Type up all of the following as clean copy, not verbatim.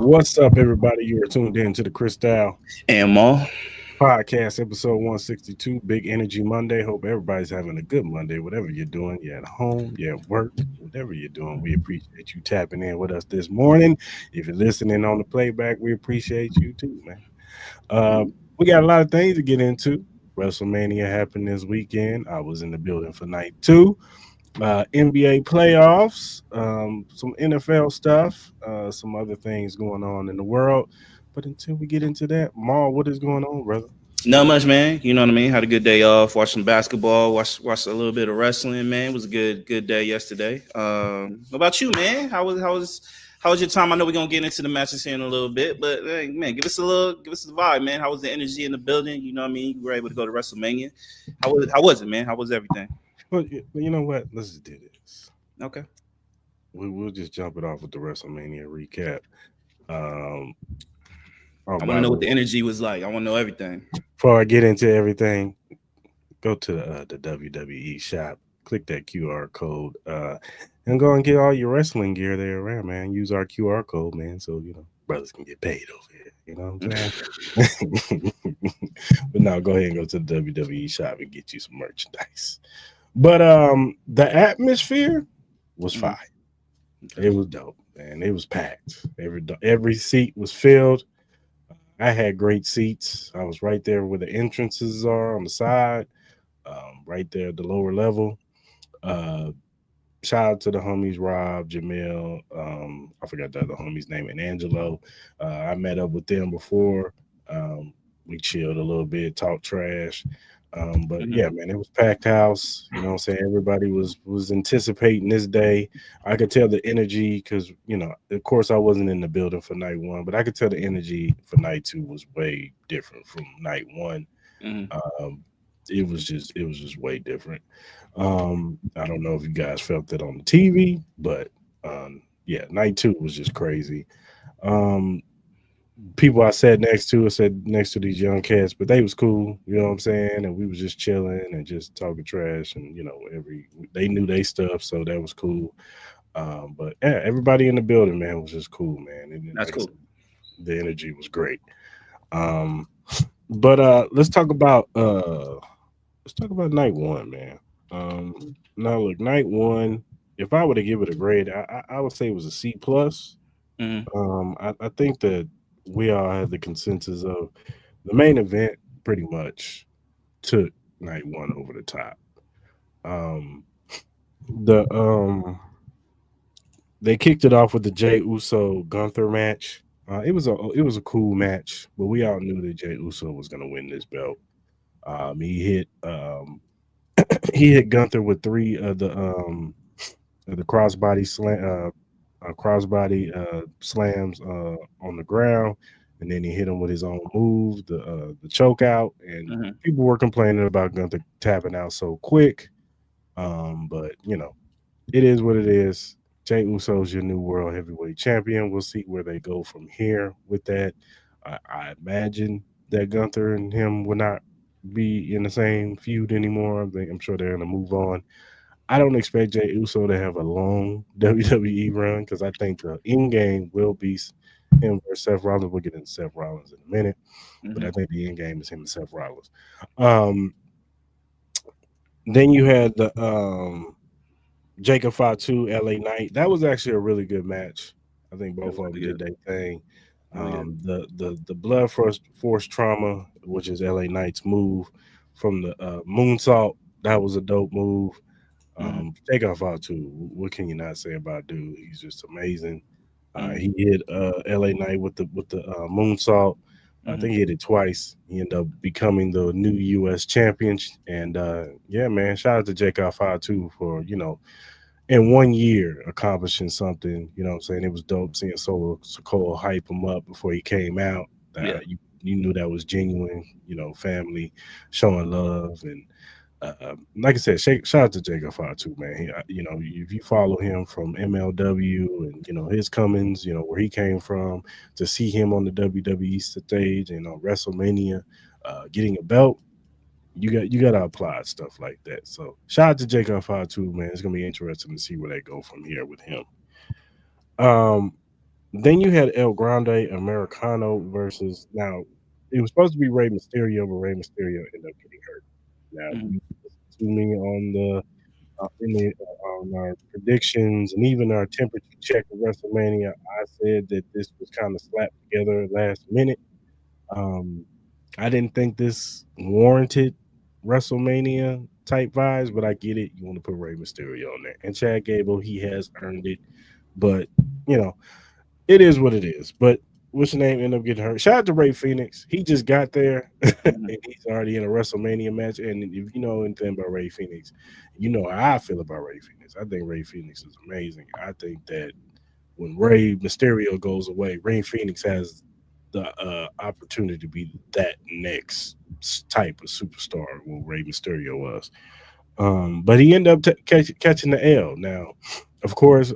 What's up, everybody? You are tuned in to the Cris And more. podcast, episode 162, Big Energy Monday. Hope everybody's having a good Monday, whatever you're doing. You're at home, you're at work, whatever you're doing. We appreciate you tapping in with us this morning. If you're listening on the playback, we appreciate you too, man. Uh, we got a lot of things to get into. WrestleMania happened this weekend. I was in the building for night two. NBA playoffs, some NFL stuff, some other things going on in the world. But until we get into that, Maul, what is going on, brother? Not much, man. You know what I mean? Had a good day off. Watched some basketball. Watched a little bit of wrestling, man. It was a good day yesterday. What about you, man? How was your time? I know we're gonna get into the matches here in a little bit, but hey, man, give us the vibe, man. How was the energy in the building? You know what I mean? You were able to go to WrestleMania. How was it, man? How was everything? Well, you know what? Let's just do this. Okay. We'll just jump it off with the WrestleMania recap. Um, oh, I want to by know the what the way, energy was like. I want to know everything. before I get into everything, go to the WWE shop, click that QR code, and go and get all your wrestling gear there around, man. Use our QR code, man, so brothers can get paid over here. You know what I'm saying? But now go ahead and go to the WWE shop and get you some merchandise. But the atmosphere was Mhm. fine. It was dope, man. It was packed. Every seat was filled. I had great seats. I was right there where the entrances are on the side, right there at the lower level. Uh, Shout out to the homies Rob, Jamil. I forgot the other homie's name, and Angelo. I met up with them before. Um, we chilled a little bit, talked trash. But Mhm. yeah, man, it was packed house. You know what I'm saying? Everybody was anticipating this day. I could tell the energy because, of course I wasn't in the building for night one, but I could tell the energy for night two was way different from night one. Mhm. Um, it was just way different. I don't know if you guys felt it on the TV, but yeah, night two was just crazy. Um, People I sat next to these young cats, but they was cool, you know what I'm saying? And we was just chilling and just talking trash, and they knew they stuff, so that was cool. But yeah, everybody in the building, man, was just cool, man. And then, That's like I cool. said, the energy was great. Um, but let's talk about night one, man. Now look, night one. If I were to give it a grade, I would say it was a C plus. Mhm. I think that we all had the consensus of the main event pretty much took night one over the top. Um, the They kicked it off with the Jay Uso Gunther match. It was a cool match, but we all knew that Jay Uso was going to win this belt. He hit he hit Gunther with three of the crossbody slams on the ground, and then he hit him with his own move, the choke out, and Mhm. people were complaining about Gunther tapping out so quick. But it is what it is. Jay Uso's your new world heavyweight champion. We'll see where they go from here with that. I imagine that Gunther and him will not be in the same feud anymore. I'm sure they're gonna move on. I don't expect Jay Uso to have a long WWE run because I think the end game will be him versus Seth Rollins. We'll get into Seth Rollins in a minute, but I Mhm. think the end game is him and Seth Rollins. Um, then you had the Jacob Fatu LA Knight. That was actually a really good match. I think It both was of them really did good. their thing. Really good. The blood force trauma, which is LA Knight's move from the moonsault, that was a dope move. Mhm. Takeoff out too. What can you not say about dude? He's just amazing. Mhm. He hit LA Knight with the moonsault. I Mhm. think he hit it twice. He ended up becoming the new U.S. champion. And yeah, man, shout out to Jake Alfaro too for in 1 year accomplishing something. You know what I'm saying? It was dope seeing Solo Sokoa hype him up before he came out. Yeah. You knew that was genuine. Family showing love and like I said, shout out to Jacob Fire too, man. If you follow him from MLW and his comings, where he came from, to see him on the WWE stage and on WrestleMania, getting a belt, you got to applaud stuff like that. So shout out to Jacob Fire too, man. It's gonna be interesting to see where they go from here with him. Um, Then you had El Grande Americano versus now. It was supposed to be Rey Mysterio, but Rey Mysterio ended up getting hurt. Now, if Mhm. you listen to me on on our predictions and even our temperature check of WrestleMania, I said that this was kind of slapped together last minute. Um, I didn't think this warranted WrestleMania type vibes, but I get it. You want to put Rey Mysterio on there, and Chad Gable, he has earned it. But you know, it is what it is. But what's the name ended up getting hurt? Shout out to Ray Phoenix. He just got there and Mhm. he's already in a WrestleMania match. And if you know anything about Ray Phoenix, you know how I feel about Ray Phoenix. I think Ray Phoenix is amazing. I think that when Ray Mysterio goes away, Ray Phoenix has the opportunity to be that next type of superstar what Ray Mysterio was. But he ended up catching the L. Now, of course,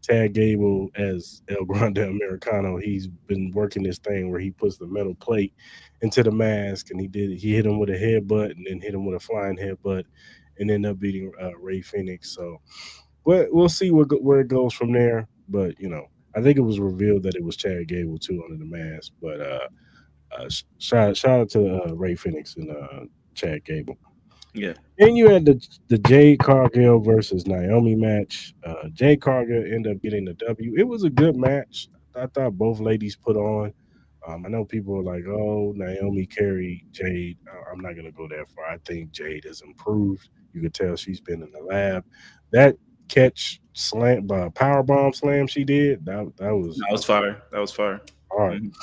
Chad Gable as El Grande Americano, he's been working this thing where he puts the metal plate into the mask, and he hit him with a headbutt, and then hit him with a flying headbutt, and ended up beating Ray Phoenix. So, we'll see where it goes from there. But I think it was revealed that it was Chad Gable too under the mask. But shout out to Ray Phoenix and Chad Gable. Yeah. And you had the Jade Cargill versus Naomi match. Jade Cargill ended up getting the W. It was a good match. I thought both ladies put on. I know people are like, "Oh, Naomi carried Jade." I'm not gonna go that far. I think Jade has improved. You could tell she's been in the lab. That catch slam, power bomb slam she did. That was That was fire. That was fire. hard. Mhm.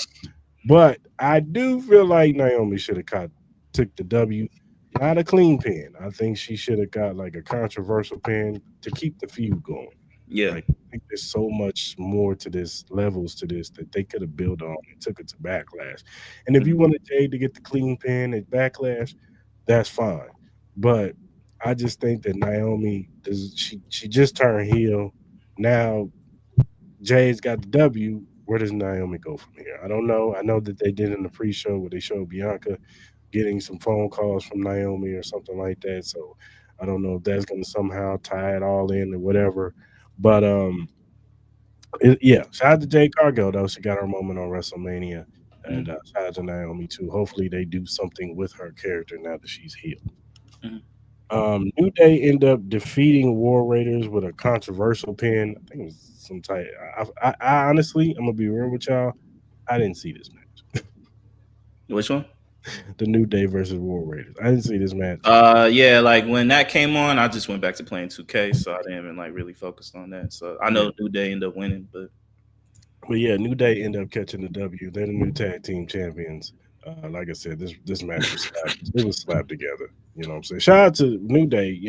But I do feel like Naomi should have took the W. Not a clean pin. I think she should have got like a controversial pin to keep the feud going. Yeah. Like I think there's so much more to this, levels to this that they could have built on and took it to Backlash. And if you Mhm. wanted Jade to get the clean pin at Backlash, that's fine. But I just think that Naomi does she just turned heel. Now Jay's got the W. Where does Naomi go from here? I don't know. I know that they did in the pre-show where they showed Bianca getting some phone calls from Naomi or something like that. So I don't know if that's going to somehow tie it all in or whatever. But yeah. Shout out to Jade Cargill though. She got her moment on WrestleMania, and Mhm. shout out to Naomi too. Hopefully they do something with her character now that she's healed. Mhm. New Day end up defeating War Raiders with a controversial pin. I think it was some type. I honestly, I'm gonna be real with y'all. I didn't see this match. Which one? The New Day versus War Raiders. I didn't see this match. Yeah, like when that came on, I just went back to playing 2K, so I didn't even like really focus on that. So I Yeah, know New Day ended up winning, but but yeah, New Day end up catching the W. They're the new tag team champions. Like I said, this match was slapped. It was slapped together. You know what I'm saying? Shout out to New Day.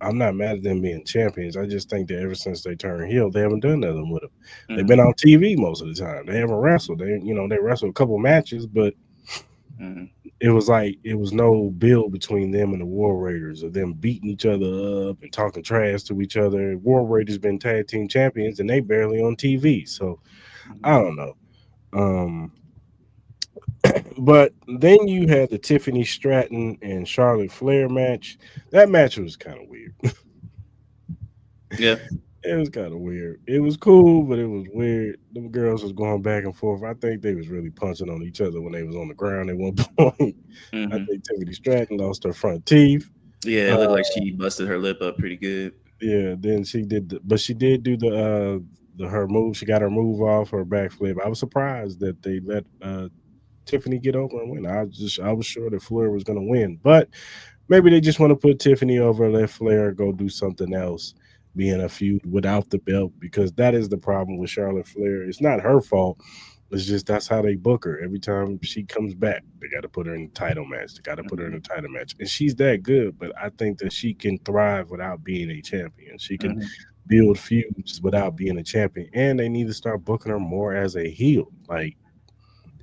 I'm not mad at them being champions. I just think that ever since they turned heel, they haven't done nothing with them. They've mhm, been on TV most of the time. They haven't wrestled. They wrestled a couple matches, but mhm, it was like it was no build between them and the War Raiders of them beating each other up and talking trash to each other. War Raiders been tag team champions and they barely on TV. So mhm. I don't know. Um, but then you had the Tiffany Stratton and Charlotte Flair match. That match was kind of weird. Yeah. It was kind of weird. It was cool, but it was weird. The girls was going back and forth. I think they was really punching on each other when they was on the ground at one point. I Hmm. think Tiffany Stratton lost her front teeth. Yeah, it Uh, looked like she busted her lip up pretty good. yeah, then she did, but she did do the her move. She got her move off her backflip. I was surprised that they let Tiffany get over and win. I was sure that Flair was going to win, but maybe they just want to put Tiffany over and let Flair go do something else, be in a feud without the belt, because that is the problem with Charlotte Flair. It's not her fault. It's just that's how they book her. Every time she comes back, they got to put her in a title match. They got to put her in Hmm. a title match. And she's that good, but I think that she can thrive without being a champion. She can Hmm. build feuds without being a champion. And they need to start booking her more as a heel. Like,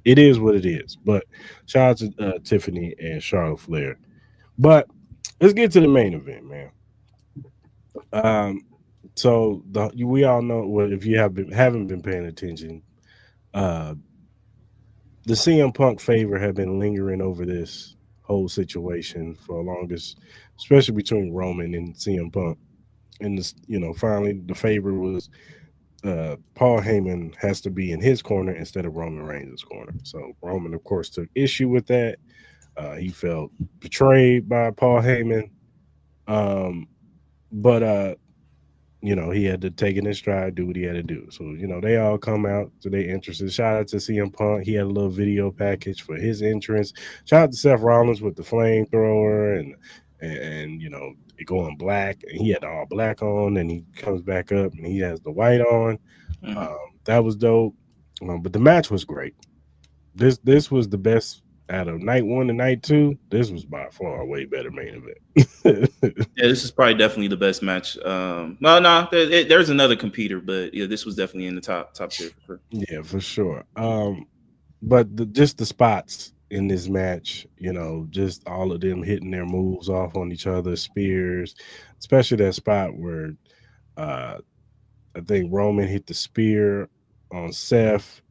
it is what it is. But shout out to Tiffany and Charlotte Flair. But let's get to the main event, man. Um, so we all know, well, if you haven't been paying attention, uh, the CM Punk favor had been lingering over this whole situation for the longest, especially between Roman and CM Punk. And this, finally the favor was Paul Heyman has to be in his corner instead of Roman Reigns' corner. So Roman, of course, took issue with that. He felt betrayed by Paul Heyman. Um, but he had to take it in stride, do what he had to do. So, they all come out to their entrances. Shout out to CM Punk. He had a little video package for his entrance. Shout out to Seth Rollins with the flamethrower and it going black. And he had all black on, and he comes back up and he has the white on. Mm-hmm. That was dope. But the match was great. This was the best out of night one and night two. This was by far a way better main event. Yeah, this is probably definitely the best match. Well, no, there's another competitor, but yeah, this was definitely in the top tier for sure. Yeah, for sure. But just the spots in this match, just all of them hitting their moves off on each other, spears, especially that spot where uh, I think Roman hit the spear on Seth.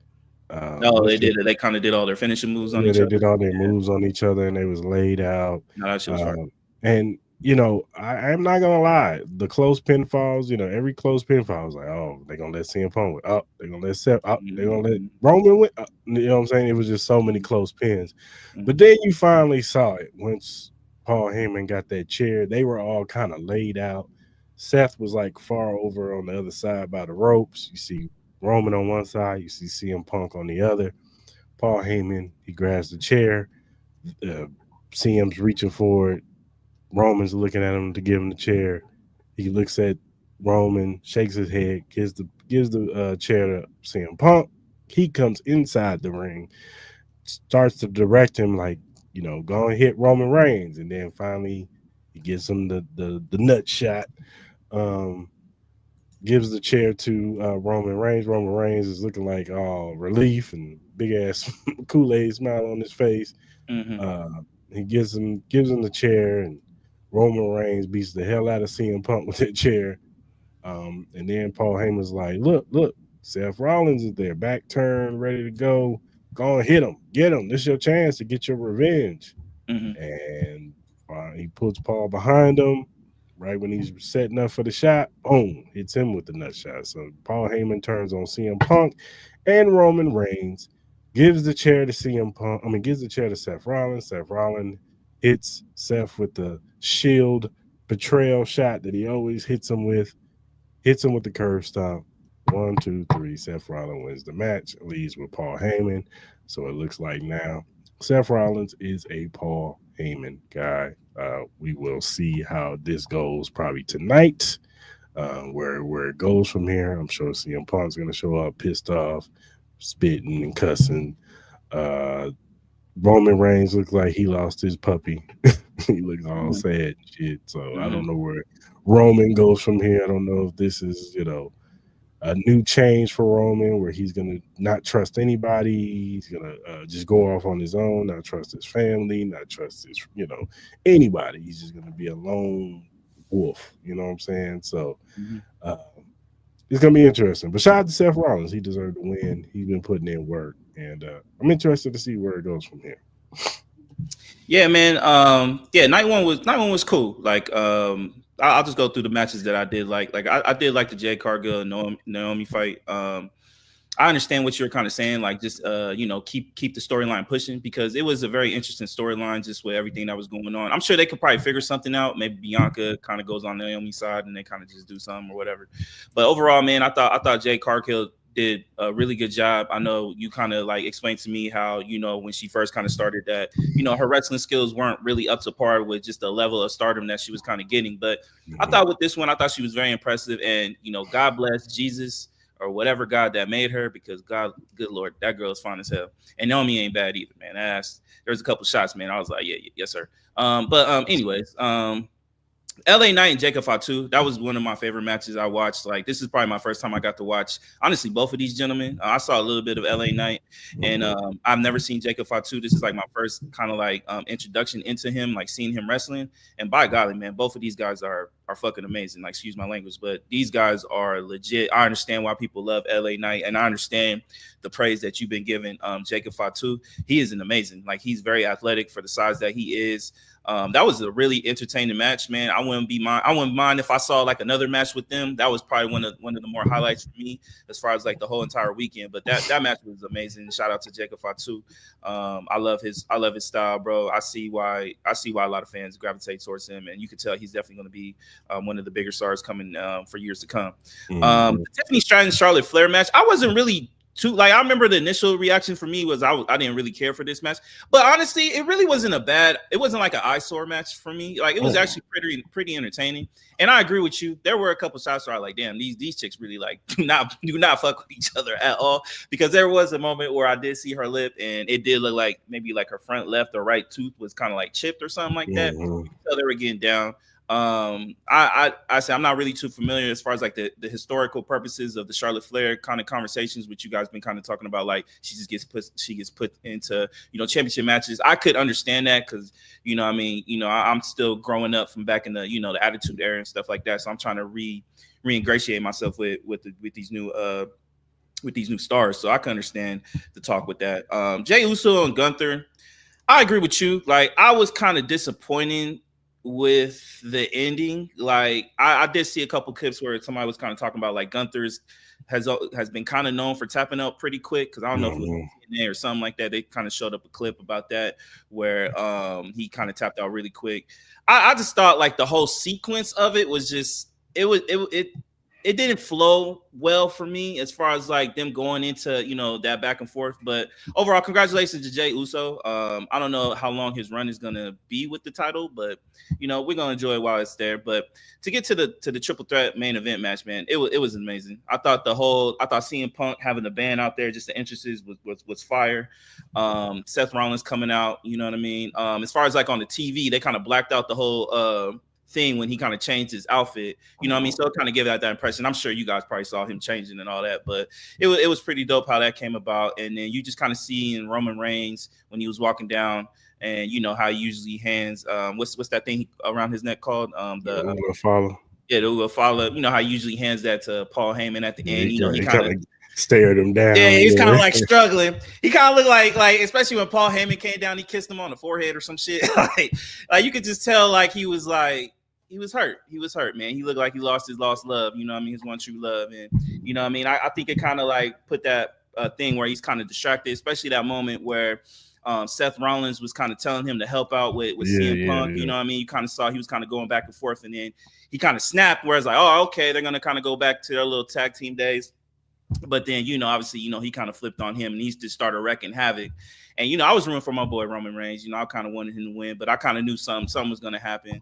No, they What's did it. They kind of did all their finishing moves on Yeah, each they other. did all their Yeah, moves on each other, and they was laid out. no, that shit was fire. And I'm not gonna lie, the close pinfalls, every close pinfall I was like, oh, they're gonna let CM Punk win. Oh, they're gonna let Seth. Oh, they're gonna let Mm-hmm. Roman win. You know what I'm saying? It was just so many close pins. Mm-hmm. But then you finally saw it once Paul Heyman got that chair. They were all kind of laid out. Seth was like far over on the other side by the ropes. You see Roman on one side, you see CM Punk on the other. Paul Heyman, he grabs the chair. Uh, CM's reaching for it. Roman's looking at him to give him the chair. He looks at Roman, shakes his head, gives the chair to CM Punk. He comes inside the ring, starts to direct him like, go and hit Roman Reigns, and then finally he gives him the nut shot. Um, Gives the chair to Roman Reigns. Roman Reigns is looking like relief and big ass Kool Aid smile on his face. Mm-hmm. Uh, he gives him the chair, and Roman Reigns beats the hell out of CM Punk with that chair. And then Paul Heyman's like, look, Seth Rollins is there, back turn, ready to go. Go and hit him, get him. This is your chance to get your revenge. Mm-hmm. And he puts Paul behind him. Right when he's setting up for the shot, boom, hits him with the nut shot. So Paul Heyman turns on CM Punk and Roman Reigns, gives the chair to CM Punk. Gives the chair to Seth Rollins. Seth Rollins hits Seth with the shield betrayal shot that he always hits him with the curve stomp. 1, 2, 3. Seth Rollins wins the match, leads with Paul Heyman. So it looks like now Seth Rollins is a Paul Heyman guy. We will see how this goes probably tonight. Where it goes from here, I'm sure CM Punk's gonna show up pissed off, spitting and cussing. Uh, Roman Reigns looks like he lost his puppy. He looks all sad and shit. So I Mm-hmm. don't know where Roman goes from here. I don't know if this is a new change for Roman where he's gonna not trust anybody. He's gonna just go off on his own, not trust his family, not trust his anybody. He's just gonna be a lone wolf. You know what I'm saying? So Mm-hmm. uh, it's gonna be interesting. But shout out to Seth Rollins. He deserved to win. He's been putting in work, and I'm interested to see where it goes from here. Yeah, man. Yeah, night one was cool. Like, I'll just go through the matches that I did like. Like, I did like the Jade Cargill and Naomi fight. I understand what you're kind of saying, like just keep the storyline pushing because it was a very interesting storyline just with everything that was going on. I'm sure they could probably figure something out. Maybe Bianca kind of goes on Naomi's side and they kind of just do something or whatever. But overall, man, I thought Jade Cargill did a really good job. I know you kind of like explained to me how when she first kind of started that her wrestling skills weren't really up to par with just the level of stardom that she was kind of getting. But I Mhm. thought with this one, I thought she was very impressive. And God bless Jesus or whatever God that made her, because God, good Lord, that girl is fine as hell. And Naomi ain't bad either, man. There's a couple shots, man. I was like, yeah, yes, sir. But anyways, LA Knight and Jacob Fatu, that was one of my favorite matches I watched. Like, this is probably my first time I got to watch, honestly, both of these gentlemen. I saw a little bit of LA Knight, and I've never seen Jacob Fatu. This is like my first kind of like introduction into him, like seeing him wrestling. And by golly, man, both of these guys are fucking amazing. Like, excuse my language, but these guys are legit. I understand why people love LA Knight, and I understand the praise that you've been giving Jacob Fatu. He is an amazing. Like, he's very athletic for the size that he is. That was a really entertaining match, man. I wouldn't mind if I saw like another match with them. That was probably one of the more highlights for me as far as like the whole entire weekend. But that match was amazing. Shout out to Jacob Fatu. I love his style, bro. I see why a lot of fans gravitate towards him, and you can tell he's definitely going to be one of the bigger stars coming for years to come. The Tiffany Stratton Charlotte Flair match, I wasn't really too like. I remember the initial reaction for me was I didn't really care for this match, but honestly, it really wasn't it wasn't like an eyesore match for me. Like, it was actually pretty entertaining. And I agree with you. There were a couple shots where I like, damn, these chicks really like do not fuck with each other at all. Because there was a moment where I did see her lip, and it did look like maybe like her front left or right tooth was kind of like chipped or something like that. You could tell they were getting down. I say I'm not really too familiar as far as like the historical purposes of the Charlotte Flair kind of conversations, which you guys been kind of talking about. Like, she gets put into, championship matches. I could understand that because, I'm still growing up from back in the, the Attitude Era and stuff like that. So I'm trying to re-ingratiate myself with these new stars. So I can understand the talk with that. Jey Uso and Gunther, I agree with you. Like, I was kind of disappointed with the ending. Like, I did see a couple clips where somebody was kind of talking about like Gunther's has been kind of known for tapping out pretty quick, because I don't know if it was TNA or something like that. They kind of showed up a clip about that where he kind of tapped out really quick. I just thought like the whole sequence of it was just it didn't flow well for me as far as like them going into, that back and forth. But overall, congratulations to Jey Uso. I don't know how long his run is going to be with the title, but, we're going to enjoy it while it's there. But to get to the triple threat main event match, man, it was amazing. I thought CM Punk having the band out there, just the entrances was fire. Seth Rollins coming out, you know what I mean? As far as like on the TV, they kind of blacked out the whole thing when he kind of changed his outfit, you know what I mean? So it kind of gave that impression. I'm sure you guys probably saw him changing and all that, but it was pretty dope how that came about. And then you just kind of see in Roman Reigns when he was walking down, and how he usually hands what's that thing around his neck called? The follow. Yeah, the Ugo follow. You know how he usually hands that to Paul Heyman at the end. He kind of stared him down. Yeah, he's kind of like struggling. He kind of looked like, especially when Paul Heyman came down, he kissed him on the forehead or some shit. like you could just tell like he was hurt. He was hurt, man. He looked like he lost his lost love, his one true love. And, I think it kind of like put that thing where he's kind of distracted, especially that moment where Seth Rollins was kind of telling him to help out with CM Punk. You know what I mean? You kind of saw he was kind of going back and forth, and then he kind of snapped where it's like, oh, okay, they're going to kind of go back to their little tag team days. But then, obviously, he kind of flipped on him and he just started wrecking havoc. And, I was rooting for my boy Roman Reigns. I kind of wanted him to win, but I kind of knew something was going to happen.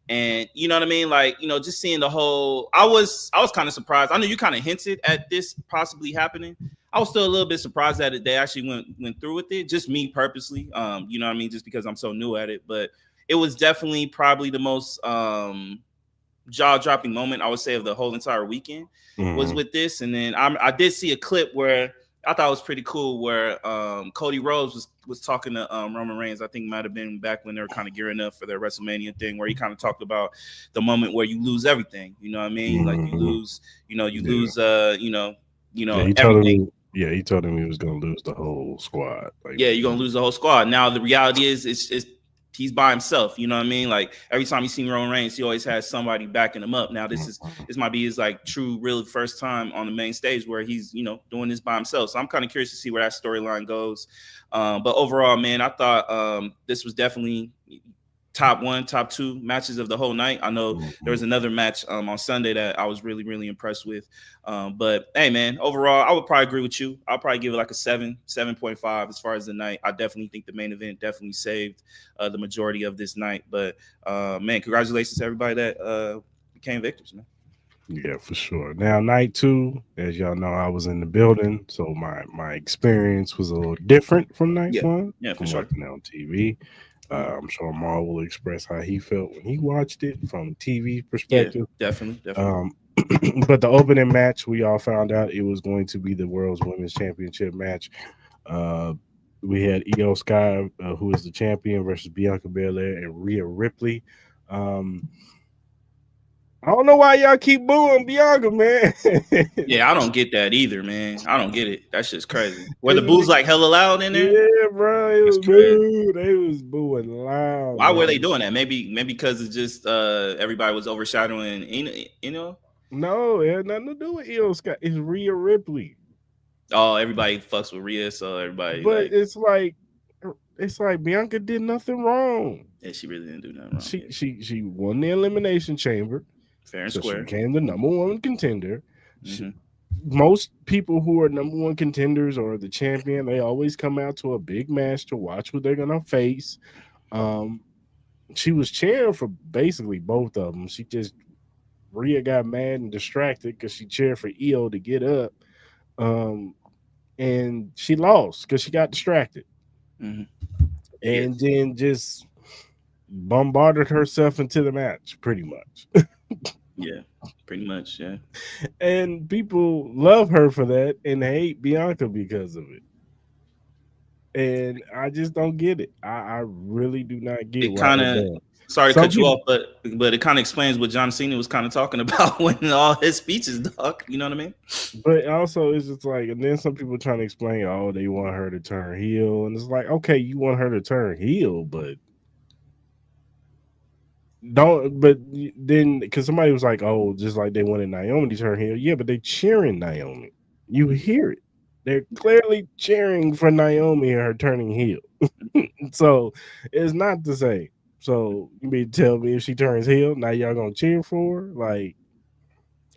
And you know what I mean? Like, just seeing the whole, I was kind of surprised. I know you kind of hinted at this possibly happening. I was still a little bit surprised that they actually went through with it. Just me purposely, you know what I mean? Just because I'm so new at it. But it was definitely probably the most jaw-dropping moment, I would say, of the whole entire weekend was with this. And then I did see a clip where I thought it was pretty cool where Cody Rhodes was talking to Roman Reigns. I think it might have been back when they were kind of gearing up for their WrestleMania thing, where he kind of talked about the moment where you lose everything. You know what I mean? Like you lose, lose, everything. He told him he was going to lose the whole squad. Like, you're going to lose the whole squad. Now, the reality is it's he's by himself. You know what I mean? Like, every time you see Roman Reigns, he always has somebody backing him up. Now, this might be his, like, true, real first time on the main stage where he's, doing this by himself. So I'm kind of curious to see where that storyline goes. But overall, man, I thought this was definitely top one, top two matches of the whole night. I know there was another match on Sunday that I was really, really impressed with. But hey, man, overall, I would probably agree with you. I'll probably give it like a 7.5 as far as the night. I definitely think the main event definitely saved the majority of this night. But man, congratulations to everybody that became victors, man. Yeah, for sure. Now, night two, as y'all know, I was in the building, so my experience was a little different from night one. Yeah, for sure. Watching it on TV. I'm sure Maul will express how he felt when he watched it from TV perspective. Yeah, definitely. But the opening match, we all found out it was going to be the World's Women's Championship match. We had Io Sky, who is the champion, versus Bianca Belair and Rhea Ripley. I don't know why y'all keep booing Bianca, man. Yeah, I don't get that either, man. I don't get it. That's just crazy. Where the It's boo's like, like hella loud in there. yeah, bro, it That's was crazy. boo. They was booing loud, Why were they man. doing that? Maybe because it's just everybody was overshadowing. You know. No, it had nothing to do with Io Scott. It's Rhea Ripley. Oh, everybody fucks with Rhea, so everybody But like, it's like Bianca did nothing wrong. yeah, she really didn't do nothing wrong. She Yeah. she she won the elimination chamber, Fair and so she square. became the number one contender. She, Hmm. most people who are number one contenders or the champion, they always come out to a big match to watch what they're gonna face. Um, she was cheering for basically both of them. She just Rhea got mad and distracted because she cheered for Io to get up, um, and she lost because she got distracted, Hmm. and Yes. then just bombarded herself into the match pretty much. Yeah. Pretty much. Yeah. And people love her for that and hate Bianca because of it. And I just don't get it. I really do not get It why kind they're of, doing it. sorry to Some cut you people, off, but it kind of explains what John Cena was kind of talking about when all his speeches, dog. You know what I mean? but also it's just like, and then some people trying to explain, oh, they want her to turn heel, and it's like, okay, you want her to turn heel, but don't. But then because somebody was like, oh, just like they wanted Naomi to turn heel, yeah, but they cheering Naomi. You hear it. They're clearly cheering for Naomi and her turning heel. So it's not the same. So you mean to tell me if she turns heel, now y'all gonna cheer for her? Like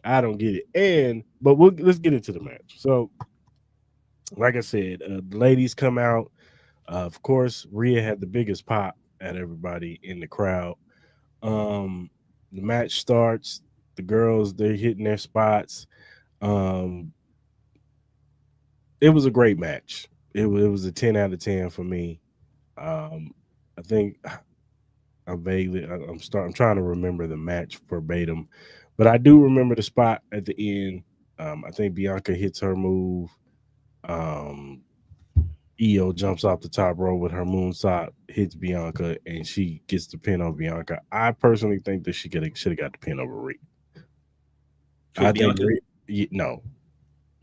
I don't get it. And but let's get into the match. So like I said, the ladies come out. Of course, Rhea had the biggest pop at everybody in the crowd. Um, the match starts. The girls they're hitting their spots. Um, it was a great match. It was a 10 out of 10 for me. I think I'm trying to remember the match verbatim, but I do remember the spot at the end. I think Bianca hits her move. Um, Io jumps off the top rope with her moonsault, hits Bianca, and she gets the pin on Bianca. I personally think that she should have got the pin over Rhea. Who, I think Bianca? no,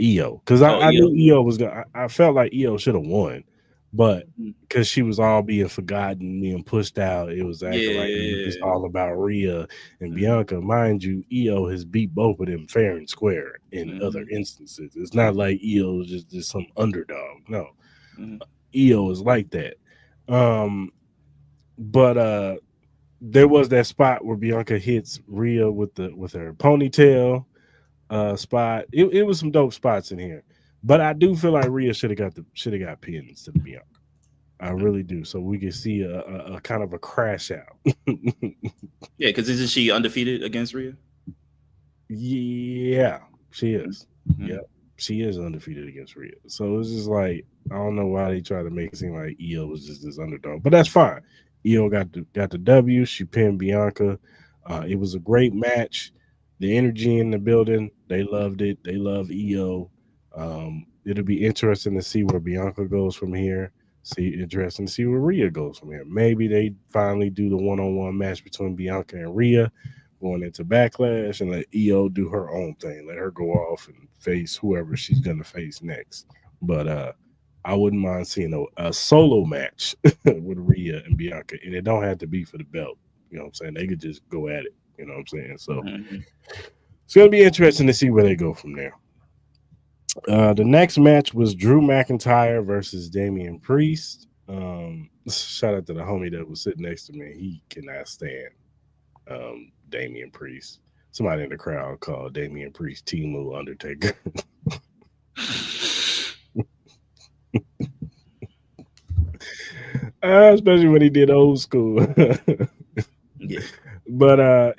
Io, because Oh, I Io. knew Io was gonna. I felt like Io should have won, but Mm. because she was all being forgotten, being pushed out, it was Yeah, acting like it was just yeah, all about Rhea and yeah. Bianca. Mind you, Io has beat both of them fair and square in other Hmm. instances. It's not like Io is just some underdog. No, Hmm. Io is like that. Um, but there was that spot where Bianca hits Rhea with her ponytail spot. It was some dope spots in here, but I do feel like Rhea should have got pinned instead of Bianca. I really do. So we can see a kind of a crash out. Yeah, because isn't she undefeated against Rhea? Yeah, she is. Mm-hmm. Yep, she is undefeated against Rhea. So it's just like I don't know why they try to make it seem like Io was just this underdog, but that's fine. Io got the W. She pinned Bianca. It was a great match. The energy in the building, they loved it. They love Io. It'll be interesting to see where Bianca goes from here. See, interesting to see where Rhea goes from here. Maybe they finally do the one-on-one match between Bianca and Rhea going into Backlash and let Io do her own thing. Let her go off and face whoever she's gonna face next. But I wouldn't mind seeing a solo match with Rhea and Bianca, and it don't have to be for the belt. You know what I'm saying? They could just go at it. You know what I'm saying? So Hmm. it's gonna be interesting to see where they go from there. The next match was Drew McIntyre versus Damian Priest. Shout out to the homie that was sitting next to me. He cannot stand Damian Priest. Somebody in the crowd called Damian Priest Timu Undertaker. Especially when he did old school. Yeah. But I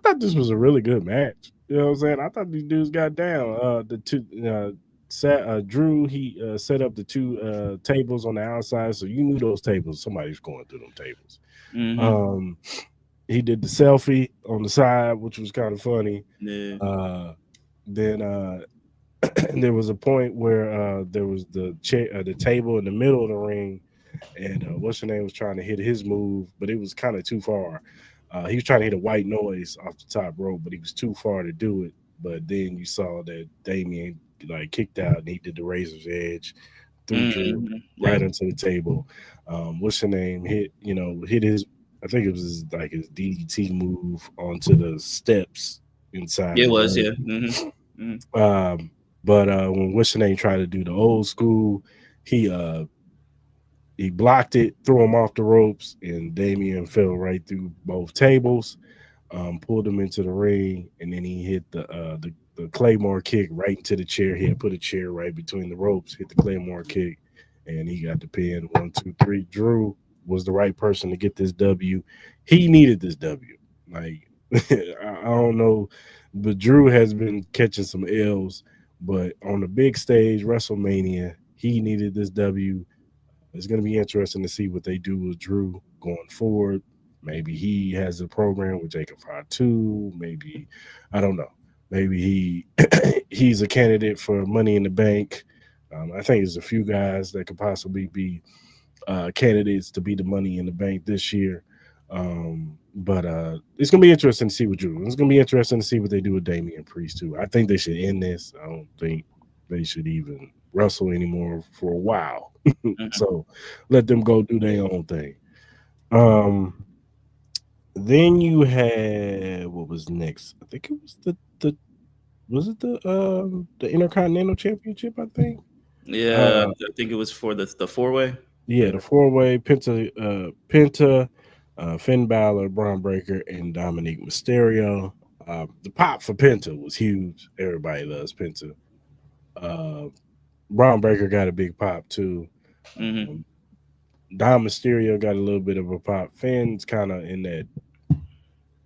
thought this was a really good match. You know what I'm saying? I thought these dudes got down. The two Drew he set up the two tables on the outside, so you knew those tables. Somebody's going through them tables. Hmm. Um, he did the selfie on the side, which was kind of funny. Yeah. Uh, then there was a point where there was the table in the middle of the ring, and what's her name was trying to hit his move, but it was kind of too far. He was trying to hit a white noise off the top rope, but he was too far to do it. But then you saw that Damien like kicked out and he did the razor's edge, threw Drew Yeah. right onto the table. What's the name? Hit his. I think it was like his DDT move onto the steps inside Yeah, it the was. Yeah. ring. Hmm. But when what's the name tried to do the old school, he uh he blocked it, threw him off the ropes, and Damien fell right through both tables, pulled him into the ring, and then he hit the Claymore kick right into the chair. He had put a chair right between the ropes, hit the Claymore kick, and he got the pin. 1, 2, 3. Drew was the right person to get this W. He needed this W. Like I don't know, but Drew has been catching some L's. But on the big stage, WrestleMania, he needed this W. It's going to be interesting to see what they do with Drew going forward. Maybe he has a program with Jacob Fatu. Maybe I don't know. Maybe he's a candidate for Money in the Bank. I think there's a few guys that could possibly be candidates to be the Money in the Bank this year. But it's gonna be interesting to see what Drew. It's gonna be interesting to see what they do with Damian Priest too. I think they should end this. I don't think they should even wrestle anymore for a while. Hmm. So let them go do their own thing. Um, then you had what was next? I think it was the was it the Intercontinental Championship? I think. Yeah, Uh, I think it was for the 4 way. yeah, Yeah. the four way Penta, Finn Balor, Braun Breaker, and Dominic Mysterio. The pop for Penta was huge. Everybody loves Penta. Uh, Braun Breaker got a big pop too. Hmm. Um, Dom Mysterio got a little bit of a pop. Finn's kind of in that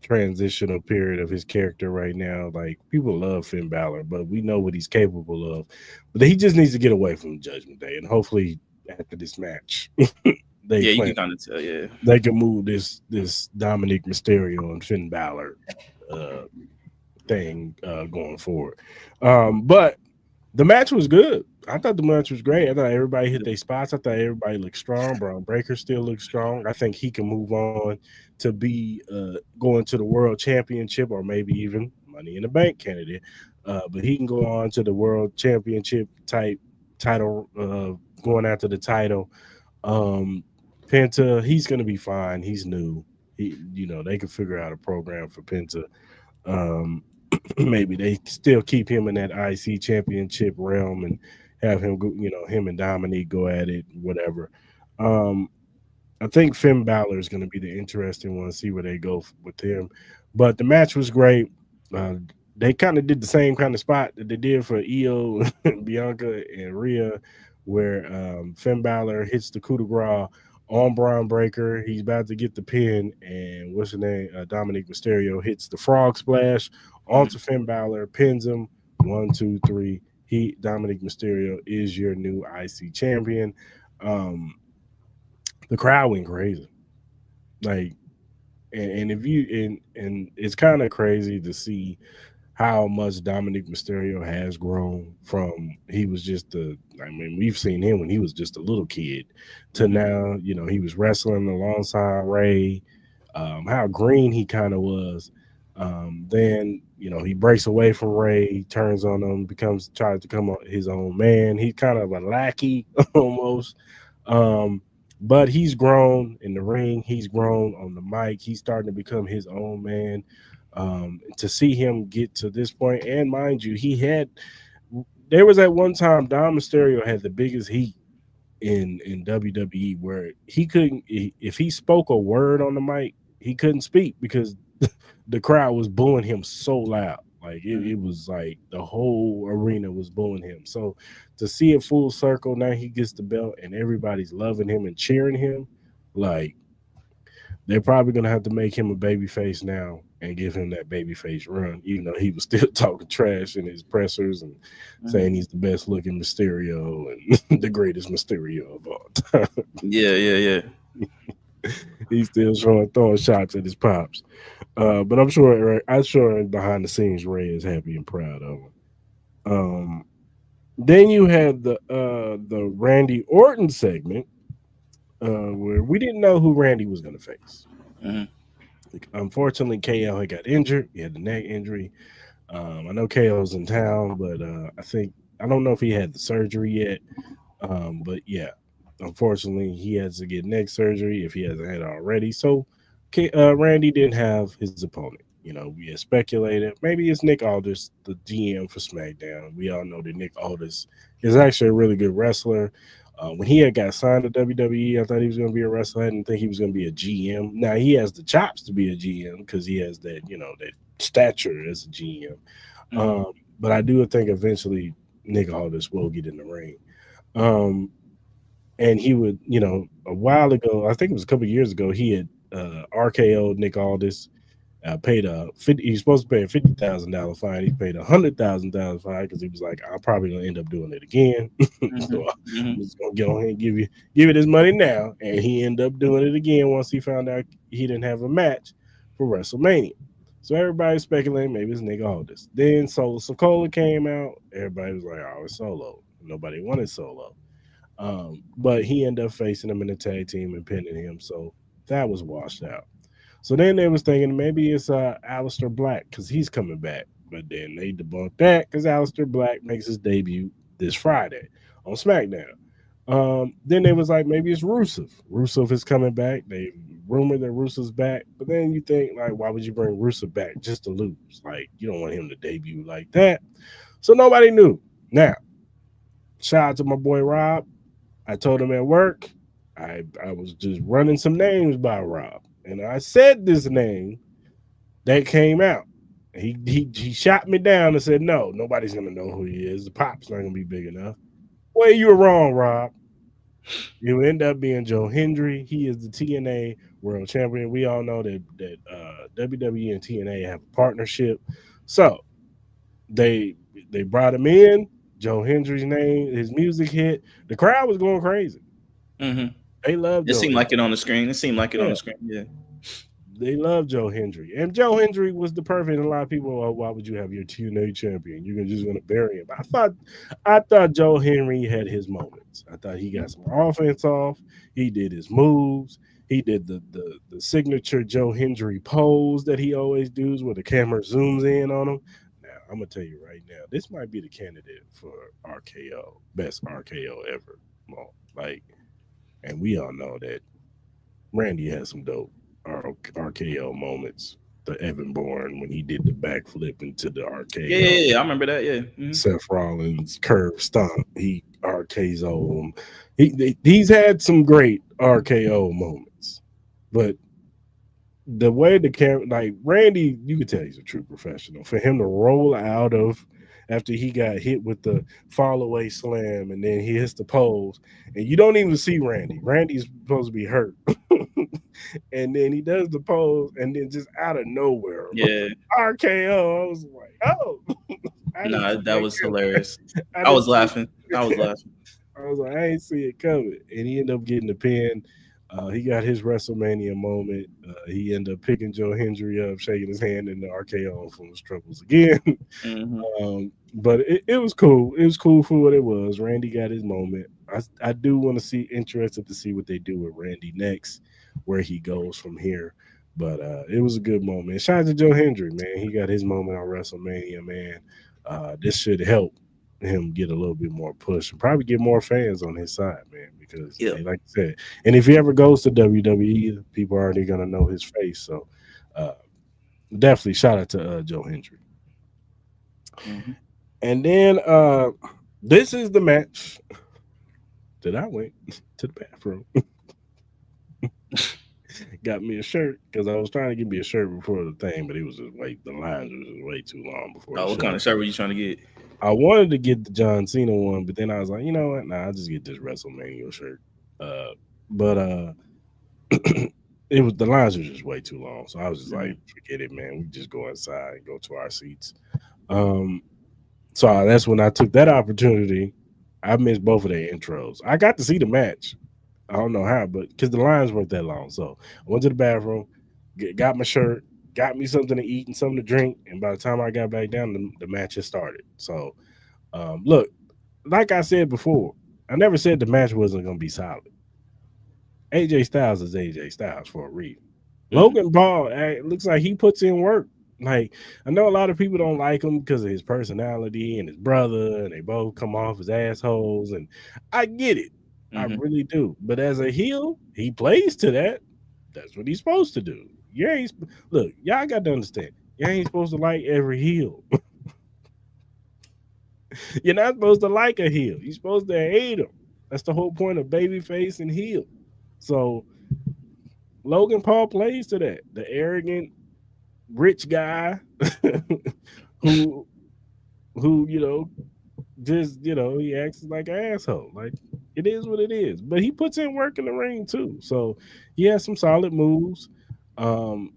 transitional period of his character right now. Like people love Finn Balor, but we know what he's capable of. But he just needs to get away from Judgment Day, and hopefully after this match, they Yeah, you plan can kind of tell. Yeah. they can move this Dominic Mysterio and Finn Balor uh, thing going forward. But the match was good. I thought the match was great. I thought everybody hit their spots. I thought everybody looked strong. Braun Breaker still looks strong. I think he can move on to be going to the world championship or maybe even Money in the Bank candidate. But he can go on to the world championship type title, going after the title. Um, Penta, he's gonna be fine. He's new. They can figure out a program for Penta. Um, maybe they still keep him in that IC championship realm and have him go, him and Dominique go at it, whatever. Um, I think Finn Balor is going to be the interesting one. See where they go with him. But the match was great. Uh, they kind of did the same kind of spot that they did for Io, Bianca, and Rhea, where Finn Balor hits the coup de grace on Braun Breaker. He's about to get the pin, and what's the name? Dominic Mysterio hits the frog splash onto Hmm. Finn Balor, pins him. 1, 2, 3. Dominic Mysterio is your new IC champion. Um, the crowd went crazy. Like, and if you and it's kind of crazy to see how much Dominic Mysterio has grown from he was just a I mean, we've seen him when he was just a little kid to Hmm. now, he was wrestling alongside Ray, how green he kind of was. Then, he breaks away from Ray, turns on him, tries to become his own man. He's kind of a lackey almost. Um, but he's grown in the ring. He's grown on the mic. He's starting to become his own man. To see him get to this point, and mind you, there was at one time Dom Mysterio had the biggest heat in WWE where he couldn't if he spoke a word on the mic, he couldn't speak because the crowd was booing him so loud. Like it was like the whole arena was booing him. So to see it full circle, now he gets the belt and everybody's loving him and cheering him. Like they're probably gonna have to make him a baby face now and give him that baby face run, even though he was still talking trash in his pressers and saying Hmm. he's the best looking Mysterio and the greatest Mysterio of all time. Yeah, yeah, yeah. He's still throwing shots at his pops. But I'm sure behind the scenes Ray is happy and proud of him. Um, then you had the Randy Orton segment where we didn't know who Randy was gonna face. Hmm. Unfortunately, KO had got injured. He had the neck injury. I know KO's in town, but I don't know if he had the surgery yet. But yeah, unfortunately, he has to get neck surgery if he hasn't had it already. So, Randy didn't have his opponent. You know, we had speculated maybe it's Nick Aldis, the GM for SmackDown. We all know that Nick Aldis is actually a really good wrestler. When he had got signed to WWE, I thought he was going to be a wrestler. I didn't think he was going to be a GM. Now he has the chops to be a GM because he has that, that stature as a GM. Mm-hmm. Um, but I do think eventually Nick Aldis will get in the ring. Um, and he would, a while ago, I think it was a couple of years ago, he had RKO'd Nick Aldis, paid a 50. He was supposed to pay a $50,000 fine. He paid $100,000 fine because he was like, "I'm probably gonna end up doing it again." So Mm-hmm. I'm just gonna go ahead and give it his money now. And he ended up doing it again once he found out he didn't have a match for WrestleMania. So everybody's speculating maybe it's Nick Aldis. Then Solo Sokola came out. Everybody was like, "Oh, it's Solo." Nobody wanted Solo. But he ended up facing him in the tag team and pinning him. So that was washed out. So then they was thinking maybe it's Aleister Black because he's coming back. But then they debunked that because Aleister Black makes his debut this Friday on SmackDown. Then they was like maybe it's Rusev. Rusev is coming back. They rumored that Rusev's back. But then you think like why would you bring Rusev back just to lose? Like you don't want him to debut like that. So nobody knew. Now, shout out to my boy Rob. I told him at work, I was just running some names by Rob. And I said this name that came out. He shot me down and said, no, nobody's gonna know who he is. The pop's not gonna be big enough. Well, you were wrong, Rob. You end up being Joe Hendry. He is the TNA world champion. We all know that WWE and TNA have a partnership. So they they brought him in. Joe Hendry's name, his music hit. The crowd was going crazy. Mm-hmm. They love It Joe seemed like Hendry. it on the screen. It seemed like it on Yeah, the screen. Yeah. they love Joe Hendry. And Joe Hendry was the perfect. And a lot of people, oh, why would you have your TNA champion? You're just gonna bury him. I thought Joe Henry had his moments. I thought he got some offense off. He did his moves. He did the signature Joe Hendry pose that he always does where the camera zooms in on him. Now I'm gonna tell you right now, this might be the candidate for RKO, best RKO ever. Well, like, and we all know that Randy has some dope RKO moments. The Evan Bourne when he did the backflip into the Yeah, yeah, RKO. yeah. I remember that. Yeah. Mm-hmm. Seth Rollins curve stomp. He RKO him. He's had some great RKO moments, but the way the camera, like Randy, you could tell he's a true professional. For him to roll out of after he got hit with the fall away slam, and then he hits the pose, and you don't even see Randy. Randy's supposed to be hurt, and then he does the pose, and then just out of nowhere, Yeah. RKO. I was like, oh, I didn't No, see that that was coming. hilarious. I I didn't was see. laughing. I was laughing. I was like, I ain't see it coming, and he ended up getting the pin. He got his WrestleMania moment. He ended up picking Joe Hendry up, shaking his hand in the RKO from his troubles again. Mm-hmm. But it was cool. It was cool for what it was. Randy got his moment. I do want to see, interested to see what they do with Randy next, where he goes from here. But it was a good moment. Shout out to Joe Hendry, man. He got his moment on WrestleMania, man. This should help him get a little bit more push and probably get more fans on his side, man. Because Yeah. like I said, and if he ever goes to WWE, people are already gonna know his face. So uh, definitely shout out to Joe Hendry. Mm-hmm. And then this is the match that I went to the bathroom, got me a shirt because I was trying to get me a shirt before the thing, but it was just way the lines was just way too long before the Oh, what show. kind of shirt were you trying to get? I wanted to get the John Cena one, but then I was like, you know what? Nah, I'll just get this WrestleMania shirt. Uh, but it was the lines were just way too long, so I was just Mm-hmm. like, forget it, man. We just go inside and go to our seats. Um, so that's when I took that opportunity. I missed both of their intros. I got to see the match. I don't know how, but because the lines weren't that long. So I went to the bathroom, got my shirt, got me something to eat and something to drink. And by the time I got back down, the match had started. So, look, like I said before, I never said the match wasn't going to be solid. AJ Styles is AJ Styles for a reason. Mm-hmm. Logan Paul looks like he puts in work. Like, I know a lot of people don't like him because of his personality and his brother, and they both come off as assholes. And I get it, I Mm-hmm. really do. But as a heel, he plays to that. That's what he's supposed to do. Yeah, look, y'all got to understand. You ain't supposed to like every heel. You're not supposed to like a heel. You're supposed to hate him. That's the whole point of babyface and heel. So Logan Paul plays to that. The arrogant rich guy who just he acts like an asshole. Like, it is what it is. But he puts in work in the ring too. So he has some solid moves. Um,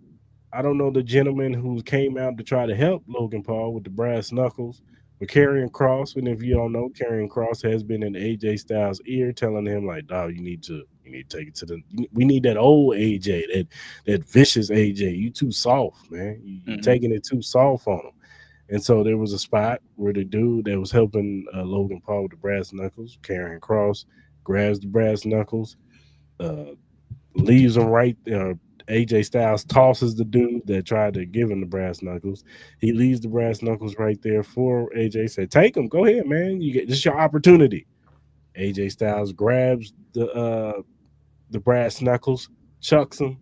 I don't know the gentleman who came out to try to help Logan Paul with the brass knuckles. But Karrion Cross, and if you don't know, Karrion Cross has been in AJ Styles' ear, telling him like, "Dog, you need to take it to the. We need that old AJ, that vicious AJ. You too soft, man. You Mm-hmm. taking it too soft on him." And so there was a spot where the dude that was helping Logan Paul with the brass knuckles, Karrion Cross, grabs the brass knuckles, uh, leaves him right there. AJ Styles tosses the dude that tried to give him the brass knuckles. He leaves the brass knuckles right there for AJ. Said, "Take them, go ahead, man. You get this is your opportunity." AJ Styles grabs the brass knuckles, chucks them,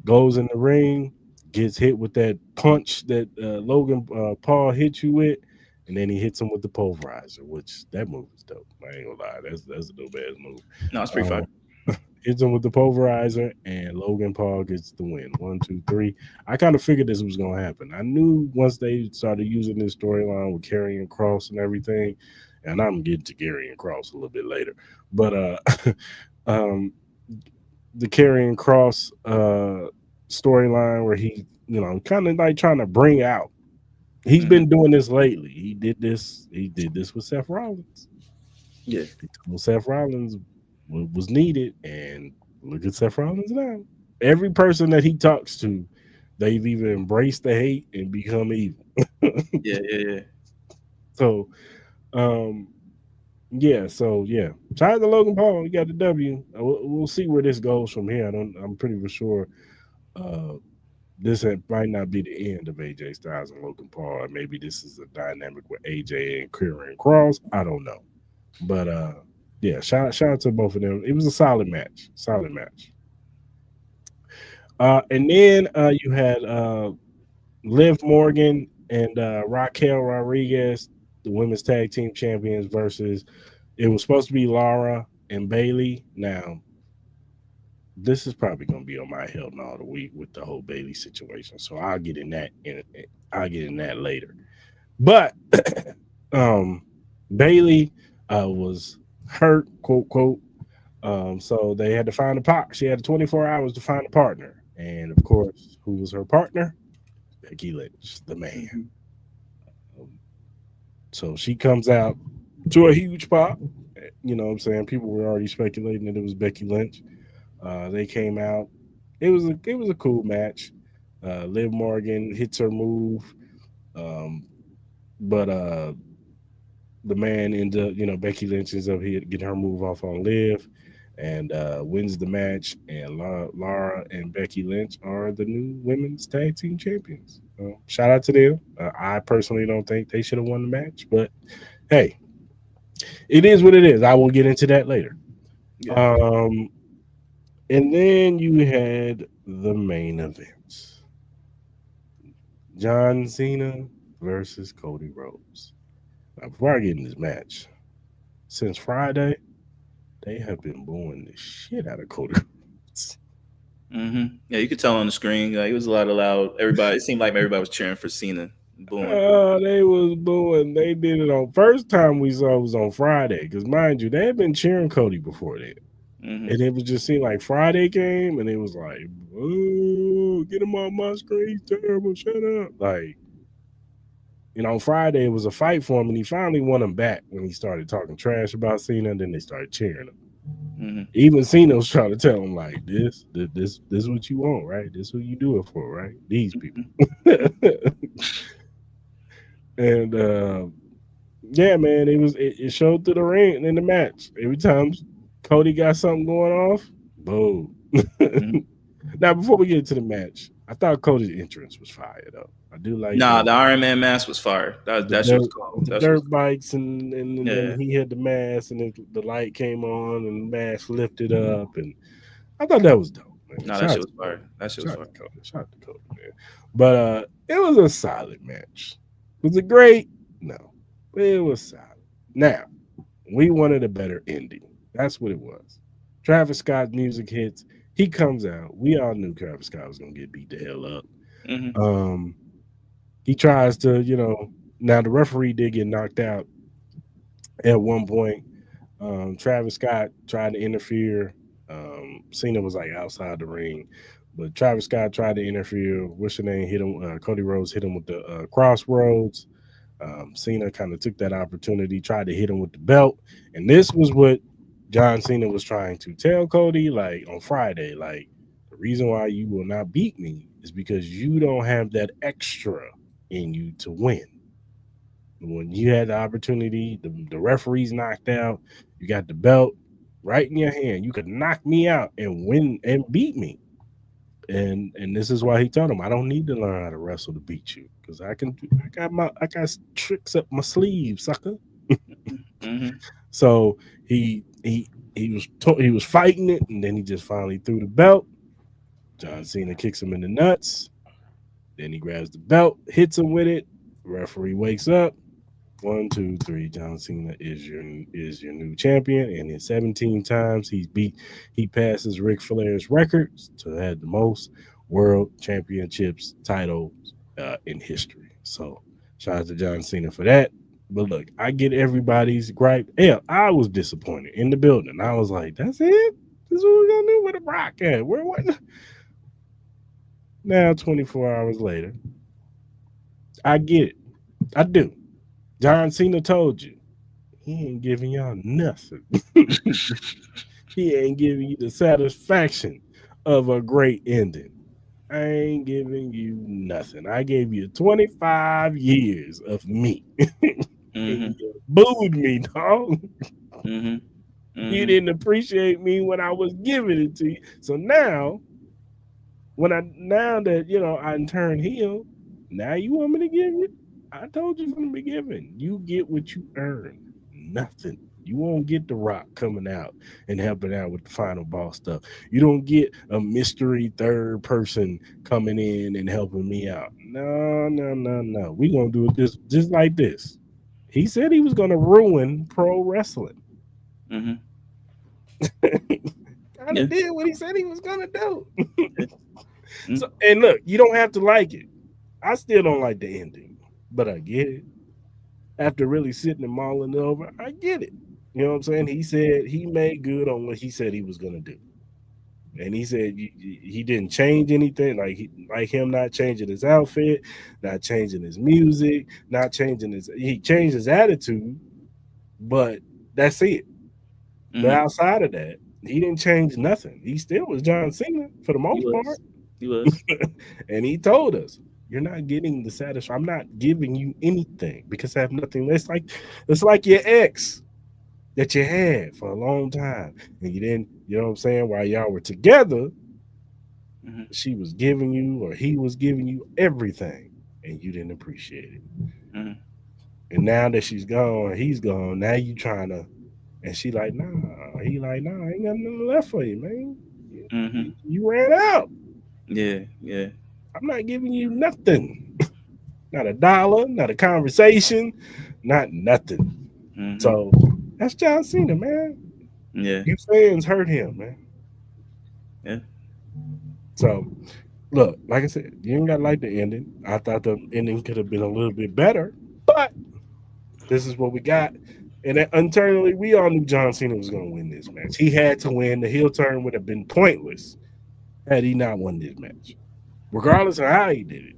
goes in the ring, gets hit with that punch that Logan Paul hit you with, and then he hits him with the pulverizer, which that move is dope. I ain't gonna lie, that's a dope ass move. No, it's pretty fun. Uh, hits him with the pulverizer, and Logan Paul gets the win. 1, 2, 3. I kind of figured this was gonna happen. I knew once they started using this storyline with Karrion Cross and everything, and I'm getting to Karrion Cross a little bit later, but um, the Karrion Cross storyline where he, kind of like trying to bring out. He's Mm-hmm. been doing this lately. He did this. He did this with Seth Rollins. Yeah. He told Seth Rollins was needed, and look at Seth Rollins now. Every person that he talks to, they've either embraced the hate and become evil. Yeah. Yeah. Yeah. So, um, yeah. Shout out to Logan Paul. He got the W. We'll see where this goes from here. I'm pretty for sure. Uh, might not be the end of AJ Styles and Logan Paul. Maybe this is a dynamic with AJ and Karrion Cross. I don't know, but yeah, shout out to both of them. It was a solid match. Solid match. And then you had Liv Morgan and Raquel Rodriguez, the women's tag team champions, versus it was supposed to be Lara and Bailey. Now, this is probably going to be on my hell no all the week with the whole Bailey situation. So I'll get in that. I'll get in that later. But um, Bailey was hurt, quote quote. So they had to find a partner. She had 24 hours to find a partner, and of course, who was her partner? Becky Lynch, the man. Mm-hmm. Um, so she comes out to a huge pop. You know what I'm saying? People were already speculating that it was Becky Lynch. They came out. It was a cool match. Liv Morgan hits her move, um, but the man ends up, Becky Lynch ends up here getting her move off on Liv, and wins the match. And Lara and Becky Lynch are the new women's tag team champions. Shout out to them. I personally don't think they should have won the match, but hey, it is what it is. I will get into that later. Yeah. Um, and then you had the main event: John Cena versus Cody Rhodes. Now, before I get in this match, since Friday, they have been booing the shit out of Cody Rhodes. Mm-hmm. Yeah, you could tell on the screen. Like, it was a lot of loud. Everybody. It seemed like everybody was cheering for Cena, booing. They was booing. They did it on first time we saw it was on Friday. Because mind you, they had been cheering Cody before that. Mm-hmm. And it was just seemed like Friday came and it was like, oh, get him off my screen. He's terrible. Shut up. Like, on Friday it was a fight for him, and he finally won him back when he started talking trash about Cena, and then they started cheering him. Mm-hmm. Even Cena was trying to tell him like this is what you want, right? This is what you do it for, right? These people. And yeah, man, it showed through the ring and in the match. Every time Cody got something going off, boom. Mm-hmm. Now, before we get into the match, I thought Cody's entrance was fire though. I do like Nah, the the Iron Man mask was fire. the That shit was dirt cold. the That shit was dirt cold. bikes and then Yeah. he had the mask and then the light came on and the mask lifted up and I thought that was dope, man. Nah, that Shout shit out was to fire. Cody. That shit was Shout out fire. to Cody. Shout out to Cody, man. But it was a solid match. Was it great? No. But it was solid. Now, we wanted a better ending. That's what it was. Travis Scott's music hits. He comes out. We all knew Travis Scott was gonna get beat the hell up. Hmm. Um, he tries to, now the referee did get knocked out at one point. Travis Scott tried to interfere. Cena was like outside the ring, but Travis Scott tried to interfere. What's your name? Hit him. Cody Rhodes hit him with the crossroads. Cena kind of took that opportunity, tried to hit him with the belt, and this was what John Cena was trying to tell Cody, like on Friday, like the reason why you will not beat me is because you don't have that extra in you to win. When you had the opportunity, the referee's knocked out, you got the belt right in your hand. You could knock me out and win and beat me. And this is why he told him, I don't need to learn how to wrestle to beat you because I got tricks up my sleeve, sucker. Hmm. So he was fighting it, and then he just finally threw the belt. John Cena kicks him in the nuts. Then he grabs the belt, hits him with it. Referee wakes up. 1, 2, 3. John Cena is your new champion, and in 17 times he passes Ric Flair's records to have the most world championships titles in history. So shout out to John Cena for that. But look, I get everybody's gripe. Hell, I was disappointed in the building. I was like, "That's it. This is what we're gonna do with the Rock at? Where what?" Now, 24 hours later, I get it. I do. John Cena told you he ain't giving y'all nothing. He ain't giving you the satisfaction of a great ending. I ain't giving you nothing. I gave you 25 years of me. And Hmm. you booed me, dog. Hmm. You Hmm. didn't appreciate me when I was giving it to you. So now that I turned heel, now you want me to give you? I told you from the beginning, you get what you earn. Nothing. You won't get the Rock coming out and helping out with the final boss stuff. You don't get a mystery third person coming in and helping me out. No, no, no, no. We gonna do it just like this. He said he was gonna ruin pro wrestling. Hmm. Kind Yeah. of did what he said he was gonna do. Yeah. So and look, you don't have to like it. I still don't like the ending, but I get it. After really sitting and mulling it over, I get it. You know what I'm saying? He said he made good on what he said he was gonna do, and he said he didn't change anything. Like him not changing his outfit, not changing his music, not changing his. He changed his attitude, but that's it. But Hmm. outside of that, he didn't change nothing. He still was John Cena for the He most part. was. He was. And he told us, "You're not getting the satisfaction. I'm not giving you anything because I have nothing. It's like your ex that you had for a long time, and you didn't. You know what I'm saying? While y'all were together, Hmm. she was giving you or he was giving you everything, and you didn't appreciate it. Hmm. And now that she's gone, he's gone. Now you trying to." And she like, nah. He like, nah. I ain't got nothing left for you, man. You, Hmm. you ran out. Yeah. Yeah. I'm not giving you nothing. Not a dollar, not a conversation, not nothing. Hmm. So that's John Cena, man. Yeah. You fans hurt him, man. Yeah. So look, like I said, you ain't got to like the ending. I thought the ending could have been a little bit better, but this is what we got. And internally, we all knew John Cena was going to win this match. He had to win. The heel turn would have been pointless had he not won this match, regardless of how he did it.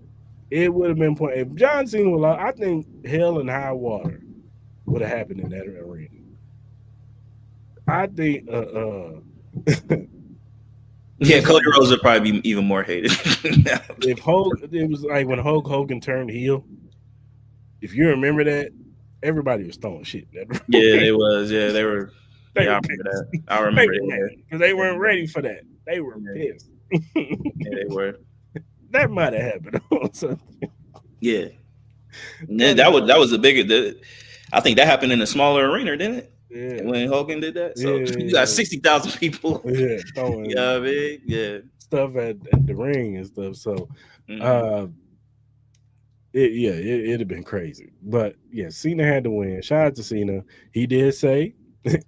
It would have been pointless. If John Cena was, I think hell and high water would have happened in that arena. I think Yeah. just Cody like Rhodes would probably be even more hated. if Hulk, it was like when Hulk Hogan turned heel. If you remember that, everybody was throwing shit. Yeah, they was. Yeah, they were. They Yeah, were I remember pissed. that. I They remember were that. mad because they Yeah. weren't ready for that. They were Yeah. pissed. Yeah, they were. That might have happened. Also. Yeah, and then That that was a bigger. I think that happened in a smaller arena, didn't it? yeah, When Hogan did that, so you got yeah, 60,000 people. yeah, You know throwing what I mean? Yeah. stuff at the ring and stuff. So, Hmm. uh, it'd have been crazy. But yeah, Cena had to win. Shout out to Cena. He did say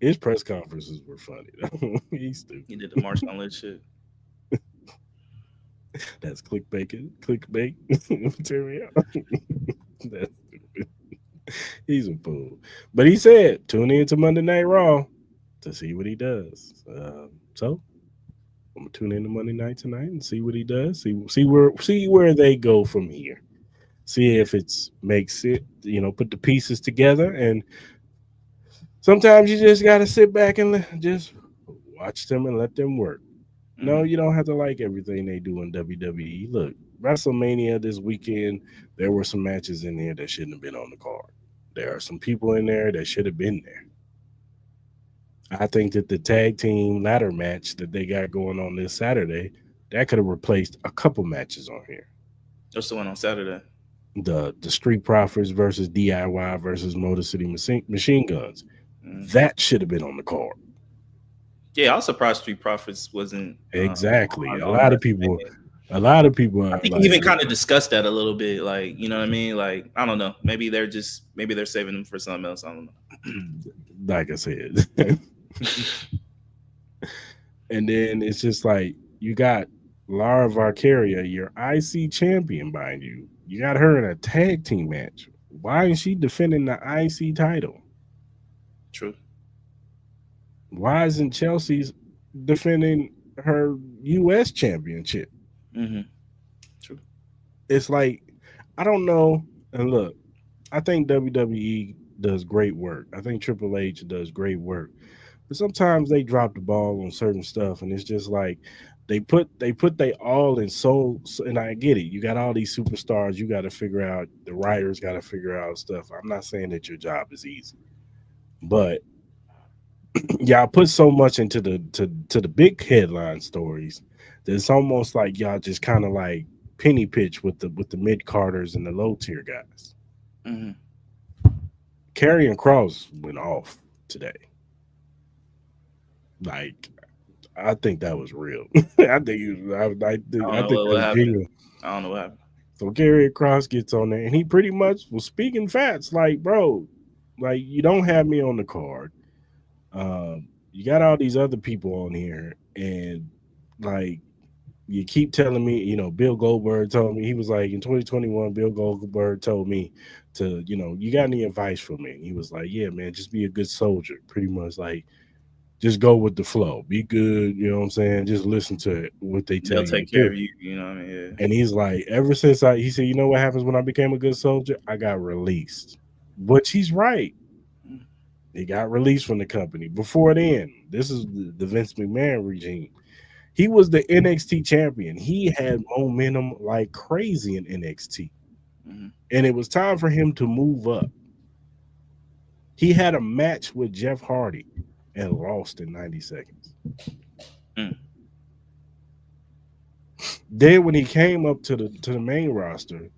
his press conferences were funny. Though. He's He stupid. did the Marshawn Lynch shit. That's clickbait material. That's stupid. He's a fool. But he said, tune in to Monday Night Raw to see what he does. So I'm gonna tune in to Monday night tonight and see what he does. See where they go from here. See Yeah. if it's makes it. Put the pieces together. And sometimes you just gotta sit back and just watch them and let them work. No, Hmm. you don't have to like everything they do in WWE. Look, WrestleMania this weekend, there were some matches in there that shouldn't have been on the card. There are some people in there that should have been there. I think that the tag team ladder match that they got going on this Saturday, that could have replaced a couple matches on here. What's the one on Saturday? The Street Profits versus DIY versus Motor City Machine Guns. Mm. That should have been on the card. Yeah, I was surprised Street Profits wasn't Exactly. A on lot of people, WrestleMania. a lot of people I are think he like, even kind of discussed that a little bit, like you know what I mean. Like I don't know, maybe they're saving them for something else. I don't like I said. know. And then it's just like you got Lara Varcaria, your IC champion, behind you. You got her in a tag team match. Why is she defending the IC title? True. Why isn't Chelsea's defending her US championship? Hmm. True. It's like I don't know. And look, I think WWE does great work. I think Triple H does great work. But sometimes they drop the ball on certain stuff, and it's just like they put they all in and I get it. You got all these superstars. You got to figure out the writers got to figure out stuff. I'm not saying that your job is easy, but y'all put so much into the big headline stories that it's almost like y'all just kind of like penny pitch with the mid carders and the low tier guys. Hmm. Karrion Cross went off today. Like I think that was real. I think I don't I know think what that's happened. genuine. I don't know what happened. So Karrion Cross gets on there, and he pretty much was speaking facts. Like, bro, like you don't have me on the card. You got all these other people on here, and like you keep telling me, Bill Goldberg told me he was like in 2021. Bill Goldberg told me to, you got any advice for me? And he was like, yeah, man, just be a good soldier. Pretty much like just go with the flow. Be good. You know what I'm saying? Just listen to what they tell They'll you to take care do. of you. You know what I mean? And he's like, ever since he said, you know what happens when I became a good soldier? I got released. Which he's right. Yeah. He got released from the company. Before then, this is the Vince McMahon regime. He was the NXT champion. He had momentum like crazy in NXT. Hmm. And it was time for him to move up. He had a match with Jeff Hardy and lost in 90 seconds. Mm. Then when he came up to the main roster,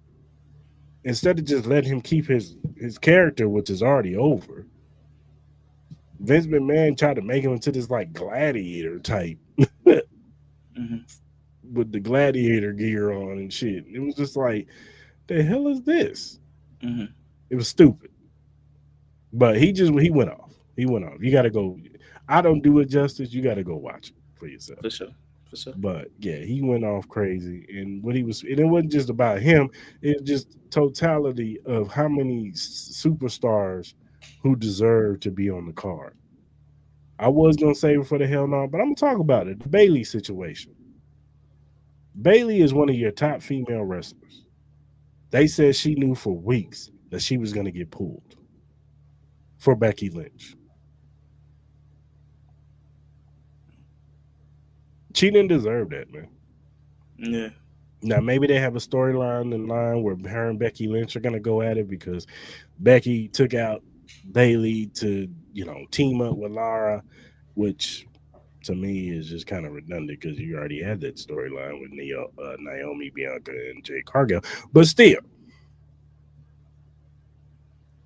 instead of just letting him keep his character, which is already over, Vince McMahon tried to make him into this like gladiator type Hmm. with the gladiator gear on and shit. It was just like, the hell is this? Hmm. It was stupid. But he went off. He went off. You got to go. I don't do it justice. You got to go watch it for yourself. For sure. For sure. But yeah, he went off crazy, and what he was, and it wasn't just about him. It was just totality of how many superstars who deserve to be on the card. I was gonna save it for the hell no, but I'm gonna talk about it. The Bailey situation. Bailey is one of your top female wrestlers. They said she knew for weeks that she was gonna get pulled for Becky Lynch. She didn't deserve that, man. Yeah. Now maybe they have a storyline in line where her and Becky Lynch are gonna go at it because Becky took out Bailey to team up with Lara, which to me is just kind of redundant because you already had that storyline with Naomi, Bianca, and Jay Cargill. But still,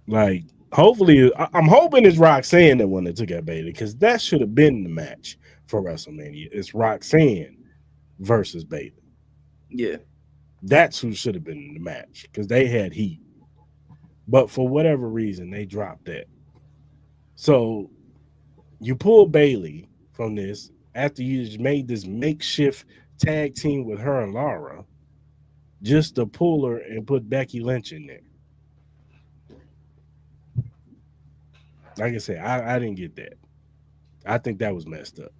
like, hopefully, I'm hoping it's Roxanne that won that took out Bailey because that should have been the match for WrestleMania. It's Roxanne versus Bailey. Yeah. That's who should have been in the match because they had heat. But for whatever reason, they dropped that. So you pull Bailey from this after you just made this makeshift tag team with her and Laura just to pull her and put Becky Lynch in there. Like I said, I didn't get that. I think that was messed up.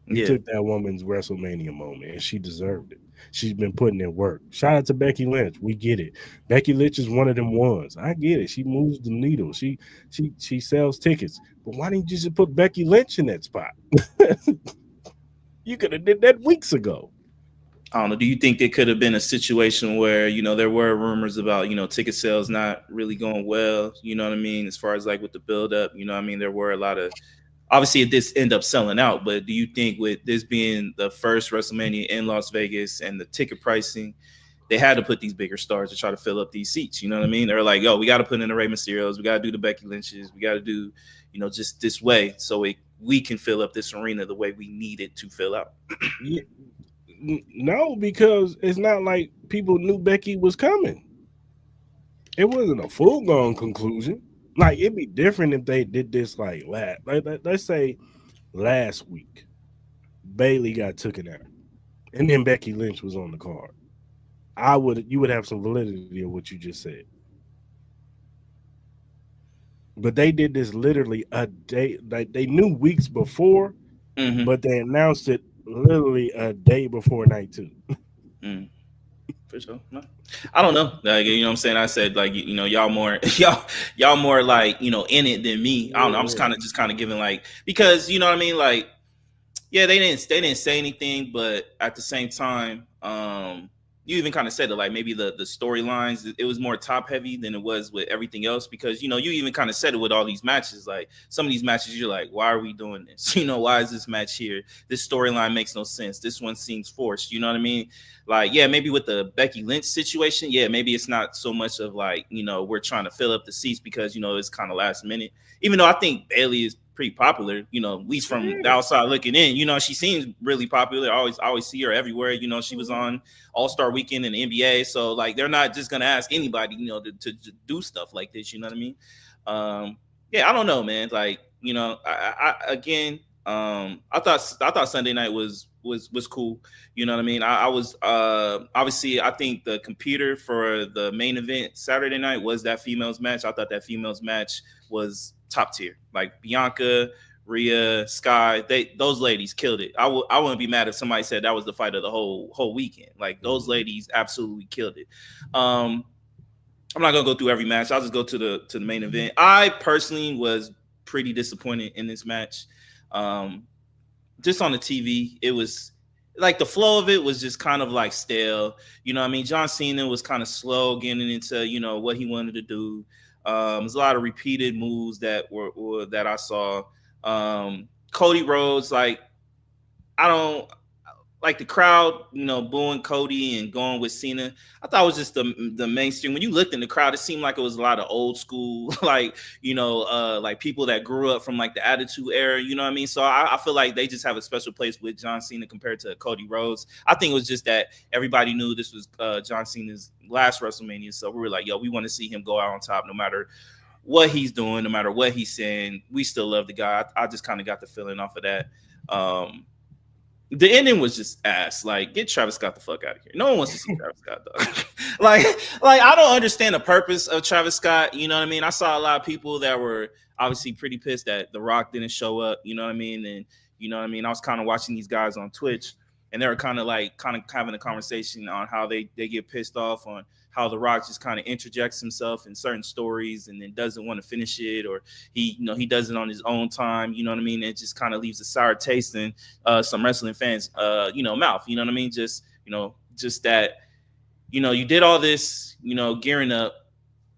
You Yeah. took that woman's WrestleMania moment and she deserved it. She's been putting in work. Shout out to Becky Lynch. We get it. Becky Lynch is one of them ones. I get it. She moves the needle. She sells tickets. But why didn't you just put Becky Lynch in that spot? You could have did that weeks ago. I don't know. Do you think it could have been a situation where, there were rumors about, ticket sales not really going well, you know what I mean? As far as like with the build up, you know what I mean? There were a lot of, obviously it did end up selling out, but do you think with this being the first WrestleMania in Las Vegas and the ticket pricing, they had to put these bigger stars to try to fill up these seats? You know what I mean? They're like, oh, we got to put in the Rey Mysterios. We got to do the Becky Lynches. We got to do, just this way. So we can fill up this arena the way we need it to fill out. Yeah, no, because it's not like people knew Becky was coming. It wasn't a full blown conclusion. Like it'd be different if they did this like let's say last week Bailey got taken out, and then Becky Lynch was on the card. You would have some validity of what you just said. But they did this literally a day. Like they knew weeks before, Mm-hmm. but they announced it literally a day before night two. Mm. For sure. No. I don't know. Like, you know what I'm saying? I said like, y'all more y'all more like, in it than me. I don't know. I'm just kind of giving like, because you know what I mean? Like, yeah, they didn't say anything, but at the same time, you even kind of said that like maybe the storylines, it was more top heavy than it was with everything else, because you even kind of said it with all these matches. Like some of these matches, you're like, why are we doing this? Why is this match here? This storyline makes no sense. This one seems forced. You know what I mean? Like, yeah, maybe with the Becky Lynch situation, yeah, maybe it's not so much of like, we're trying to fill up the seats because it's kind of last minute. Even though I think Bailey is pretty popular, at least from the outside looking in, she seems really popular. I always see her everywhere. She was on All-Star Weekend in the NBA. So like, they're not just going to ask anybody, to do stuff like this. You know what I mean? Yeah, I don't know, man. Like, I again, I thought Sunday night was cool. You know what I mean? I was obviously, I think the computer for the main event Saturday night was that females match. I thought that females match was top tier. Like Bianca, Rhea, Sky, those ladies killed it. I wouldn't be mad if somebody said that was the fight of the whole weekend. Like those ladies absolutely killed it. I'm not gonna go through every match. I'll just go to the main event. I personally was pretty disappointed in this match. Just on the TV, it was like the flow of it was just kind of like stale. You know what I mean? John Cena was kind of slow getting into, what he wanted to do. There's a lot of repeated moves that that I saw. Cody Rhodes, like, I don't like the crowd, booing Cody and going with Cena. I thought it was just the mainstream. When you looked in the crowd, it seemed like it was a lot of old school, like, like people that grew up from like the Attitude Era, you know what I mean? So I feel like they just have a special place with John Cena compared to Cody Rhodes. I think it was just that everybody knew this was John Cena's last WrestleMania. So we were like, yo, we want to see him go out on top no matter what he's doing, no matter what he's saying. We still love the guy. I just kind of got the feeling off of that. The ending was just ass. Like, get Travis Scott the fuck out of here. No one wants to see Travis Scott, though. like I don't understand the purpose of Travis Scott. You know what I mean? I saw a lot of people that were obviously pretty pissed that The Rock didn't show up. You know what I mean? And you know what I mean? I was kind of watching these guys on Twitch, and they were kind of having a conversation on how they get pissed off on how The Rock just kind of interjects himself in certain stories and then doesn't want to finish it, or he does it on his own time. You know what I mean? It just kind of leaves a sour taste in some wrestling fans, mouth. You know what I mean? Just that, you did all this, gearing up,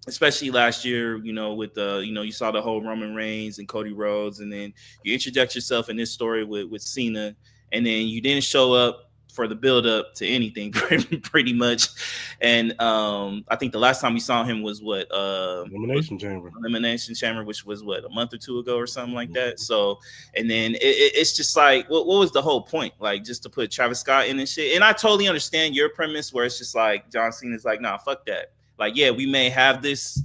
especially last year, with you saw the whole Roman Reigns and Cody Rhodes, and then you interject yourself in this story with Cena, and then you didn't show up for the build up to anything pretty much. And I think the last time we saw him was what Elimination Chamber. Elimination Chamber, which was what, a month or two ago or something like that. So, and then it's just like, what was the whole point? Like, just to put Travis Scott in and shit. And I totally understand your premise where it's just like John Cena's like, nah, fuck that. Like, yeah, we may have this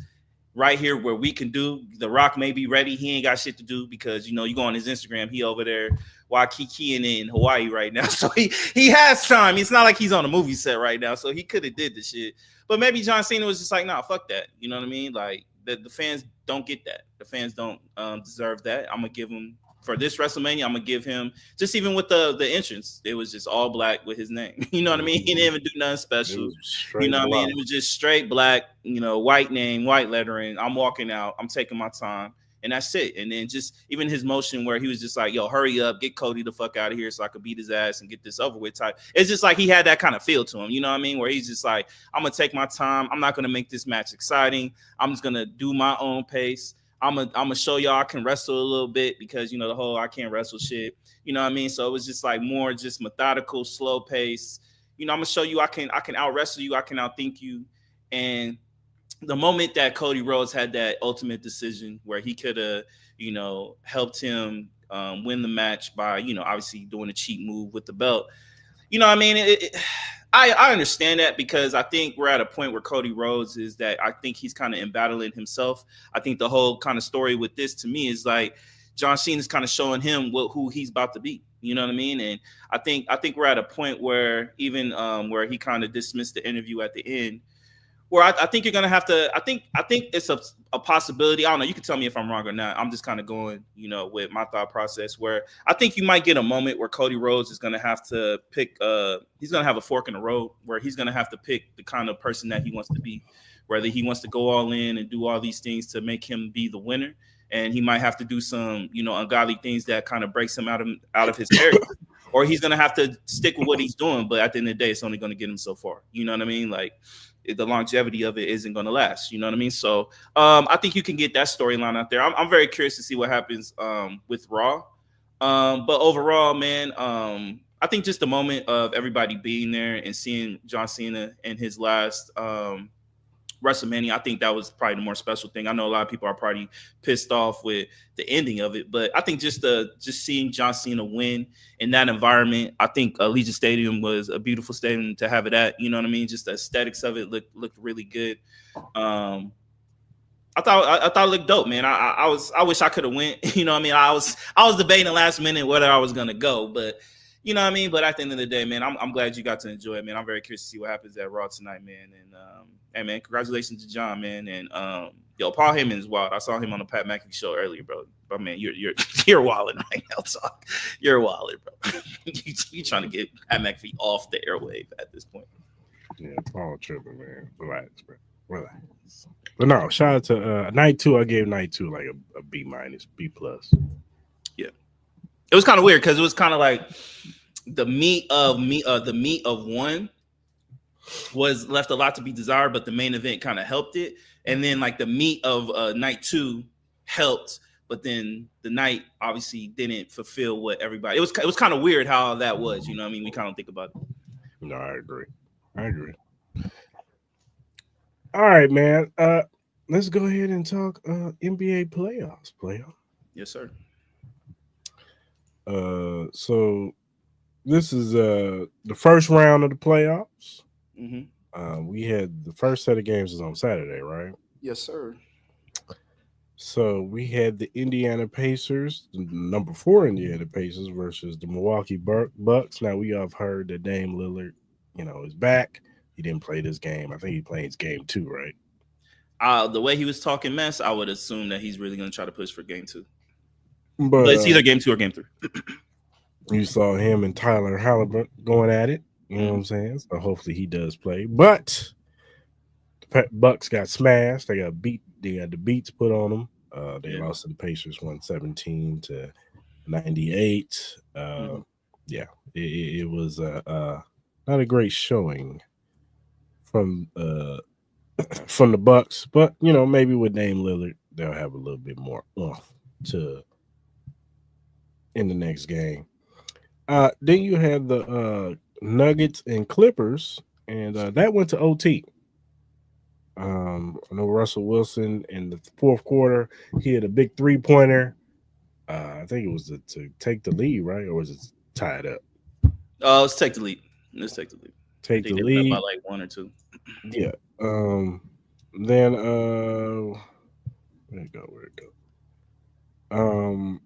right here where we can do. The Rock may be ready. He ain't got shit to do because you go on his Instagram, he over there Waikiki and in Hawaii right now. So he has time. It's not like he's on a movie set right now. So he could have did the shit. But maybe John Cena was just like, nah, fuck that. You know what I mean? Like the fans don't get that. The fans don't deserve that. I'm gonna give him for this WrestleMania. I'm gonna give him just even with the entrance. It was just all black with his name. You know what I mean? He didn't even do nothing special. You know what I mean? It was just straight black. White name, white lettering. I'm walking out. I'm taking my time. And that's it. And then just even his motion where he was just like, yo, hurry up, get Cody the fuck out of here so I could beat his ass and get this over with type. It's just like he had that kind of feel to him, you know what I mean? Where he's just like, I'm going to take my time. I'm not going to make this match exciting. I'm just going to do my own pace. I'm gonna show y'all I can wrestle a little bit because, the whole I can't wrestle shit. You know what I mean? So it was just like more just methodical, slow pace. I'm going to show you I can out wrestle you. I can outthink you. And the moment that Cody Rhodes had that ultimate decision where he could have, helped him win the match by, obviously doing a cheat move with the belt. I mean, I understand that because I think we're at a point where Cody Rhodes is that I think he's kind of embattling himself. I think the whole kind of story with this to me is like John Cena's kind of showing him who he's about to be. You know what I mean? And I think we're at a point where even where he kind of dismissed the interview at the end, where I think you're gonna have to. I think it's a possibility. I don't know. You can tell me if I'm wrong or not. I'm just kind of going, with my thought process. Where I think you might get a moment where Cody Rhodes is gonna have to pick. He's gonna have a fork in the road where he's gonna have to pick the kind of person that he wants to be. Whether he wants to go all in and do all these things to make him be the winner, and he might have to do some, ungodly things that kind of breaks him out of his character. Or he's gonna have to stick with what he's doing, but at the end of the day, it's only gonna get him so far. You know what I mean? Like the longevity of it isn't going to last. You know what I mean? So I think you can get that storyline out there. I'm very curious to see what happens with Raw. But overall, man, I think just the moment of everybody being there and seeing John Cena in his last WrestleMania, I think that was probably the more special thing. I know a lot of people are probably pissed off with the ending of it, but I think just seeing John Cena win in that environment, I think Allegiant Stadium was a beautiful stadium to have it at. You know what I mean? Just the aesthetics of it looked really good. I thought it looked dope, man. I wish I could have went. You know what I mean? I was debating the last minute whether I was gonna go, but you know what I mean? But at the end of the day, man, I'm glad you got to enjoy it, man. I'm very curious to see what happens at Raw tonight, man. And hey, man, congratulations to John, man. And yo, Paul Heyman is wild. I saw him on the Pat McAfee show earlier, bro. But man, you're wilding right now, talk. You're wilding, bro. you trying to get Pat McAfee off the airwave at this point. Yeah, Paul tripping, man. Relax, bro. Relax. But no, shout out to night 2. I gave night 2 like a B minus, B plus. Yeah, it was kind of weird because it was kind of like the meat of one was left a lot to be desired, but the main event kind of helped it. And then like the meat of night 2 helped, but then the night obviously didn't fulfill what everybody. It was kind of weird how that was. You know what I mean? We kind of think about it. No, I agree. All right, man. Let's go ahead and talk NBA playoffs. Yes, sir. So this is the first round of the playoffs. Mm-hmm. We had the first set of games is on Saturday, right? Yes, sir. So we had the Indiana Pacers, the number 4 Indiana Pacers versus the Milwaukee Bucks. Now we have heard that Dame Lillard, is back. He didn't play this game. I think he plays game 2, right? The way he was talking mess, I would assume that he's really going to try to push for game 2. But it's either game 2 or game 3. You saw him and Tyler Halliburton going at it. You know what I'm saying? So hopefully he does play. But the Bucks got smashed. They got beat. They got the beats put on them. They lost to the Pacers 117 to 98. Yeah, it was not a great showing from from the Bucks. But maybe with Dame Lillard, they'll have a little bit more to in the next game. Then you had the Nuggets and Clippers, and that went to OT. I know Russell Wilson in the fourth quarter, he had a big 3-pointer. I think it was to take the lead, right? Or was it tied up? Let's take the lead. Let's take the lead. I Take the think they went up by lead. like one or two. Yeah. Then where'd it go? Where'd it go?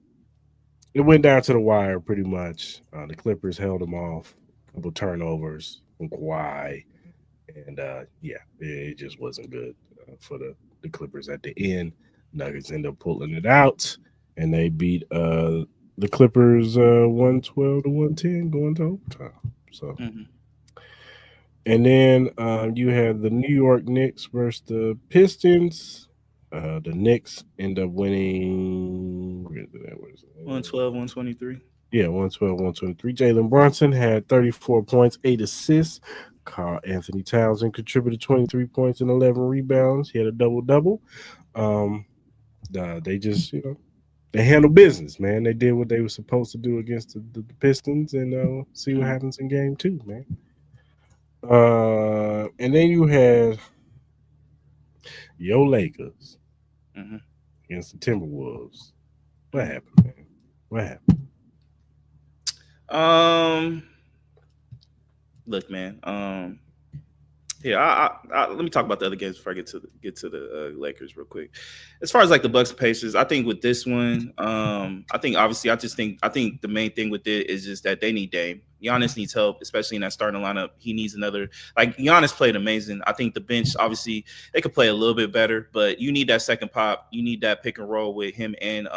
It went down to the wire pretty much. The Clippers held them off. A couple turnovers from Kawhi, and yeah, it just wasn't good for the Clippers at the end. Nuggets end up pulling it out, and they beat the Clippers 112 to 110 going to overtime. So, Mm-hmm. and then you had the New York Knicks versus the Pistons. The Knicks end up winning. Where is it? Where is it? 112, 123. Yeah, 112, 123. Jalen Brunson had 34 points, 8 assists. Carl Anthony Townsend contributed 23 points and 11 rebounds. He had a double double. Um, they just, they handle business, man. They did what they were supposed to do against the Pistons, and see what Mm-hmm. happens in game two, man. And then you had your Lakers Mm-hmm. against the Timberwolves. What happened, man? What happened? Um, Look, man. Yeah, let me talk about the other games before I get to the Lakers real quick. As far as like the Bucks and Pacers, I think with this one, I think obviously I think the main thing with it is just that they need Dame. Giannis needs help, especially in that starting lineup. He needs another. Like Giannis played amazing. I think the bench obviously they could play a little bit better, but you need that second pop. You need that pick and roll with him and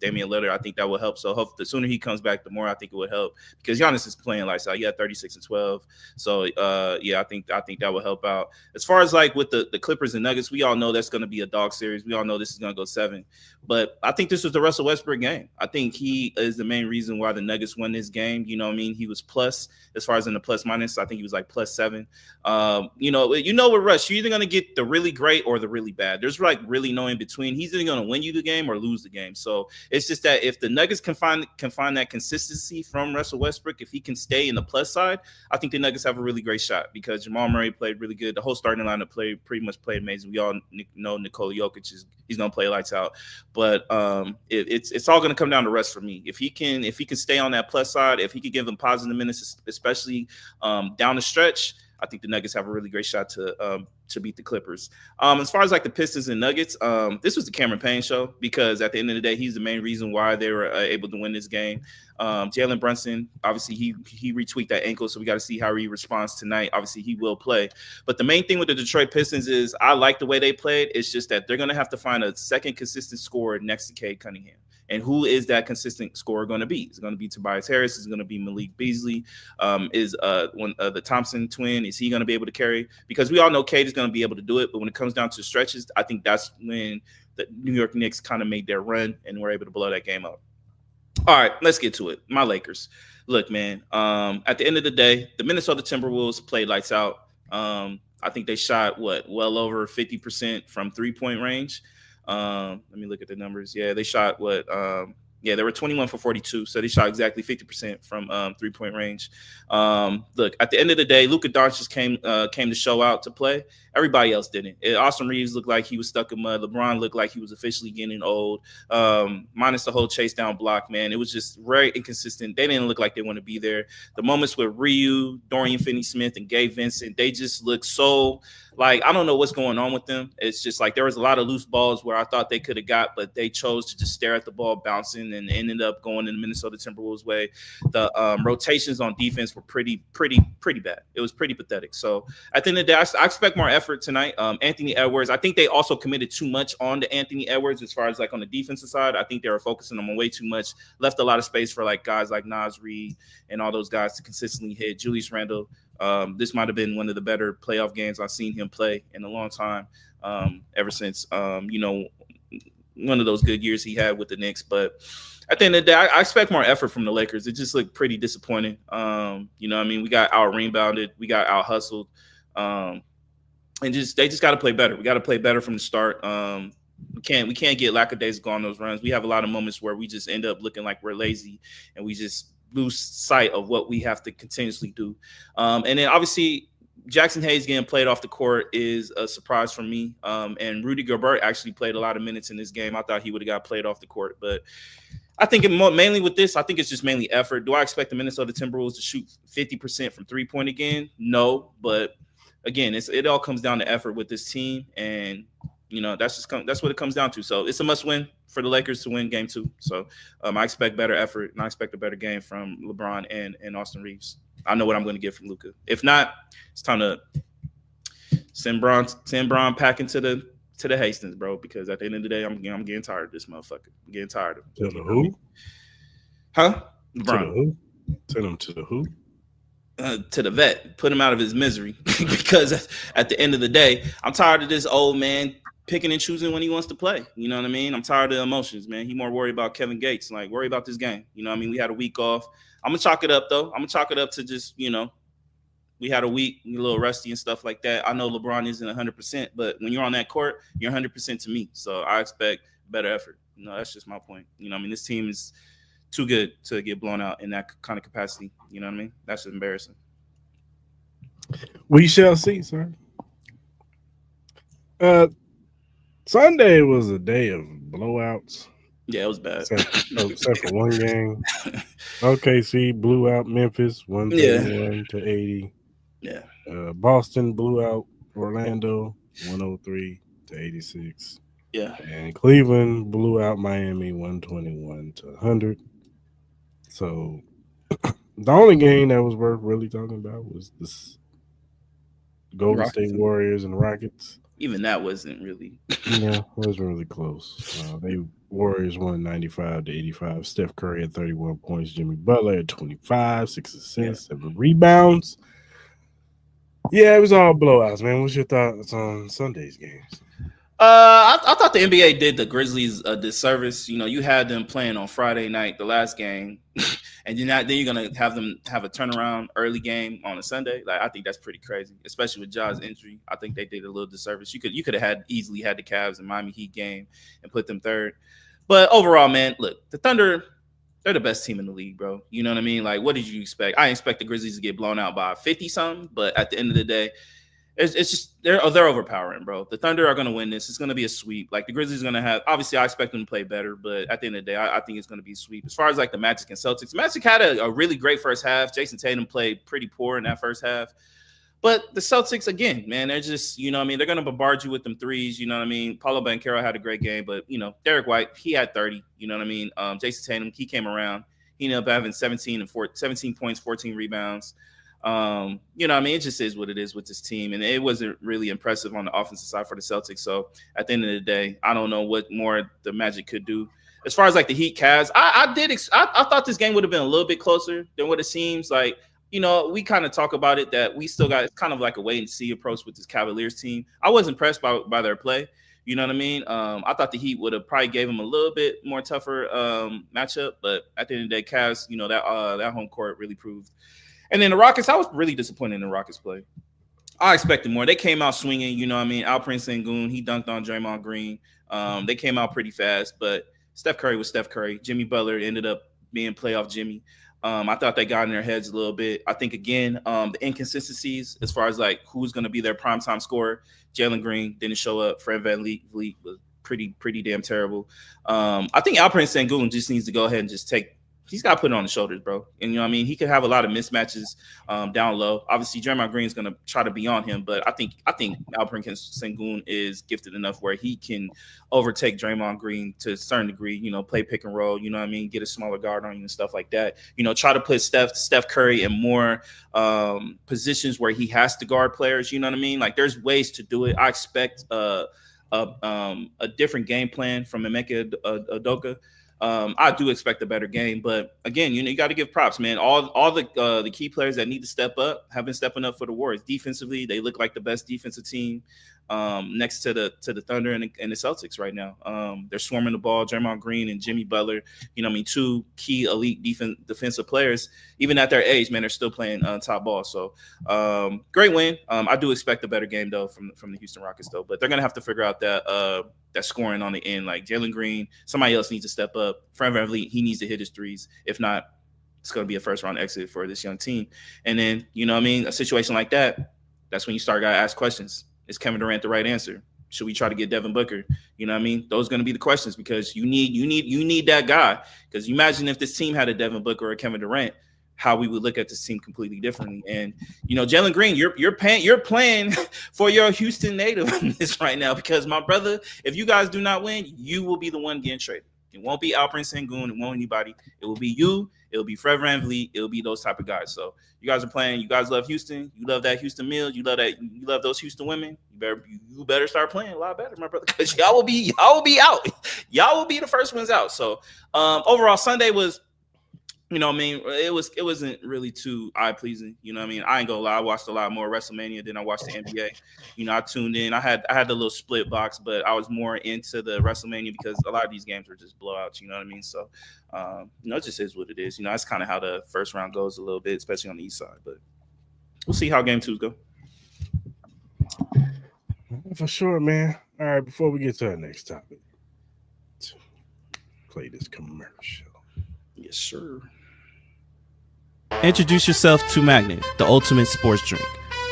Damian Lillard. I think that will help. So hope the sooner he comes back, the more I think it would help because Giannis is playing like so. He had 36 and 12. So yeah, I think that will help out. As far as like with the Clippers and Nuggets, we all know that's going to be a dog series. We all know this is going to go 7. But I think this was the Russell Westbrook game. I think he is the main reason why the Nuggets won this game. You know what I mean? He was plus as far as in the plus minus. I think he was like +7. With Russ, you're either going to get the really great or the really bad. There's like really no in between. He's either going to win you the game or lose the game. So it's just that if the Nuggets can find that consistency from Russell Westbrook, if he can stay in the plus side, I think the Nuggets have a really great shot because Jamal Murray played really good. The whole starting lineup pretty much played amazing. We all know Nikola Jokic he's going to play lights out, but it's all going to come down to rest for me. If he can stay on that plus side, if he could give them positive minutes, especially down the stretch, I think the Nuggets have a really great shot to beat the Clippers. As far as like the Pistons and Nuggets, this was the Cameron Payne show because at the end of the day, he's the main reason why they were able to win this game. Jalen Brunson, obviously he retweaked that ankle, so we got to see how he responds tonight. Obviously, he will play. But the main thing with the Detroit Pistons is I like the way they played. It's just that they're going to have to find a second consistent scorer next to Cade Cunningham. And who is that consistent scorer going to be? Is it going to be Tobias Harris? Is it going to be Malik Beasley? Is the Thompson twin? Is he going to be able to carry? Because we all know Cade is going to be able to do it. But when it comes down to stretches, I think that's when the New York Knicks kind of made their run and were able to blow that game up. All right, let's get to it. My Lakers. Look, man, at the end of the day, the Minnesota Timberwolves played lights out. I think they shot, well over 50% from three-point range. Let me look at the numbers. Yeah, they shot they were 21 for 42, so they shot exactly 50% from three-point range. Look, at the end of the day, Luka Doncic came to show out to play. Everybody else didn't. Austin Reeves looked like he was stuck in mud. LeBron looked like he was officially getting old. Minus the whole chase down block, man. It was just very inconsistent. They didn't look like they want to be there. The moments with Ryu, Dorian Finney-Smith, and Gabe Vincent, they just look so like I don't know what's going on with them. It's just like there was a lot of loose balls where I thought they could have got, but they chose to just stare at the ball bouncing and ended up going in the Minnesota Timberwolves way. The rotations on defense were pretty bad. It was pretty pathetic. So at the end of the day, I expect more effort tonight. Anthony Edwards, I think they also committed too much on to Anthony Edwards as far as like on the defensive side. I think they were focusing on him way too much, left a lot of space for like guys like Naz Reid and all those guys to consistently hit. Julius Randle. This might have been one of the better playoff games I've seen him play in a long time, ever since, one of those good years he had with the Knicks. But at the end of the day, I expect more effort from the Lakers. It just looked pretty disappointing. We got out rebounded. We got out hustled. and they just got to play better. We got to play better from the start. We can't get lackadaisical on those runs. We have a lot of moments where we just end up looking like we're lazy, and we just lose sight of what we have to continuously do. And then obviously Jackson Hayes getting played off the court is a surprise for me. And Rudy Gobert actually played a lot of minutes in this game. I thought he would have got played off the court, but I think mainly with this, I think it's just mainly effort. Do I expect the Minnesota Timberwolves to shoot 50% from 3-point again? No, but again, it all comes down to effort with this team, and that's what it comes down to. So it's a must win for the Lakers to win Game 2. So I expect better effort, and I expect a better game from LeBron and Austin Reeves. I know what I'm going to get from Luka. If not, it's time to send Bron packing to the Hastings, bro. Because at the end of the day, I'm getting tired of this motherfucker. I'm getting tired of him. To the who? Huh? LeBron. To the who? Send him to the who? To the vet. Put him out of his misery. Because at the end of the day, I'm tired of this old man picking and choosing when he wants to play. You know what I mean? I'm tired of the emotions, man. He more worried about Kevin Gates. Like, worry about this game. You know what I mean? We had a week off. I'm going to chalk it up, though. I'm going to chalk it up to just, we had a week, a little rusty and stuff like that. I know LeBron isn't 100%, but when you're on that court, you're 100% to me. So I expect better effort. That's just my point. This team is too good to get blown out in that kind of capacity. You know what I mean? That's embarrassing. We shall see, sir. Sunday was a day of blowouts. Yeah, it was bad. Except for one game. OKC blew out Memphis 131 to 80. Yeah. Boston blew out Orlando 103 to 86. Yeah. And Cleveland blew out Miami 121 to 100. So the only game that was worth really talking about was this Golden State Warriors and Rockets. Even that wasn't really. Yeah, it wasn't really close. They Warriors won 95 to 85. Steph Curry had 31 points. Jimmy Butler had 25, 6 assists, 7 rebounds. Yeah, it was all blowouts, man. What's your thoughts on Sunday's games? I thought the NBA did the Grizzlies a disservice. You had them playing on Friday night, the last game, and then you're gonna have them have a turnaround early game on a Sunday. Like, I think that's pretty crazy, especially with Ja's injury. I think they did a little disservice. You could have easily had the Cavs and Miami Heat game and put them third. But overall, man, look, the Thunder, they're the best team in the league, bro. You know what I mean? Like, what did you expect? I expect the Grizzlies to get blown out by 50-something, but at the end of the day, it's just they're overpowering, bro. The Thunder are going to win this. It's going to be a sweep. Like, the Grizzlies are going to have – obviously, I expect them to play better, but at the end of the day, I think it's going to be a sweep. As far as, like, the Magic and Celtics, Magic had a really great first half. Jason Tatum played pretty poor in that first half. But the Celtics, again, man, they're just, they're going to bombard you with them threes, you know what I mean? Paulo Banchero had a great game, but, Derek White, he had 30, you know what I mean? Jason Tatum, he came around. He ended up having 17 points, 14 rebounds. It just is what it is with this team. And it wasn't really impressive on the offensive side for the Celtics. So at the end of the day, I don't know what more the Magic could do. As far as like the Heat Cavs, I thought this game would have been a little bit closer than what it seems like. We kind of talk about it that we still got it's kind of like a wait and see approach with this Cavaliers team. I was impressed by their play. You know what I mean? I thought the Heat would have probably gave them a little bit more tougher matchup, but at the end of the day, Cavs, that home court really proved. And then the Rockets, I was really disappointed in the Rockets play. I expected more. They came out swinging, you know what I mean? Alperen Sengun, he dunked on Draymond Green. They came out pretty fast, but Steph Curry was Steph Curry. Jimmy Butler ended up being playoff Jimmy. I thought they got in their heads a little bit. I think, again, the inconsistencies as far as, like, who's going to be their primetime scorer. Jalen Green didn't show up. Fred VanVleet was pretty damn terrible. I think Alperen Sengun just needs to go ahead and just he's got to put it on his shoulders, bro. And, he could have a lot of mismatches down low. Obviously, Draymond Green is going to try to be on him, but I think Alperen Sengun is gifted enough where he can overtake Draymond Green to a certain degree, play pick and roll, you know what I mean, get a smaller guard on you and stuff like that. Try to put Steph Curry in more positions where he has to guard players, you know what I mean? Like, there's ways to do it. I expect a different game plan from Emeka Udoka. I do expect a better game, but again, you got to give props, man. All the key players that need to step up have been stepping up for the Warriors. Defensively, they look like the best defensive team next to the Thunder and the Celtics right now. They're swarming the ball. Draymond Green and Jimmy Butler, two key elite defensive players. Even at their age, man, they're still playing top ball. So great win. I do expect a better game though from the Houston Rockets though, but they're gonna have to figure out that scoring on the end. Like Jalen Green, somebody else needs to step up. Fred VanVleet, he needs to hit his threes. If not, it's going to be a first round exit for this young team. And then, a situation like that, that's when you start to ask questions. Is Kevin Durant the right answer? Should we try to get Devin Booker? Those are going to be the questions because you need that guy. Because you imagine if this team had a Devin Booker or a Kevin Durant, how we would look at this team completely differently. And Jalen Green, you're playing for your Houston native in this right now because my brother, if you guys do not win, you will be the one getting traded. It won't be Alperen Sengun. It won't anybody. It will be you. It'll be Fred VanVleet. It'll be those type of guys. So you guys are playing. You guys love Houston. You love that Houston meal. You love those Houston women. You better start playing a lot better, my brother, because y'all will be out. Y'all will be the first ones out. So overall, Sunday was. It wasn't really too eye pleasing. I ain't gonna lie. I watched a lot more WrestleMania than I watched the NBA. I tuned in. I had the little split box, but I was more into the WrestleMania because a lot of these games were just blowouts. You know what I mean? So, it just is what it is. That's kind of how the first round goes a little bit, especially on the East side. But we'll see how game twos go. For sure, man. All right, before we get to our next topic, play this commercial. Yes, sir. Introduce yourself to Magnet, the ultimate sports drink.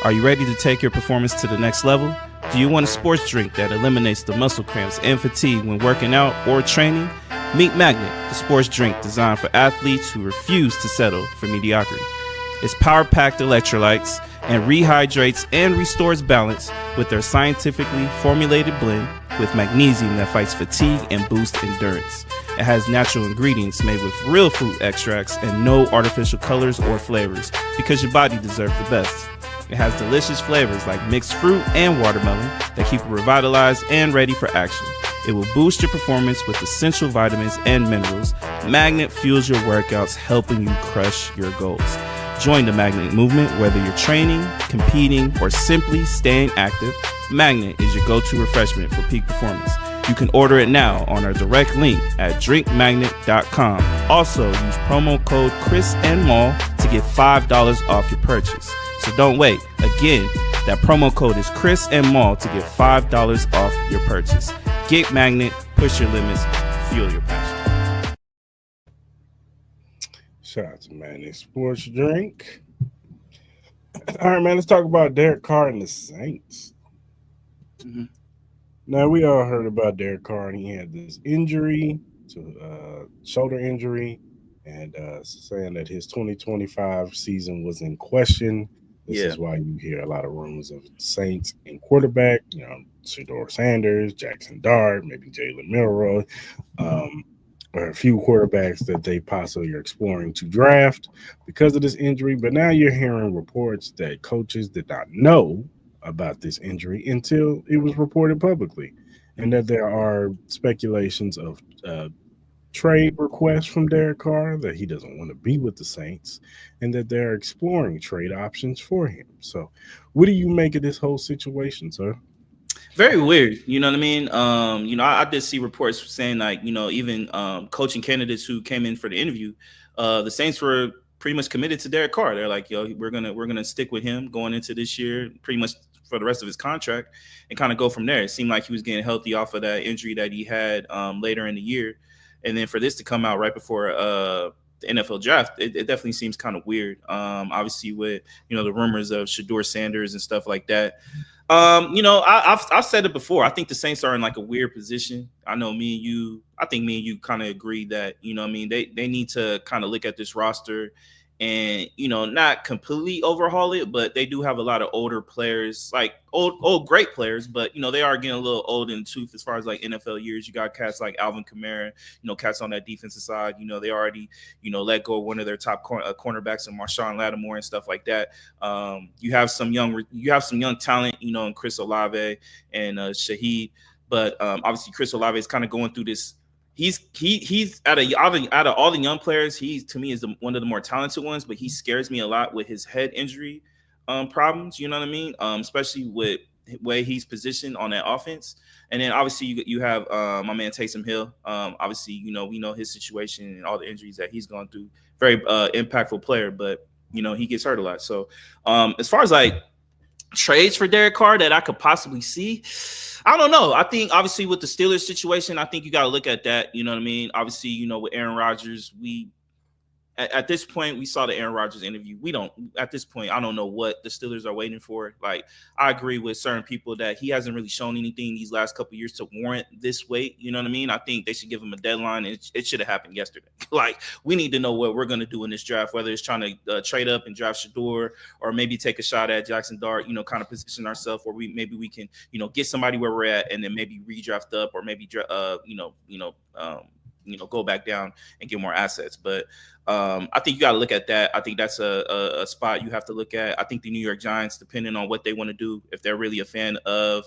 Are you ready to take your performance to the next level? Do you want a sports drink that eliminates the muscle cramps and fatigue when working out or training? Meet Magnet, the sports drink designed for athletes who refuse to settle for mediocrity. It's power-packed electrolytes and rehydrates and restores balance with their scientifically formulated blend with magnesium that fights fatigue and boosts endurance. It has natural ingredients made with real fruit extracts and no artificial colors or flavors because your body deserves the best. It has delicious flavors like mixed fruit and watermelon that keep you revitalized and ready for action. It will boost your performance with essential vitamins and minerals. Magnet fuels your workouts, helping you crush your goals. Join the Magnet movement whether you're training, competing, or simply staying active. Magnet is your go-to refreshment for peak performance. You can order it now on our direct link at drinkmagnet.com. Also, use promo code Cris and Mall to get $5 off your purchase. So don't wait. Again, that promo code is Cris and Mall to get $5 off your purchase. Get Magnet, push your limits, fuel your passion. Shout out to Magnet Sports Drink. All right, man, let's talk about Derek Carr and the Saints. Mm-hmm. Now, we all heard about Derek Carr, and he had this injury, shoulder injury, and saying that his 2025 season was in question. This is why you hear a lot of rumors of Saints in quarterback, Shedeur Sanders, Jackson Dart, maybe Jalen Milroy, or a few quarterbacks that they possibly are exploring to draft because of this injury. But now you're hearing reports that coaches did not know about this injury until it was reported publicly, and that there are speculations of trade requests from Derek Carr, that he doesn't want to be with the Saints, and that they're exploring trade options for him. So what do you make of this whole situation, sir? Very weird. You know what I mean? I did see reports saying like, even coaching candidates who came in for the interview, the Saints were pretty much committed to Derek Carr. They're like, we're gonna stick with him going into this year, pretty much for the rest of his contract, and kind of go from there. It seemed like he was getting healthy off of that injury that he had later in the year, and then for this to come out right before the NFL draft, it definitely seems kind of weird. Obviously, with the rumors of Shedeur Sanders and stuff like that. I've said it before. I think the Saints are in like a weird position. I think me and you kind of agree that, they need to kind of look at this roster and, not completely overhaul it, but they do have a lot of older players, like old great players, but, they are getting a little old in the tooth as far as like NFL years. You got cats like Alvin Kamara, cats on that defensive side, they already, let go of one of their top cornerbacks and Marshawn Lattimore and stuff like that. You have some young talent, in Chris Olave and Shaheed, but obviously Chris Olave is kind of going through this. He's out of all the young players, he to me is one of the more talented ones, but he scares me a lot with his head injury problems. You know what I mean? Especially with way he's positioned on that offense. And then obviously you have my man Taysom Hill. Obviously, we know his situation and all the injuries that he's gone through. Very impactful player, but he gets hurt a lot. So as far as like trades for Derek Carr that I could possibly see, I don't know. I think obviously with the Steelers situation, I think you got to look at that. You know what I mean? Obviously, with Aaron Rodgers, at this point, we saw the Aaron Rodgers interview. At this point, I don't know what the Steelers are waiting for. Like, I agree with certain people that he hasn't really shown anything these last couple of years to warrant this wait. You know what I mean? I think they should give him a deadline, and it should have happened yesterday. Like, we need to know what we're going to do in this draft, whether it's trying to trade up and draft Shador, or maybe take a shot at Jackson Dart, kind of position ourselves where we can, get somebody where we're at, and then maybe redraft up, or maybe, go back down and get more assets. But I think you got to look at that. I think that's a spot you have to look at. I think the New York Giants, depending on what they want to do, if they're really a fan of,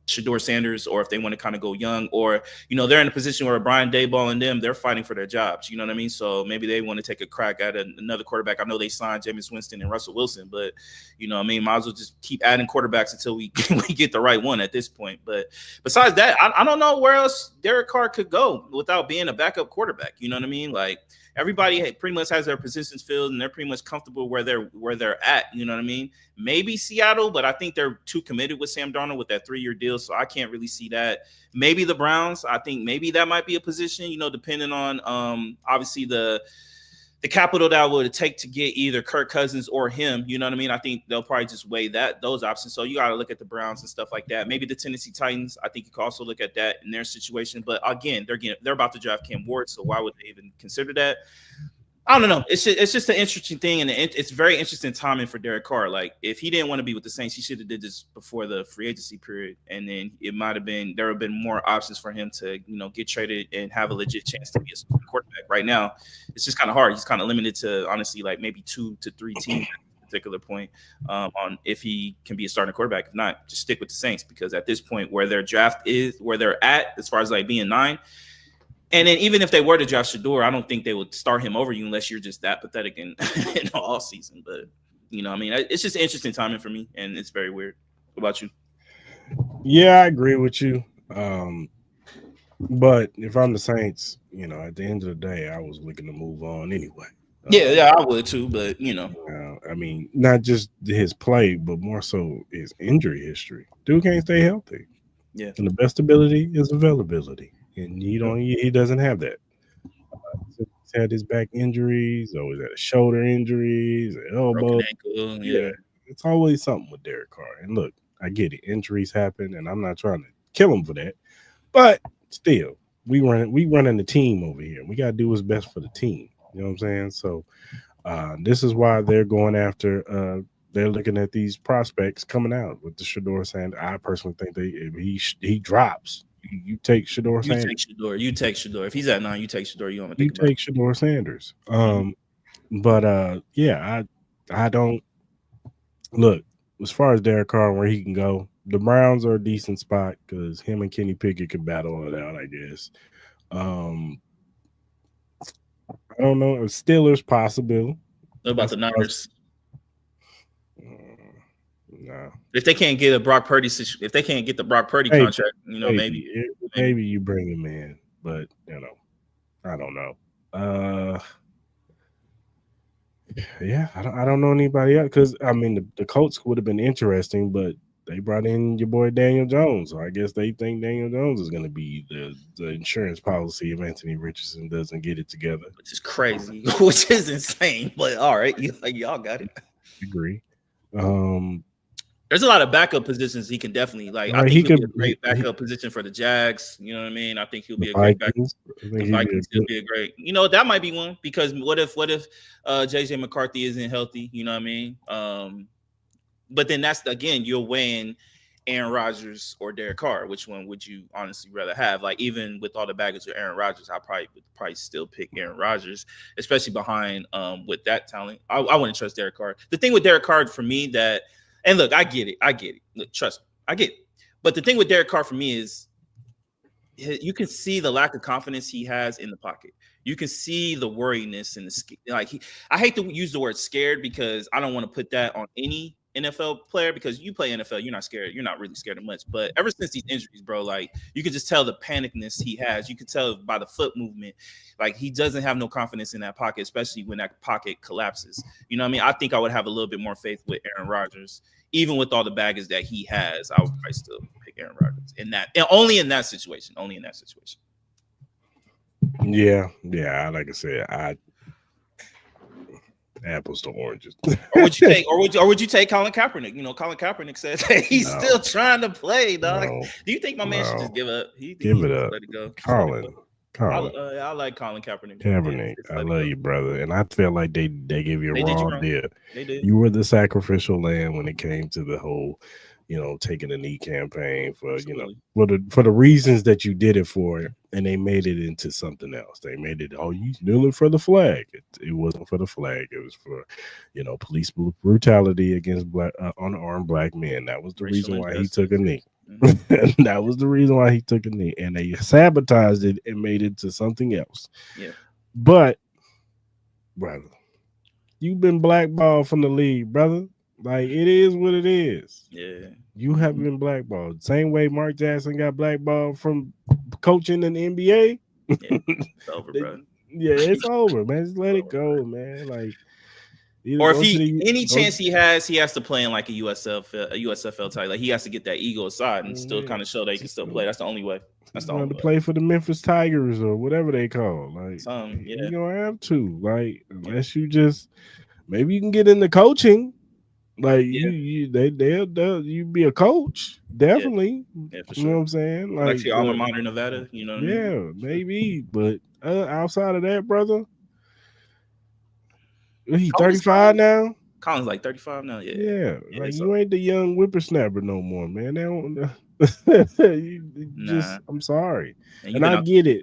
Shador Sanders, or if they want to kind of go young, or, they're in a position where Brian Daboll and them, they're fighting for their jobs. You know what I mean? So maybe they want to take a crack at another quarterback. I know they signed Jameis Winston and Russell Wilson, but, might as well just keep adding quarterbacks until we get the right one at this point. But besides that, I don't know where else Derek Carr could go without being a backup quarterback. You know what I mean? Like, everybody pretty much has their positions filled, and they're pretty much comfortable where they're at. You know what I mean? Maybe Seattle, but I think they're too committed with Sam Darnold with that 3-year deal, so I can't really see that. Maybe the Browns. I think maybe that might be a position, depending on obviously the capital that would take to get either Kirk Cousins or him. You know what I mean? I think they'll probably just weigh those options. So you got to look at the Browns and stuff like that. Maybe the Tennessee Titans. I think you can also look at that in their situation. But again, they're about to draft Cam Ward, so why would they even consider that? I don't know. It's just an interesting thing, and it's very interesting timing for Derek Carr. Like, if he didn't want to be with the Saints, he should have did this before the free agency period, and then there would have been more options for him to get traded and have a legit chance to be a quarterback. Right now, it's just kind of hard. He's kind of limited to, honestly, like maybe 2 to 3 teams at a particular point on if he can be a starting quarterback. If not, just stick with the Saints, because at this point, where their draft is, where they're at as far as like being 9. And then even if they were to draft Shador, I don't think they would start him over you unless you're just that pathetic in all season. But, it's just interesting timing for me, and it's very weird. What about you? Yeah, I agree with you. But if I'm the Saints, at the end of the day, I was looking to move on anyway. Yeah, I would too. But, I mean, not just his play, but more so his injury history. Dude can't stay healthy. Yeah. And the best ability is availability. And he doesn't have that. He's had his back injuries, always had shoulder injuries, elbow. Ankle, yeah, it's always something with Derek Carr. And look, I get it, injuries happen, and I'm not trying to kill him for that. But still, we running the team over here. We gotta do what's best for the team. You know what I'm saying? So this is why they're going after. They're looking at these prospects coming out with the Shador Sanders. I personally think if he drops, you take Shador Sanders. You take Shador. If he's at 9, you take Shador. You don't think about it. Shador Sanders. But yeah, I don't look as far as Derek Carr where he can go. The Browns are a decent spot because him and Kenny Pickett could battle it out, I guess. I don't know. Steelers possible. What about the Niners? No. If they can't get the Brock Purdy contract, maybe you bring him in, but I don't know. Yeah, I don't know anybody else because I mean the Colts would have been interesting, but they brought in your boy Daniel Jones, so I guess they think Daniel Jones is going to be the insurance policy if Anthony Richardson doesn't get it together, which is crazy, which is insane. But all right, y'all got it. Agree. There's a lot of backup positions he can definitely like. I think he could be a great backup position for the Jags. You know what I mean? I think he'll be a great backup. The Vikings will be a great. That might be one because what if JJ McCarthy isn't healthy? You know what I mean? But then that's again you're weighing Aaron Rodgers or Derek Carr. Which one would you honestly rather have? Like even with all the baggage of Aaron Rodgers, I would still pick Aaron Rodgers, especially behind with that talent. I wouldn't trust Derek Carr. The thing with Derek Carr for me that. And look, I get it. Look, trust me, I get it. But the thing with Derek Carr for me is you can see the lack of confidence he has in the pocket. You can see the worriness and I hate to use the word scared because I don't want to put that on any NFL player because you play NFL, you're not scared. You're not really scared of much. But ever since these injuries, bro, like you could just tell the panicness he has. You could tell by the foot movement, like he doesn't have no confidence in that pocket, especially when that pocket collapses. You know what I mean? I think I would have a little bit more faith with Aaron Rodgers, even with all the baggage that he has. I would probably still pick Aaron Rodgers in that, and only in that situation. Only in that situation. Yeah. Like I said, apples to oranges. Or would you take, or would you take Colin Kaepernick? You know, Colin Kaepernick says that he's still trying to play, dog. Do you think my man should just give up? Give it up. Let it go. Colin. I like Colin Kaepernick. I love you, brother. And I feel like they gave you a wrong deal. They did. You were the sacrificial lamb when it came to the whole, taking a knee campaign for, for the reasons that you did it for, and they made it into something else. They made it, you kneeling for the flag. It wasn't for the flag. It was for, police brutality against unarmed black men. That was the reason why he took a knee. Mm-hmm. That was the reason why he took a knee, and they sabotaged it and made it to something else. Yeah, but brother, you've been blackballed from the league, brother. Like it is what it is. Yeah, you have been blackballed. Same way Mark Jackson got blackballed from coaching in the NBA. Yeah, it's over, bro. Yeah, it's over, man. Just let it go, man. Like. Or if any chance he has to play in like a USFL type. Like he has to get that ego aside and still kind of show that he can still play. That's the only way. That's the only way. To play for the Memphis Tigers or whatever they call. Like you don't have to. Like unless you just maybe you can get into coaching. Like you be a coach, definitely. Yeah, for sure. You know what I'm saying? Like your alma mater, Nevada. You know what I mean? Yeah, maybe. But outside of that, brother. He's 35 now. Colin's like 35 now. Yeah. Like you ain't the young whippersnapper no more, man. They don't. I'm sorry, and I get it.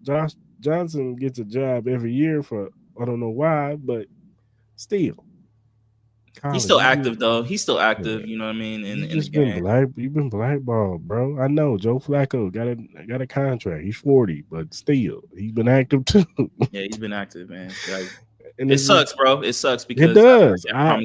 Josh Johnson gets a job every year for I don't know why, but still. Colin, he's still active though. He's still active. You know what I mean? You've been blackballed, bro. I know Joe Flacco got a contract. He's 40, but still, he's been active too. Yeah, he's been active, man. Like, it sucks, bro. It sucks because it does. I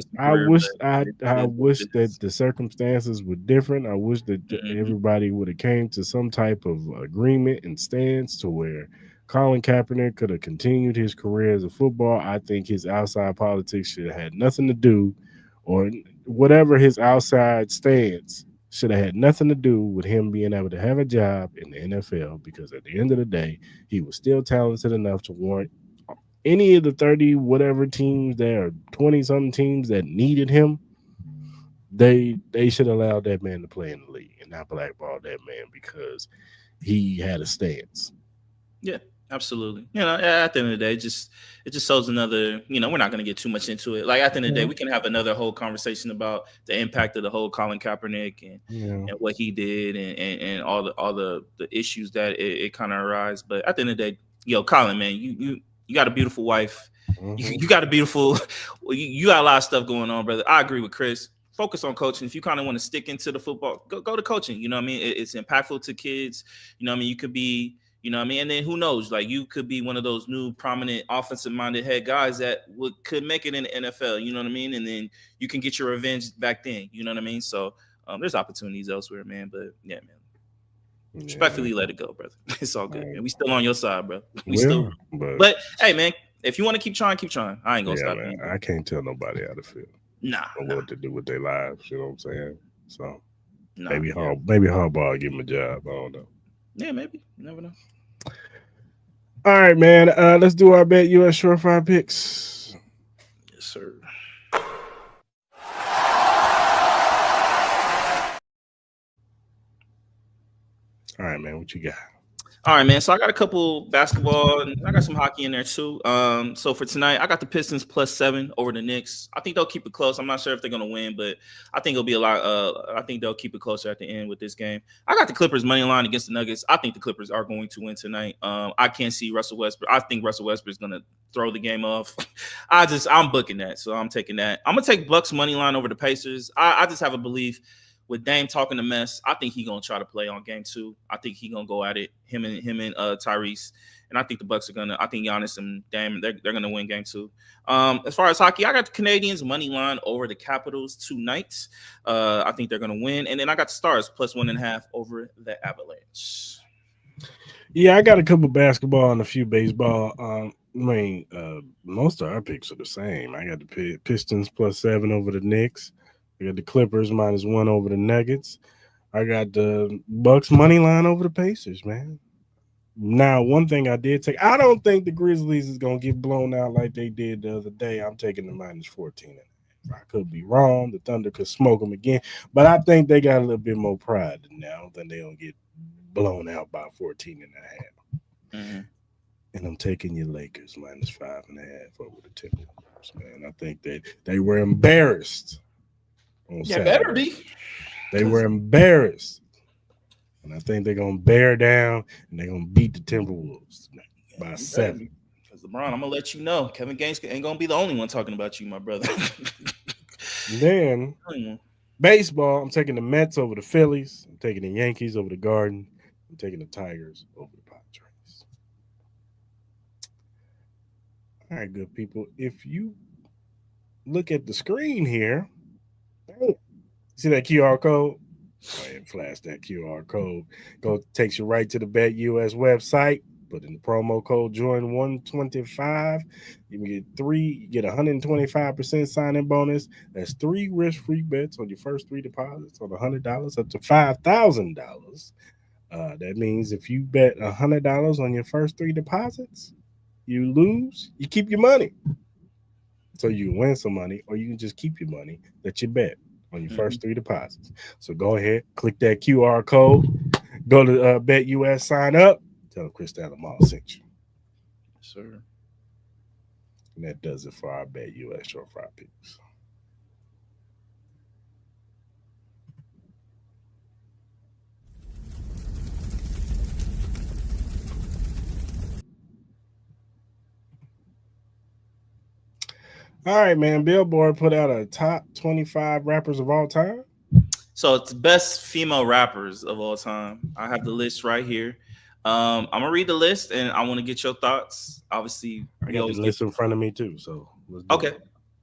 wish that the circumstances were different. I wish that everybody would have came to some type of agreement and stance to where Colin Kaepernick could have continued his career as a football. I think his outside politics should have had nothing to do, or whatever his outside stance should have had nothing to do with him being able to have a job in the NFL, because at the end of the day, he was still talented enough to warrant any of the 30 whatever teams there, 20-something teams that needed him. They should allow that man to play in the league and not blackball that man because he had a stance. Yeah. Absolutely. At the end of the day, it just shows another, we're not going to get too much into it. Like at the end of the day, we can have another whole conversation about the impact of the whole Colin Kaepernick and what he did and all the issues that it kind of arise. But at the end of the day, Colin, man, you got a beautiful wife. Mm-hmm. You got you got a lot of stuff going on, brother. I agree with Chris. Focus on coaching. If you kind of want to stick into the football, go to coaching. You know what I mean? It's impactful to kids. You know what I mean? You could be, you know what I mean? And then who knows? Like you could be one of those new prominent offensive-minded head guys that could make it in the NFL. You know what I mean? And then you can get your revenge back then. You know what I mean? So there's opportunities elsewhere, man. But yeah, man. Respectfully, let it go, brother. It's all good, man. We still on your side, bro. But hey, man, if you want to keep trying, keep trying. I ain't gonna stop. Man, I can't tell nobody how to feel. What to do with their lives. You know what I'm saying? So maybe Harbaugh give him a job. I don't know. Yeah, maybe. You never know. All right, man. Let's do our BetUS Surefire picks. Yes, sir. All right, man. What you got? All right, man. So I got a couple basketball and I got some hockey in there too. So for tonight, I got the Pistons +7 over the Knicks. I think they'll keep it close. I'm not sure if they're gonna win, but I think it'll be a lot. I think they'll keep it closer at the end with this game. I got the Clippers money line against the Nuggets. I think the Clippers are going to win tonight. I can't see Russell Westbrook. I think Russell Westbrook is gonna throw the game off. I'm booking that, so I'm taking that. I'm gonna take Bucks money line over the Pacers. I just have a belief. With Dame talking to mess, I think he's gonna try to play on game 2. I think he's gonna go at it. Him and Tyrese, and I think the Bucks are gonna. I think Giannis and Dame they're gonna win game 2. As far as hockey, I got the Canadians money line over the Capitals tonight. I think they're gonna win, and then I got the Stars plus 1.5 over the Avalanche. Yeah, I got a couple basketball and a few baseball. Most of our picks are the same. I got the Pistons plus 7 over the Knicks. I got the Clippers minus 1 over the Nuggets. I got the Bucks money line over the Pacers, man. Now, one thing I did take, I don't think the Grizzlies is gonna get blown out like they did the other day. I'm taking the minus 14. I could be wrong. The Thunder could smoke them again, but I think they got a little bit more pride now than they don't get blown out by 14 and a half. Mm-hmm. And I'm taking your Lakers minus 5.5 over the Timberwolves, man. I think that they were embarrassed. Yeah, better be. They were embarrassed. And I think they're going to bear down and they're going to beat the Timberwolves by 7. Because LeBron, I'm going to let you know, Kevin Gaines ain't going to be the only one talking about you, my brother. Then, baseball, I'm taking the Mets over the Phillies. I'm taking the Yankees over the Garden. I'm taking the Tigers over the Padres. All right, good people. If you look at the screen here, see that QR code? Go ahead and flash that QR code. Takes you right to the BetUS website. Put in the promo code join 125. You get 125% sign-in bonus. That's 3 risk-free bets on your first 3 deposits on $100 up to $5,000. That means if you bet $100 on your first 3 deposits, you lose, you keep your money. So you can win some money, or you can just keep your money that you bet on your first 3 deposits. So go ahead, click that QR code, go to BetUS, sign up, tell them Chris Alamo sent you. Sure. And that does it for our BetUS short fry picks. All right, man. Billboard put out a top 25 rappers of all time. So it's best female rappers of all time. I have the list right here. I'm gonna read the list, and I want to get your thoughts. Obviously, I got the list in front of me too. So okay,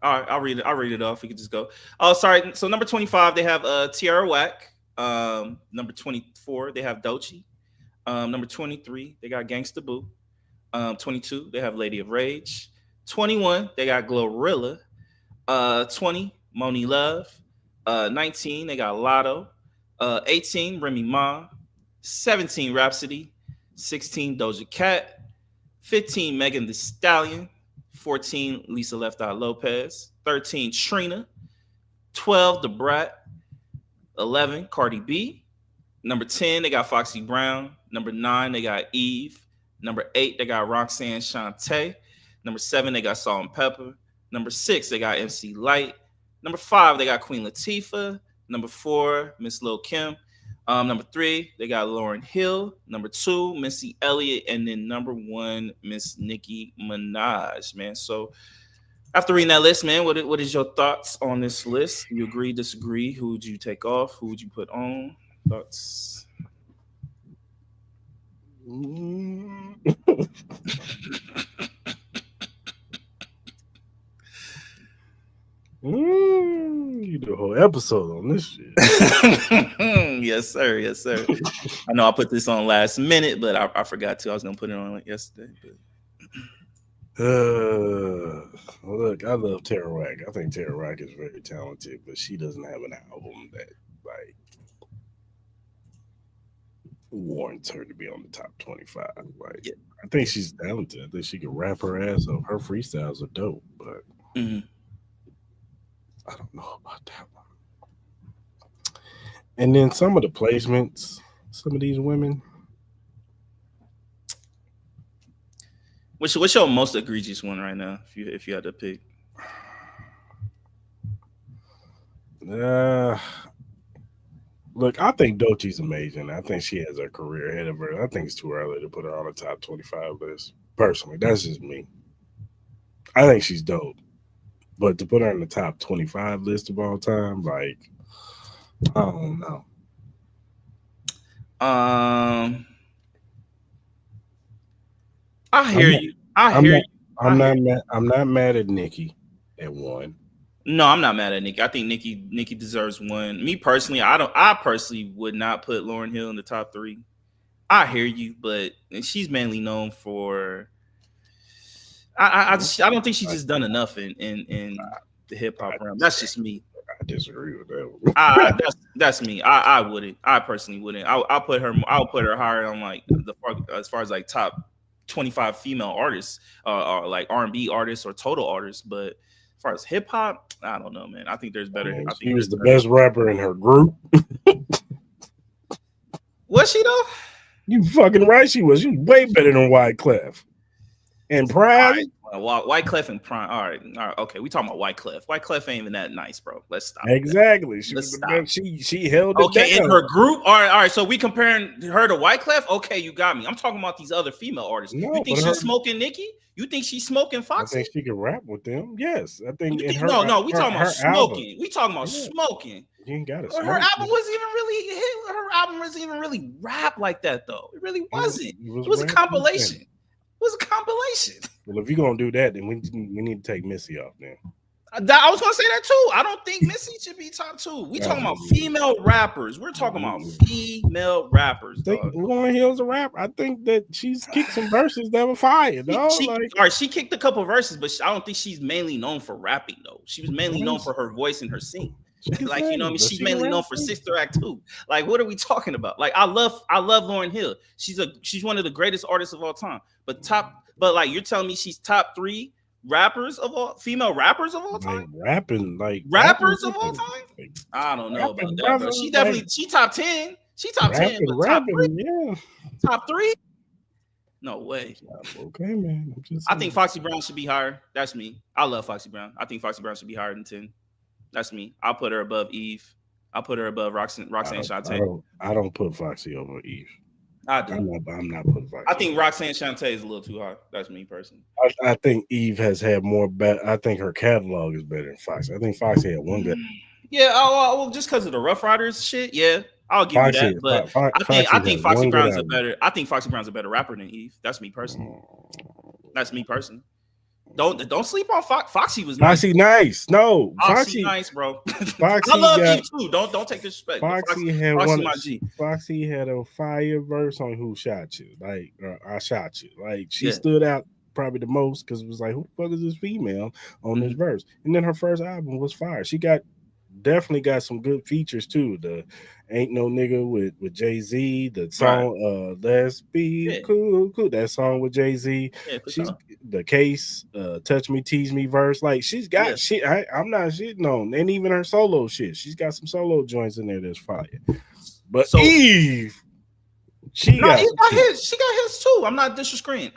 all right. I'll read it. I'll read it off. We can just go. Oh, sorry. So number 25, they have Tierra Whack. Number 24, they have Doechii. Number 23, they got Gangsta Boo. 22, they have Lady of Rage. 21, they got Glorilla. 20, Moni Love. 19, they got Lotto. 18, Remy Ma. 17, Rhapsody. 16, Doja Cat. 15, Megan Thee Stallion. 14, Lisa Left Eye Lopez. 13, Trina. 12, The Brat. 11, Cardi B. Number 10, they got Foxy Brown. Number 9, they got Eve. Number 8, they got Roxanne Shante. Number 7, they got Salt and Pepper. Number 6, they got MC Light. Number 5, they got Queen Latifah. Number 4, Miss Lil Kim. Number 3, they got Lauryn Hill. Number 2, Missy Elliott. And then number 1, Miss Nicki Minaj, man. So after reading that list, man, what is your thoughts on this list? Do you agree, disagree? Who would you take off? Who would you put on? Thoughts? You do a whole episode on this shit. Yes, sir. Yes, sir. I know I put this on last minute, but I forgot to. I was gonna put it on like yesterday. Look, I love Tierra Whack. I think Tierra Whack is very talented, but she doesn't have an album that like warrants her to be on the top 25. Like, yeah. I think she's talented. I think she can rap her ass off. Her freestyles are dope, but I don't know about that one. And then some of the placements, some of these women. What's your most egregious one right now? If you had to pick, look, I think Doechii's amazing. I think she has her career ahead of her. I think it's too early to put her on the top 25 list. Personally, that's just me. I think she's dope, but to put her in the top 25 list of all time, like, I don't know. I hear not, you. I I'm hear not. you. I hear you. I'm not mad at Nikki at 1. No, I'm not mad at Nikki. I think Nikki deserves 1. Me personally, I personally would not put Lauryn Hill in the top 3. I hear you, but she's mainly known for. I don't think she's just done enough in the hip hop realm. That's just me. I disagree with that. That's me. I wouldn't. I personally wouldn't. I'll put her higher on like as far as like top 25 female artists, or like R&B artists or total artists. But as far as hip hop, I don't know, man. I think there's better. I think She was the best rapper in her group. Was she though? You fucking right, she was. She was way better than Wyclef. And Prime. Wyclef and Prime. All right, okay. We talking about Wyclef. Wyclef ain't even that nice, bro. Let's stop. Exactly. She was the best. She held it down. In her group. All right. So we comparing her to Wyclef. Okay, you got me. I'm talking about these other female artists. No, you think she's smoking Nicki? You think she's smoking Foxy? I think she can rap with them. Yes, I think. We talking about smoking. We talking about smoking. You ain't got to. Her album wasn't even really hit. Her album wasn't even really rap like that, though. It really wasn't. It was a compilation. It was a compilation. Well, if you're gonna do that, then we need to take Missy off. Then I was gonna say that too. I don't think Missy should be top 2. We talking about female rappers. We're talking about female rappers. I think Lauryn Hill's a rapper. I think that she's kicked some verses that were fire. All right, she kicked a couple verses, but I don't think she's mainly known for rapping though. She was mainly known for her voice and her singing. Like, you know what I mean? She's mainly known for Sister Act 2. Like, what are we talking about? Like, I love Lauryn Hill. She's one of the greatest artists of all time. But like you're telling me she's top 3 female rappers of all time? Rappers of all time? I don't know about that, bro. She top 10. She top 10. Top 3? Yeah. Top 3? No way. Okay, man. I think Foxy Brown should be higher. That's me. I love Foxy Brown. I think Foxy Brown should be higher than 10. That's me. I'll put her above Eve. I'll put her above Roxanne Shante. I don't put Foxy over Eve. I do. I'm not putting Foxy. I think Roxanne Shante is a little too high. That's me personally. I think Eve has had more. I think her catalog is better than Foxy. I think Foxy had one good. Yeah. Well, just because of the Rough Riders shit. Yeah, I'll give you that. But I think Foxy Brown's a better. I think Foxy Brown's a better rapper than Eve. That's me personally. Don't sleep on Foxy. Was Foxy nice. No, Foxy nice, bro. Foxy I love Eve too. Don't take disrespect. Foxy had a fire verse on Who Shot You. Like I Shot You. Like she stood out probably the most because it was like, who the fuck is this female on this verse? And then her first album was fire. She definitely got some good features too. The Ain't No Nigga with Jay-Z, the song Let's Be Cool. That song with Jay-Z. She's the Case, Touch Me, Tease Me verse. Like she's got shit. I'm not shitting on. And even her solo shit. She's got some solo joints in there that's fire. But Eve, she got his too. I'm not disrespecting.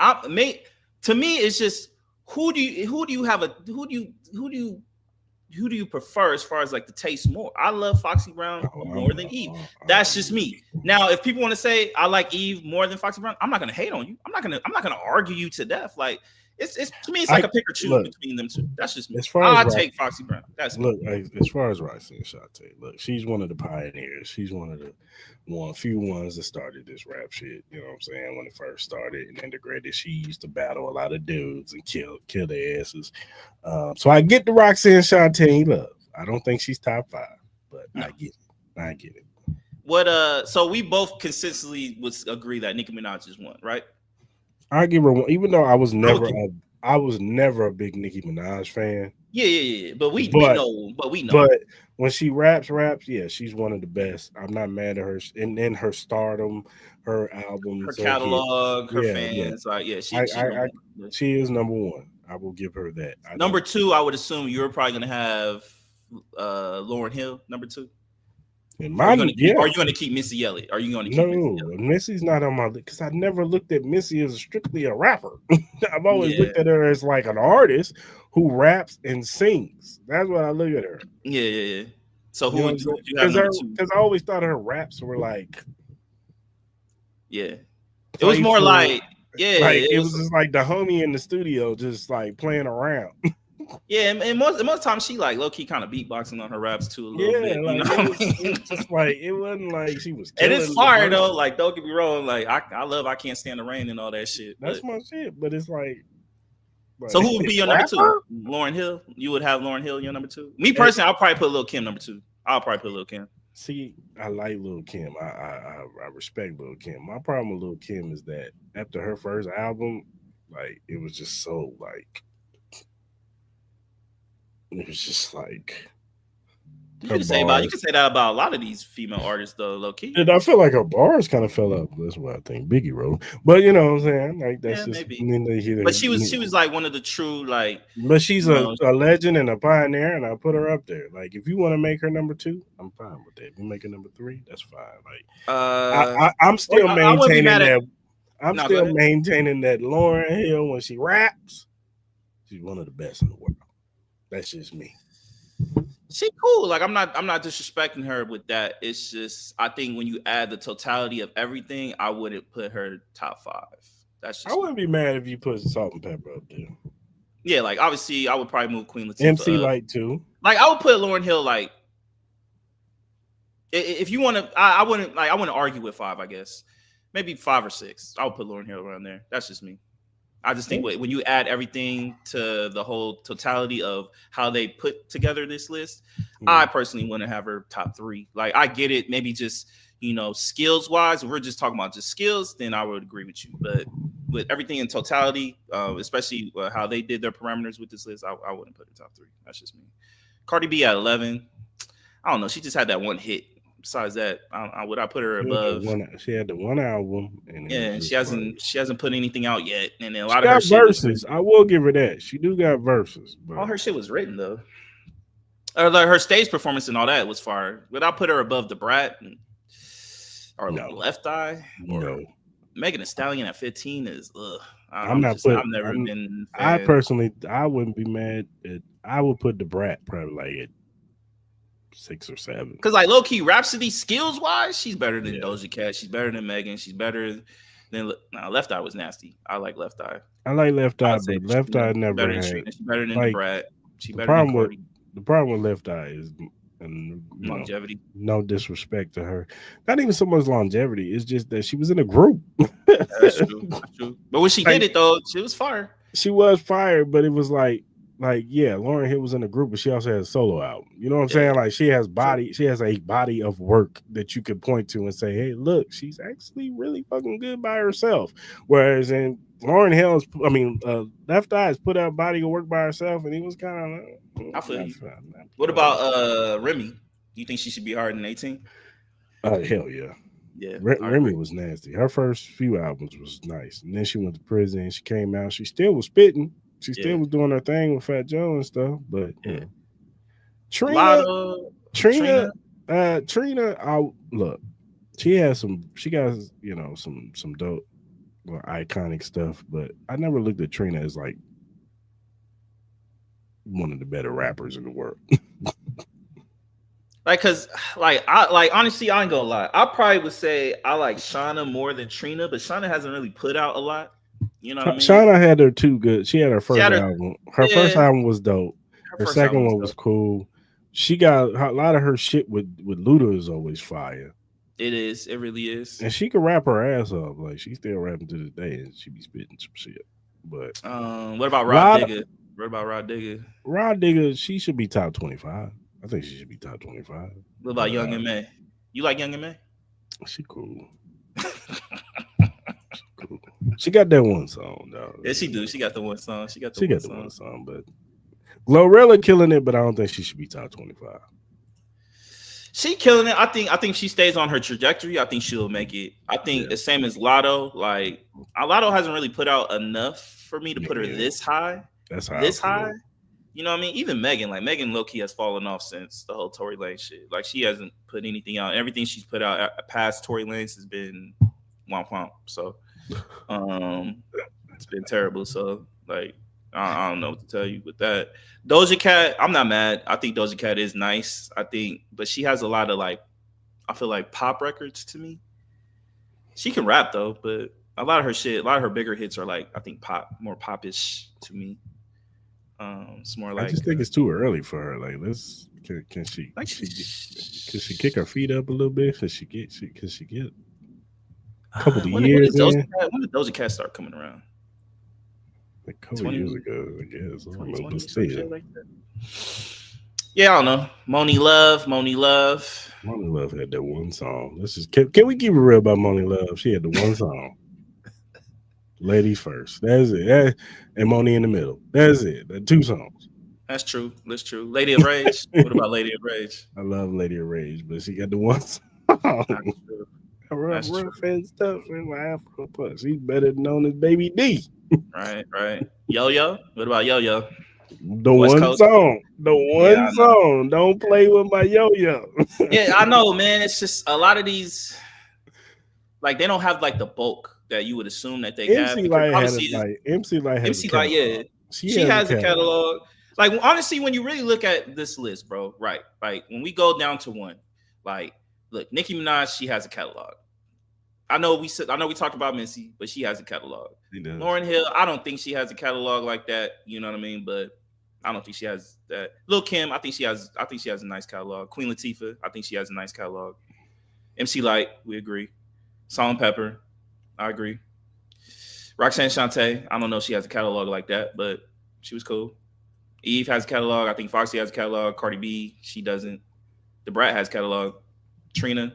To me, it's just who do you prefer as far as like the taste more? I love Foxy Brown more than Eve. That's just me. Now, if people want to say I like Eve more than Foxy Brown, I'm not gonna hate on you. I'm not gonna argue you to death. Like it's to me, it's like a pick or choose between them two. That's just me. I take Foxy Brown. That's as far as Roxanne Shante. Look, she's one of the pioneers. She's one of the few ones that started this rap shit. You know what I'm saying? When it first started and integrated, she used to battle a lot of dudes and kill their asses. So I get the Roxanne Shante love. I don't think she's top 5, but I get it. What so we both consistently would agree that Nicki Minaj is one, right? I give her one, even though I was never a big Nicki Minaj fan. Yeah. But we know. But when she raps, yeah, she's one of the best. I'm not mad at her. And then her stardom, her albums, her catalog, her fans. She is number 1. I will give her that. Number 2, I would assume you're probably gonna have Lauryn Hill. Number 2. Are you going to keep Missy Elliott? Are you going to keep Missy Elliott? Missy's not on my list because I never looked at Missy as strictly a rapper. I've always looked at her as like an artist who raps and sings. That's what I look at her. Yeah. So who would you have number 2? Because I always thought her raps were like, it was more like, it was just like the homie in the studio, just like playing around. Yeah, and most times she like low key kind of beatboxing on her raps too a little Yeah, bit. You like know what I it mean? was just like it wasn't like she was And killing it's the fire though. person. Like, don't get me wrong. Like, I love I Can't Stand the Rain and all that shit. That's But my shit. But it's like so who would be your number two? rapper? Lauren Hill. You would have Lauren Hill your number two. Me personally, I'll probably put Lil Kim number two. I'll probably put Lil Kim. See, I like Lil Kim. I respect Lil Kim. My problem with Lil Kim is that after her first album, like it was just so like it was just like You her can say bars. that about a lot of these female artists though, low key. And I feel like her bars kind of fell out. That's what I think Biggie wrote. But you know what I'm saying? Like that's Yeah, just maybe. neither here. But she was like one of the true like. But she's You know, a legend and a pioneer, and I put her up there. Like if you want to make her number two, I'm fine with that. If you make her number three, that's fine. Like I'm still I wouldn't be maintaining mad at. that. I'm No, go still ahead. maintaining that Lauren Hill when she raps, she's one of the best in the world. That's just me. She cool. Like I'm not disrespecting her with that. It's just I think when you add the totality of everything, I wouldn't put her top 5. That's just I wouldn't be mad if you put Salt and Pepper up there. yeah. Like obviously, I would probably move Queen Latifah. MC up. Light too. Like I would put Lauryn Hill. Like if you want to, I wouldn't argue with 5. I guess maybe 5 or 6. I would put Lauryn Hill around there. That's just me. I just think when you add everything to the whole totality of how they put together this list, I personally wouldn't have her top 3. Like I get it, maybe just skills wise, if we're just talking about just skills, then I would agree with you. But with everything in totality, especially how they did their parameters with this list, I wouldn't put her top 3. That's just me. Cardi B at 11. I don't know. She just had that one hit. Besides that, would I put her above? She had the one album, and she hasn't put anything out yet. And then a lot she of her got shit verses. I will give her that. She do got verses. But all her shit was written though. Like her stage performance and all that was fire. But I'll put her above the Brat or Left Eye. No. Megan Thee Stallion at 15 is I'm not putting. I've never been. I personally, I wouldn't be mad. I would put the Brat probably like at 6 or 7. Because like low key Rhapsody skills wise, she's better than Doja Cat. She's better than Megan. She's better than Left Eye was nasty. I like Left Eye. I like Left Eye, but Left Eye never had. She's better than the Brat. She better than Cardi. The problem with Left Eye is longevity. No disrespect to her. Not even so much longevity. It's just that she was in a group. That's true. That's true. But when she did it though, she was fire. She was fired, but it was like Lauryn Hill was in a group, but she also has a solo album. You know what I'm saying? Like she has a body of work that you could point to and say, hey, look, she's actually really fucking good by herself. Whereas in Lauryn Hill's, Left Eye has put out body of work by herself, and he was kind of. I feel you. What about Remy? You think she should be higher than 18? Hell yeah. Yeah, Remy was nasty. Her first few albums was nice, and then she went to prison. She came out. She still was spitting. She still was doing her thing with Fat Joe and stuff. But Trina. Look, she has some. She got some dope, iconic stuff. But I never looked at Trina as like one of the better rappers in the world. Honestly, I ain't gonna lie. I probably would say I like Shauna more than Trina, but Shauna hasn't really put out a lot. You know what I mean? Shauna had her two good. She had her first album. Her first album was dope. Her second one was cool. She got a lot of her shit with Luda is always fire. It is. It really is. And she can rap her ass off. Like she's still rapping to this day, and she be spitting some shit. But what about Rod Digger? What about Rod Digger? Rod Digger, she should be top 25. I think she should be top 25. What about Young and May? You like Young and May? She cool. Cool. She got that one song, though. Yeah, she do. She got the one song. One song, but Glorilla killing it, but I don't think she should be top 25. She killing it. I think she stays on her trajectory. I think she'll make it. I think the same as Lotto. Like Lotto hasn't really put out enough for me to put her this high. That's how this high. You know what I mean? Even Megan, Megan low-key has fallen off since the whole Tory Lanez shit. Like she hasn't put anything out. Everything she's put out past Tory Lanez has been womp womp. So it's been terrible. So I don't know what to tell you with that. Doja Cat, I'm not mad. I think Doja Cat is nice. But she has a lot of I feel like pop records to me. She can rap though, but a lot of her bigger hits are I think more popish to me. It's more I like just think it's too early for her. Like, let's like can she kick her feet up a little bit? Can she get a couple of when years in? did Doja Cat start coming around? Like a couple of years 20, ago, I guess. I don't know, but 2020, some still, shit like that. Yeah, I don't know. Moni Love. Money Love had that one song. Let's just can we keep it real about Money Love? She had the one song. Ladies first. That's it. And Money in the middle. That's it. The two songs. That's true. That's true. Lady of Rage. What about Lady of Rage? I love Lady of Rage, but she got the one song. That's true. rough, That's true. rough and stuff in my Afro plus. He's better known as Baby D. Right. Yo Yo. What about Yo Yo? The West one Coast. song. The Yeah, one I know. song. Don't play with my yo-yo. Yeah, I know, man. It's just a lot of these, like they don't have like the bulk that you would assume that they have MC because Light had a obviously MC Light has a MC Light, catalog. yeah, She she has has a a catalog. catalog. Like honestly, when you really look at this list, bro, right? Like when we go down to one, like look, Nicki Minaj, she has a catalog. I know we talked about Missy, but she has a catalog. She does. Lauren Hill, I don't think she has a catalog like that. You know what I mean? But I don't think she has that. Lil Kim, I think she has a nice catalog. Queen Latifah, I think she has a nice catalog. MC Light, we agree. Salt and Pepper, I agree. Roxanne Shante, I don't know if she has a catalog like that, but she was cool. Eve has a catalog. I think Foxy has a catalog. Cardi B, she doesn't. The Brat has a catalog. Trina,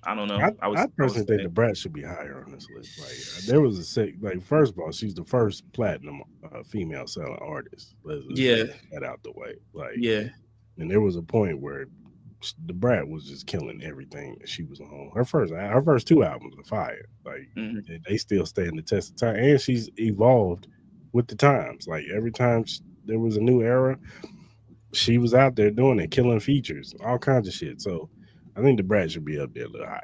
I don't know. I personally think the Brat should be higher on this list. Like there was a sick. Like first of all, she's the first platinum female selling artist. Let's yeah, get that out the way. Like yeah, and there was a point where the Brat was just killing everything that she was on. Her first two albums are fire. Like they still stand the test of time, and she's evolved with the times. Like every time there was a new era, she was out there doing it, killing features, all kinds of shit. So I think the Brat should be up there a little higher.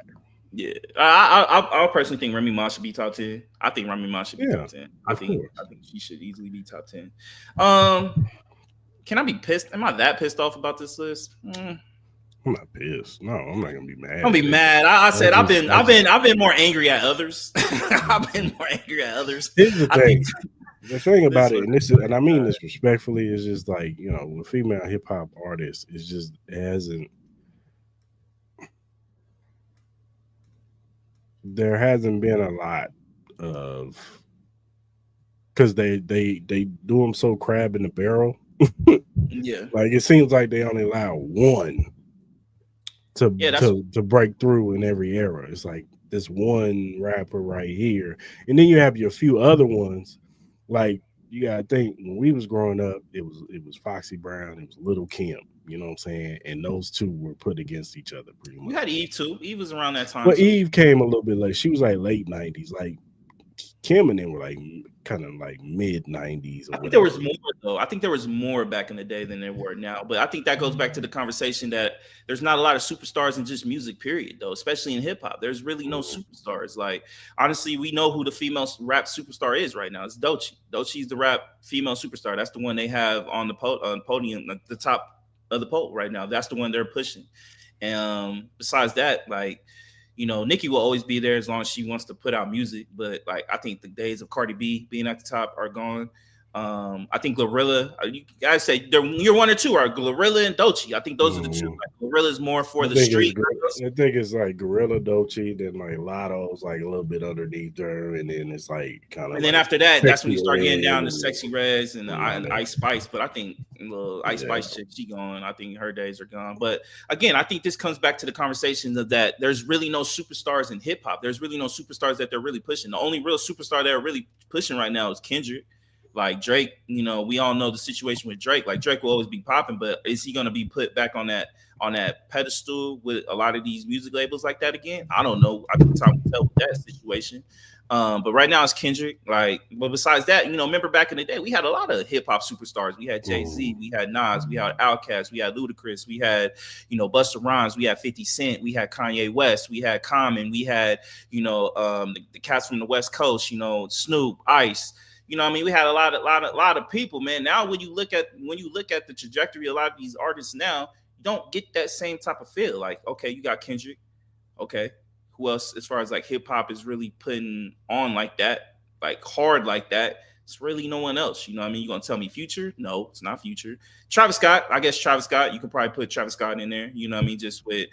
Yeah, I personally think Remy Ma should be top 10. I think Remy Ma should be top 10. I think she should easily be top 10. Can I be pissed? Am I that pissed off about this list? I'm not pissed. No, I'm not gonna be mad. I'm be mad. I said I've been more angry at others. I've been more angry at others. Here's the thing. The thing about it, and I mean this respectfully, is just like, you know, with female hip hop artists, it's just there hasn't been a lot of, because they do them so crab in the barrel. Yeah, like it seems like they only allow one to break through in every era. It's like this one rapper right here, and then you have your few other ones. Like you gotta think, when we was growing up, it was Foxy Brown, it was Little Kim. You know what I'm saying? And those two were put against each other pretty much. We had Eve too. Eve was around that time. But Eve came a little bit late. She was like late 90s. Like Kim and them were like kind of like mid 90s. I think there was more though. I think there was more back in the day than there were now. But I think that goes back to the conversation that there's not a lot of superstars in just music, period, though, especially in hip hop. There's really no superstars. Like, honestly, we know who the female rap superstar is right now. It's Doechii. Doechii's the rap female superstar. That's the one they have on the podium, the top of the poll right now. That's the one they're pushing. And besides that, like, you know, Nicki will always be there as long as she wants to put out music. But like, I think the days of Cardi B being at the top are gone. I think Glorilla, you guys say you're one or two are Glorilla and Doechii. I think those are the two. Like, Glorilla's more for the street. I think it's like Gorilla, Doechii, then like Lotto's like a little bit underneath her, and then it's like kind of. And then after that, that's when you start getting down to Sexy Reds and Ice Spice. But I think little Ice Spice chick, she gone. I think her days are gone. But again, I think this comes back to the conversation of that there's really no superstars in hip hop. There's really no superstars that they're really pushing. The only real superstar they're really pushing right now is Kendrick. Like Drake, you know, we all know the situation with Drake. Like Drake will always be popping, but is he going to be put back on that pedestal with a lot of these music labels like that again? I don't know. I think time will tell with that situation. But right now it's Kendrick. Like, but besides that, you know, remember back in the day, we had a lot of hip hop superstars. We had Jay-Z, we had Nas, we had Outkast, we had Ludacris, we had, you know, Busta Rhymes, we had 50 Cent, we had Kanye West, we had Common, we had, you know, the cats from the West Coast, you know, Snoop, Ice. You know what I mean? We had a lot of people, man. Now when you look at the trajectory of a lot of these artists now, you don't get that same type of feel. Like, okay, you got Kendrick. Okay. Who else as far as like hip hop is really putting on like that, like hard like that? It's really no one else. You know what I mean? You gonna tell me Future? No, it's not Future. Travis Scott, I guess Travis Scott, you could probably put Travis Scott in there, you know what I mean? Just with,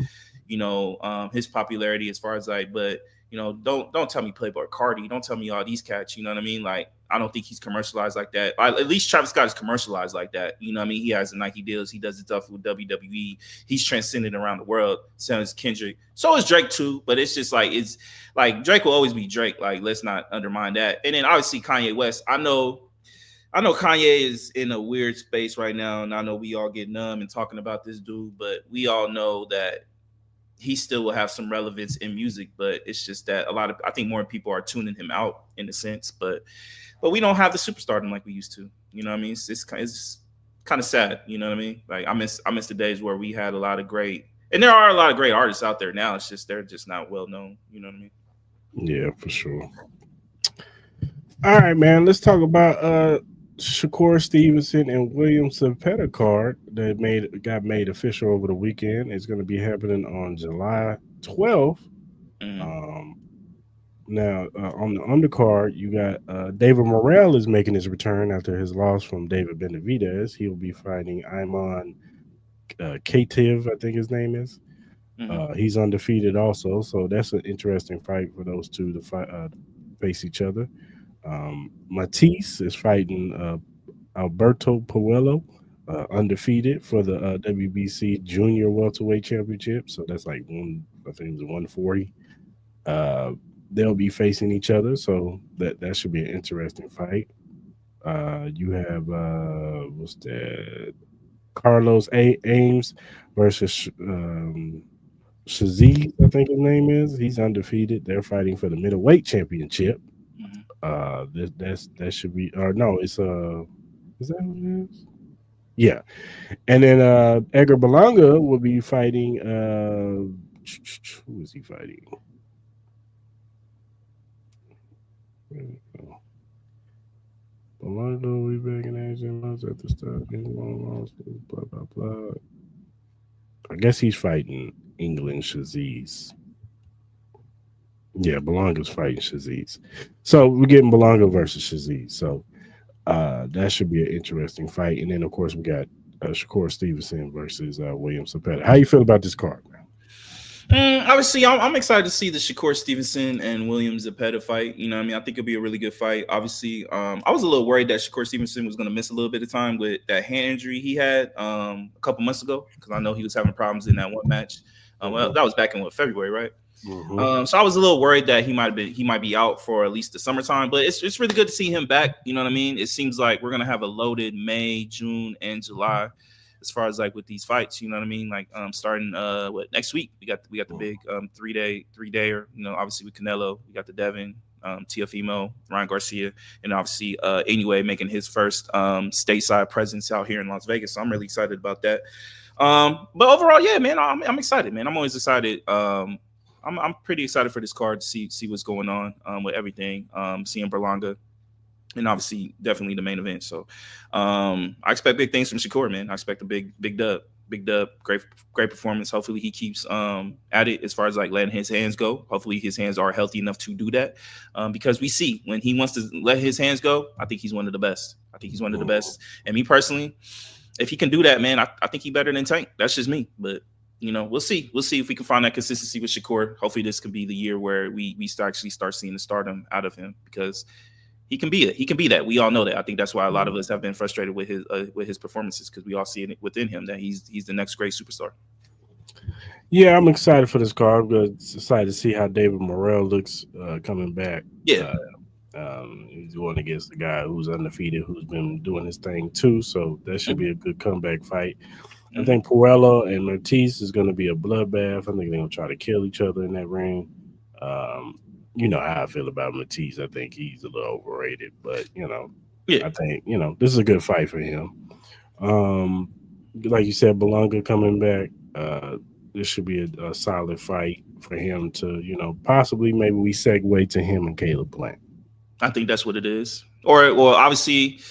his popularity as far as like, but don't tell me Playboy Cardi. Don't tell me all these cats. You know what I mean? Like, I don't think he's commercialized like that. At least Travis Scott is commercialized like that. You know what I mean? He has the Nike deals. He does the stuff with WWE. He's transcended around the world. So is Kendrick. So is Drake too. But it's just like, it's like Drake will always be Drake. Like, let's not undermine that. And then obviously Kanye West. I know Kanye is in a weird space right now. And I know we all get numb and talking about this dude. But we all know that he still will have some relevance in music, but it's just that I think more people are tuning him out in a sense, but we don't have the superstardom like we used to. You know what I mean? It's kind of sad. You know what I mean? Like I miss the days where we had a lot of great, and there are a lot of great artists out there now. It's just they're just not well known. You know what I mean? Yeah, for sure. All right, man. Let's talk about Shakur Stevenson and William Zepeda card that got made official over the weekend. It's going to be happening on July 12th. Now, on the undercard, you got David Morrell is making his return after his loss from David Benavidez. He'll be fighting Iman Kativ, I think his name is. He's undefeated also, so that's an interesting fight for those two to face each other. Matisse is fighting Alberto Puello, undefeated for the WBC Junior Welterweight Championship. So that's like I think it was 140. They'll be facing each other, so that should be an interesting fight. You have what's that? Carlos Ames versus Shaziz, I think his name is. He's undefeated. They're fighting for the middleweight championship. That should be, or no, it's is that what it is? Yeah. And then Edgar Berlanga will be fighting who is he fighting? Berlanga will be back in 18 months at the start. Blah blah blah. I guess he's fighting England Shaziz. Yeah, Belanga's fighting Shaziz. So we're getting Belanga versus Shaziz. So that should be an interesting fight. And then, of course, we got Shakur Stevenson versus William Zepeda. How you feel about this card, man? Obviously, I'm excited to see the Shakur Stevenson and William Zepeda fight. You know what I mean? I think it'll be a really good fight. Obviously, I was a little worried that Shakur Stevenson was going to miss a little bit of time with that hand injury he had a couple months ago, because I know he was having problems in that one match. Well, that was back in February, right? So I was a little worried that he might be out for at least the summertime, but it's really good to see him back. You know what I mean? It seems like we're gonna have a loaded May, June, and July as far as like with these fights. You know what I mean? Like starting next week we got the big 3-day-er. You know, obviously with Canelo, we got the Devin, Teofimo, Ryan Garcia, and obviously anyway making his first stateside presence out here in Las Vegas. So I'm really excited about that. But overall, yeah, man, I'm excited, man. I'm always excited. I'm pretty excited for this card to see what's going on with everything. Seeing Berlanga, and obviously definitely the main event. So I expect big things from Shakur, man. I expect a big dub, great performance. Hopefully he keeps at it as far as like letting his hands go. Hopefully his hands are healthy enough to do that, because we see when he wants to let his hands go, I think he's one of the best. And me personally, if he can do that, man, I think he's better than Tank. That's just me, but. You know, we'll see. We'll see if we can find that consistency with Shakur. Hopefully, this can be the year where we actually start seeing the stardom out of him, because he can be it. He can be that. We all know that. I think that's why a lot of us have been frustrated with his performances, because we all see it within him that he's the next great superstar. Yeah, I'm excited for this card. I'm excited to see how David Morrell looks coming back. Yeah. He's going against the guy who's undefeated, who's been doing his thing too. So that should be a good comeback fight. I think Puello and Matisse is going to be a bloodbath. I think they're going to try to kill each other in that ring. You know how I feel about Matisse. I think he's a little overrated, but, I think, this is a good fight for him. Like you said, Berlanga coming back. This should be a solid fight for him to, possibly maybe we segue to him and Caleb Plant. I think that's what it is. Or obviously...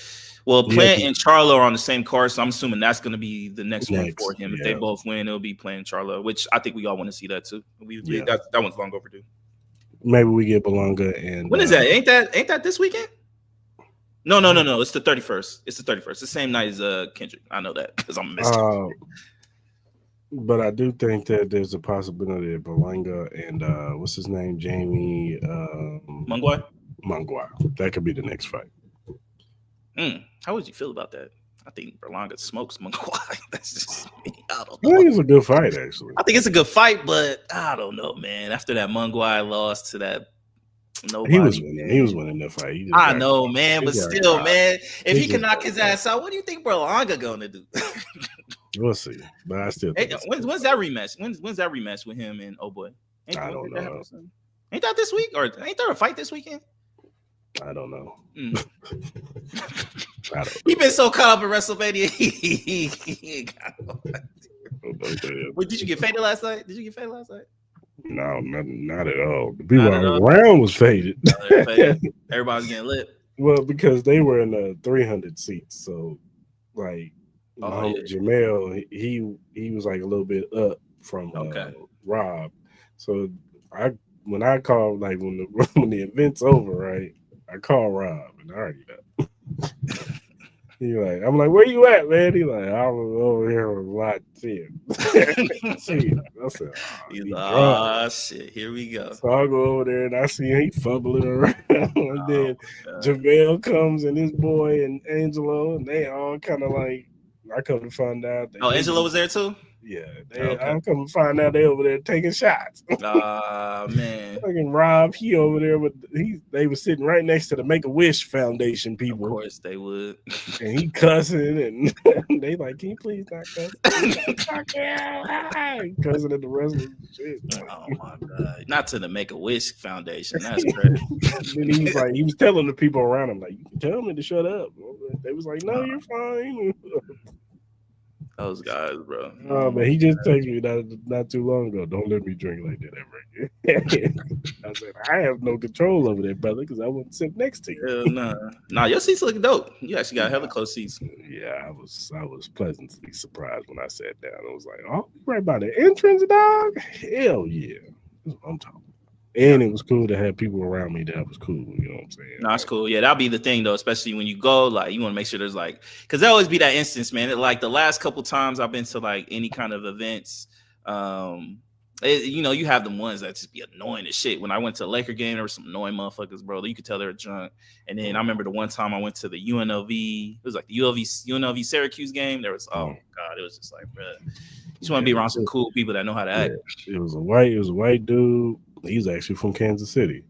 Well, Plant and Charlo are on the same card, so I'm assuming that's going to be the next one for him. If they both win, it'll be Plant and Charlo, which I think we all want to see that too. That one's long overdue. Maybe we get Berlanga and when is that? Ain't that this weekend? No. It's the 31st. It's the 31st. The same night as Kendrick. I know that because I'm missed. But I do think that there's a possibility of Berlanga and what's his name, Jamie Mungwai. That could be the next fight. How would you feel about that? I think Berlanga smokes Mungwai. That's just me. I don't I know. think it's a good fight, actually. I think it's a good fight, but I don't know, man. After that Mungwai lost to that nobody, He was winning the fight. I know, man, but still, caught. man, if he He can just knock his ass out, what do you think Berlanga gonna do? We'll see. But I still think when's that rematch? When's that rematch with him and boy? I don't know. Ain't that this week or ain't there a fight this weekend? I don't know. He been so caught up in WrestleMania. He ain't got no idea. Did you get faded last night? No, not at all. The people around was faded. Everybody's getting lit. Well, because they were in the 300 seats, so like Jamel, he was like a little bit up from Rob. So when I called, like when the event's over, right? I called Rob and I already know. I'm like, where you at, man? He like, I was over here with lot 10. I said, shit, here we go. So I go over there and I see he fumbling around. And then JaVale comes and his boy and Angelo, and they all kind of like, I come to find out. Angelo was there too? Yeah, I come to find out they over there taking shots. Man. Fucking Rob, he over there they were sitting right next to the Make-A-Wish Foundation people. Of course they would. And he cussing and they like, can you please not cuss? Cussing at the rest of the shit. Oh my God. Not to the Make-A-Wish Foundation. That's crazy. Then he was telling the people around him, like, you can tell me to shut up. They was like, no, you're fine. Those guys, bro. Oh, man, he just texted me not too long ago. Don't let me drink like that ever again. I said, I have no control over that, brother, because I wouldn't sit next to you. Hell nah, your seats look dope. You actually got hella close seats. Yeah, I was pleasantly surprised when I sat down. I was like, oh, right by the entrance, dog? Hell yeah. That's what I'm talking about. And it was cool to have people around me that was cool. You know what I'm saying? No, that's cool. Yeah, that'll be the thing, though, especially when you go, like, you want to make sure there's, like, because there always be that instance, man. Like, the last couple times I've been to, like, any kind of events, you have them ones that just be annoying as shit. When I went to a Laker game, there were some annoying motherfuckers, bro. You could tell they were drunk. And then I remember the one time I went to the UNLV, it was like the UNLV Syracuse game. There was, oh, God, it was just like, bro, you just want to be around some cool people that know how to act. It was a white dude. He's actually from Kansas City.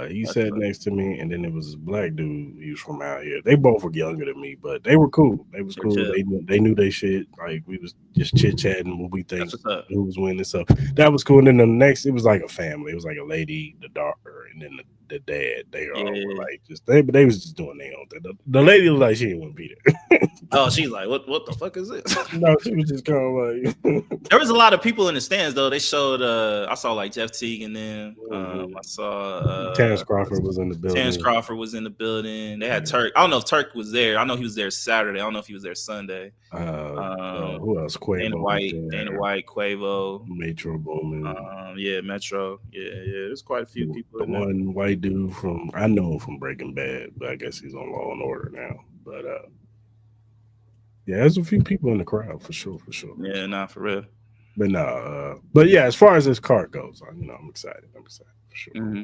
He sat next to me, and then there was this black dude. He was from out here. They both were younger than me, but they were cool. They was cool. They knew they shit. Like, we was just chit chatting what we think who was winning. So that was cool. And then the next, it was like a family. It was like a lady, the daughter, and then the dad. They all were like they was just doing their own thing. The lady looked like she didn't want to be there. Oh, she's like, what the fuck is this? No, she was just kind of like. There was a lot of people in the stands though. They showed I saw like Jeff Teague and then I saw Terrence Crawford was in the building. They had Turk. I don't know if Turk was there. I know he was there Saturday. I don't know if he was there Sunday. Who else? Quavo. Dana White, Quavo. Metro Bowman. Metro. Yeah. There's quite a few people. The one white dude I know him from Breaking Bad, but I guess he's on Law and Order now. But yeah, there's a few people in the crowd for sure. Yeah, nah, for real. But but yeah, as far as this card goes, I'm excited. I'm excited for sure. Mm-hmm.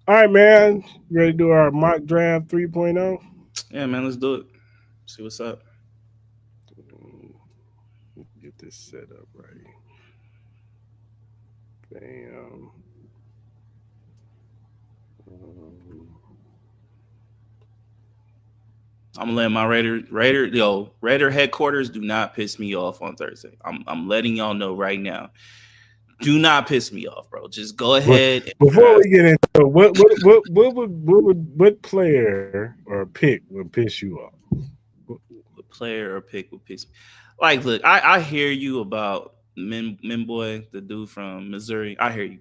All right, man. You ready to do our mock draft 3.0? Yeah, man, let's do it. See what's up. Get this set up right. Bam. I'm letting my Raider headquarters do not piss me off on Thursday. I'm letting y'all know right now. Do not piss me off, bro. Just go ahead. Before we get into what player or pick would piss you off? What player or pick would piss me? Like, look, I hear you about Minboy, the dude from Missouri. I hear you.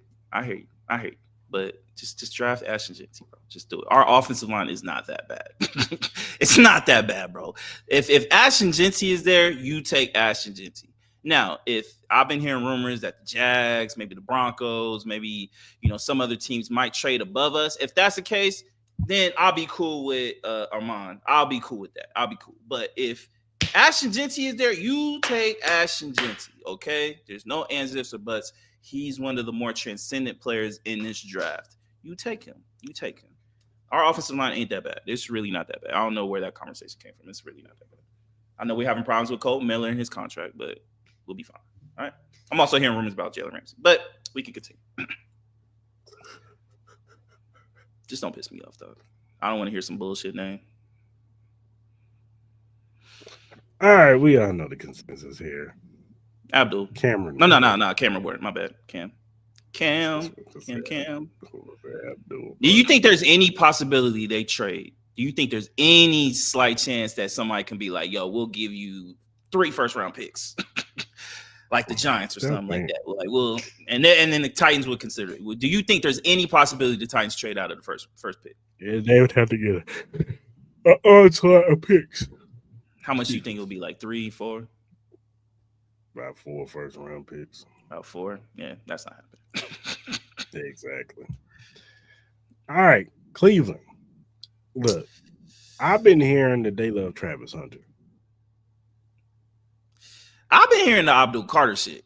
But just draft Ashton Genty, bro. Just do it. Our offensive line is not that bad. It's not that bad, bro. If Ashton Genty is there, you take Ashton Genty. Now, if I've been hearing rumors that the Jags, maybe the Broncos, maybe some other teams might trade above us. If that's the case, then I'll be cool with Armand. I'll be cool with that. I'll be cool. But if Ashton Genty is there, you take Ashton Genty, okay? There's no ands, ifs, or buts. He's one of the more transcendent players in this draft. You take him. You take him. Our offensive line ain't that bad. It's really not that bad. I don't know where that conversation came from. It's really not that bad. I know we're having problems with Cole Miller and his contract, but we'll be fine. All right. I'm also hearing rumors about Jalen Ramsey, but we can continue. Just don't piss me off, though. I don't want to hear some bullshit name. All right, we all know the consensus here. Abdul. Cameron. No. Cameron Ward. My bad. Cam. Abdul. Do you think there's any possibility they trade? Do you think there's any slight chance that somebody can be like, yo, we'll give you 3 first-round picks? Like the Giants or something like that. Like, well, and then the Titans would consider it. Do you think there's any possibility the Titans trade out of the first pick? Yeah, they would have to get an onslaught of picks. How much do you think it would be? Like 3, 4? About 4 first-round picks. About 4? Yeah, that's not happening. Exactly. All right, Cleveland. Look, I've been hearing that they love Travis Hunter. I've been hearing the Abdul Carter shit.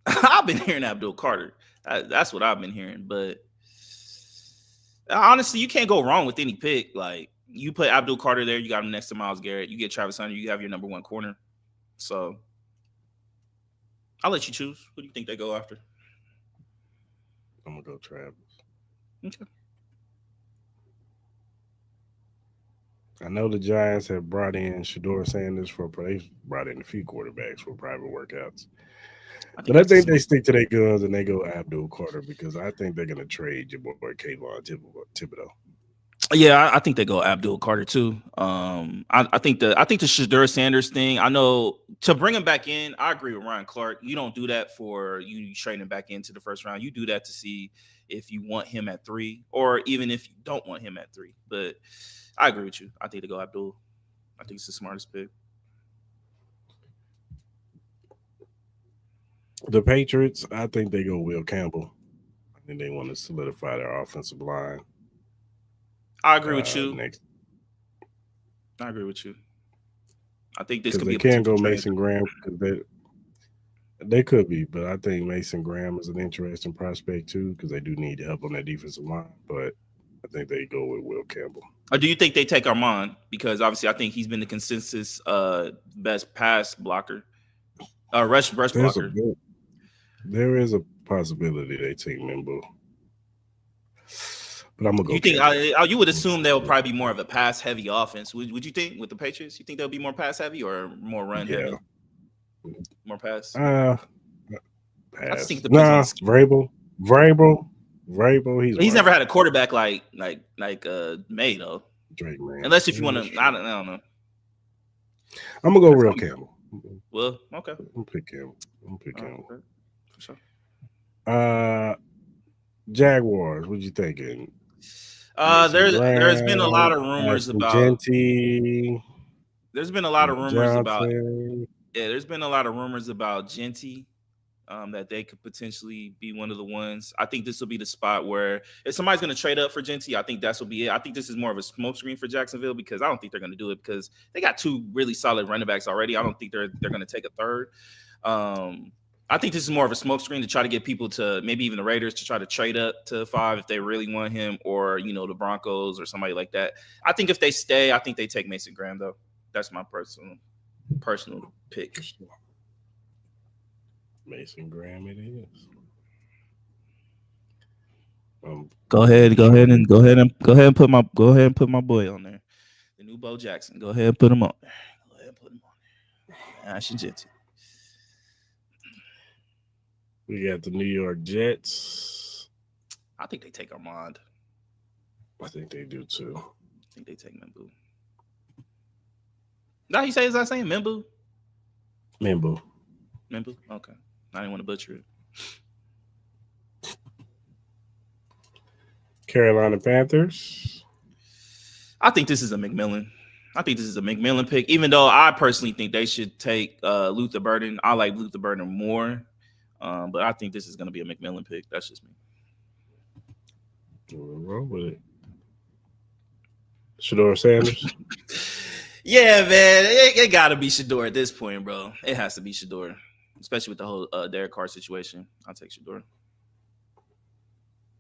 I've been hearing Abdul Carter. That's what I've been hearing. But honestly, you can't go wrong with any pick. Like, you put Abdul Carter there, you got him next to Myles Garrett. You get Travis Hunter, you have your number 1 corner. So I'll let you choose. Who do you think they go after? I'm going to go Travis. Okay. I know the Giants have brought in Shador Sanders they brought in a few quarterbacks for private workouts. But I think they stick to their guns and they go Abdul Carter because I think they're going to trade your boy Kayvon Thibodeau. Yeah, I think they go Abdul Carter too. I think the Shador Sanders thing. I know to bring him back in. I agree with Ryan Clark. You don't do that for you trading him back into the first round. You do that to see if you want him at 3 or even if you don't want him at 3. But I agree with you. I think they go Abdul. I think it's the smartest pick. The Patriots, I think they go Will Campbell. I think they want to solidify their offensive line. I agree with you. I agree with you. I think this could be. They can't go Mason Graham because they could be, but I think Mason Graham is an interesting prospect too because they do need help on that defensive line. But I think they go with Will Campbell. Or do you think they take Armand? Because obviously, I think he's been the consensus best pass blocker, rush blocker. There is a possibility they take Mimbo. But I'm gonna go. You think you would assume they'll probably be more of a pass heavy offense? Would you think with the Patriots? You think they'll be more pass heavy or more run heavy? More pass. Pass. I just think Vrabel. He's never had a quarterback like May though. Drake, man. Unless if you want to, I don't know. I'm gonna go Real Campbell. Well, okay. I'm gonna pick Campbell. Okay. For sure. Jaguars. What you thinking? There's been a lot of rumors about Genty. There's been a lot of rumors Johnson. about there's been a lot of rumors about Genty. That they could potentially be one of the ones. I think this will be the spot where if somebody's going to trade up for Genty, I think that's will be it. I think this is more of a smokescreen for Jacksonville because I don't think they're going to do it because they got 2 really solid running backs already. I don't think they're going to take a third. I think this is more of a smokescreen to try to get people to maybe even the Raiders to try to trade up to 5 if they really want him or, the Broncos or somebody like that. I think if they stay, I think they take Mason Graham though. That's my personal pick. Mason Graham, it is. Go ahead and put my boy on there. The new Bo Jackson. Go ahead and put him on there. Ashton Genty. We got the New York Jets. I think they take Armand. I think they do too. I think they take Mimbu. Now you say, is I saying Mimbu? Mimbu. Okay. I didn't want to butcher it. Carolina Panthers. I think this is a McMillan. Pick, even though I personally think they should take Luther Burden. I like Luther Burden more. But I think this is going to be a McMillan pick. That's just me. We'll roll with it. Shador Sanders. Yeah, man, it got to be Shador at this point, bro. It has to be Shador, especially with the whole Derek Carr situation. I'll take Shador.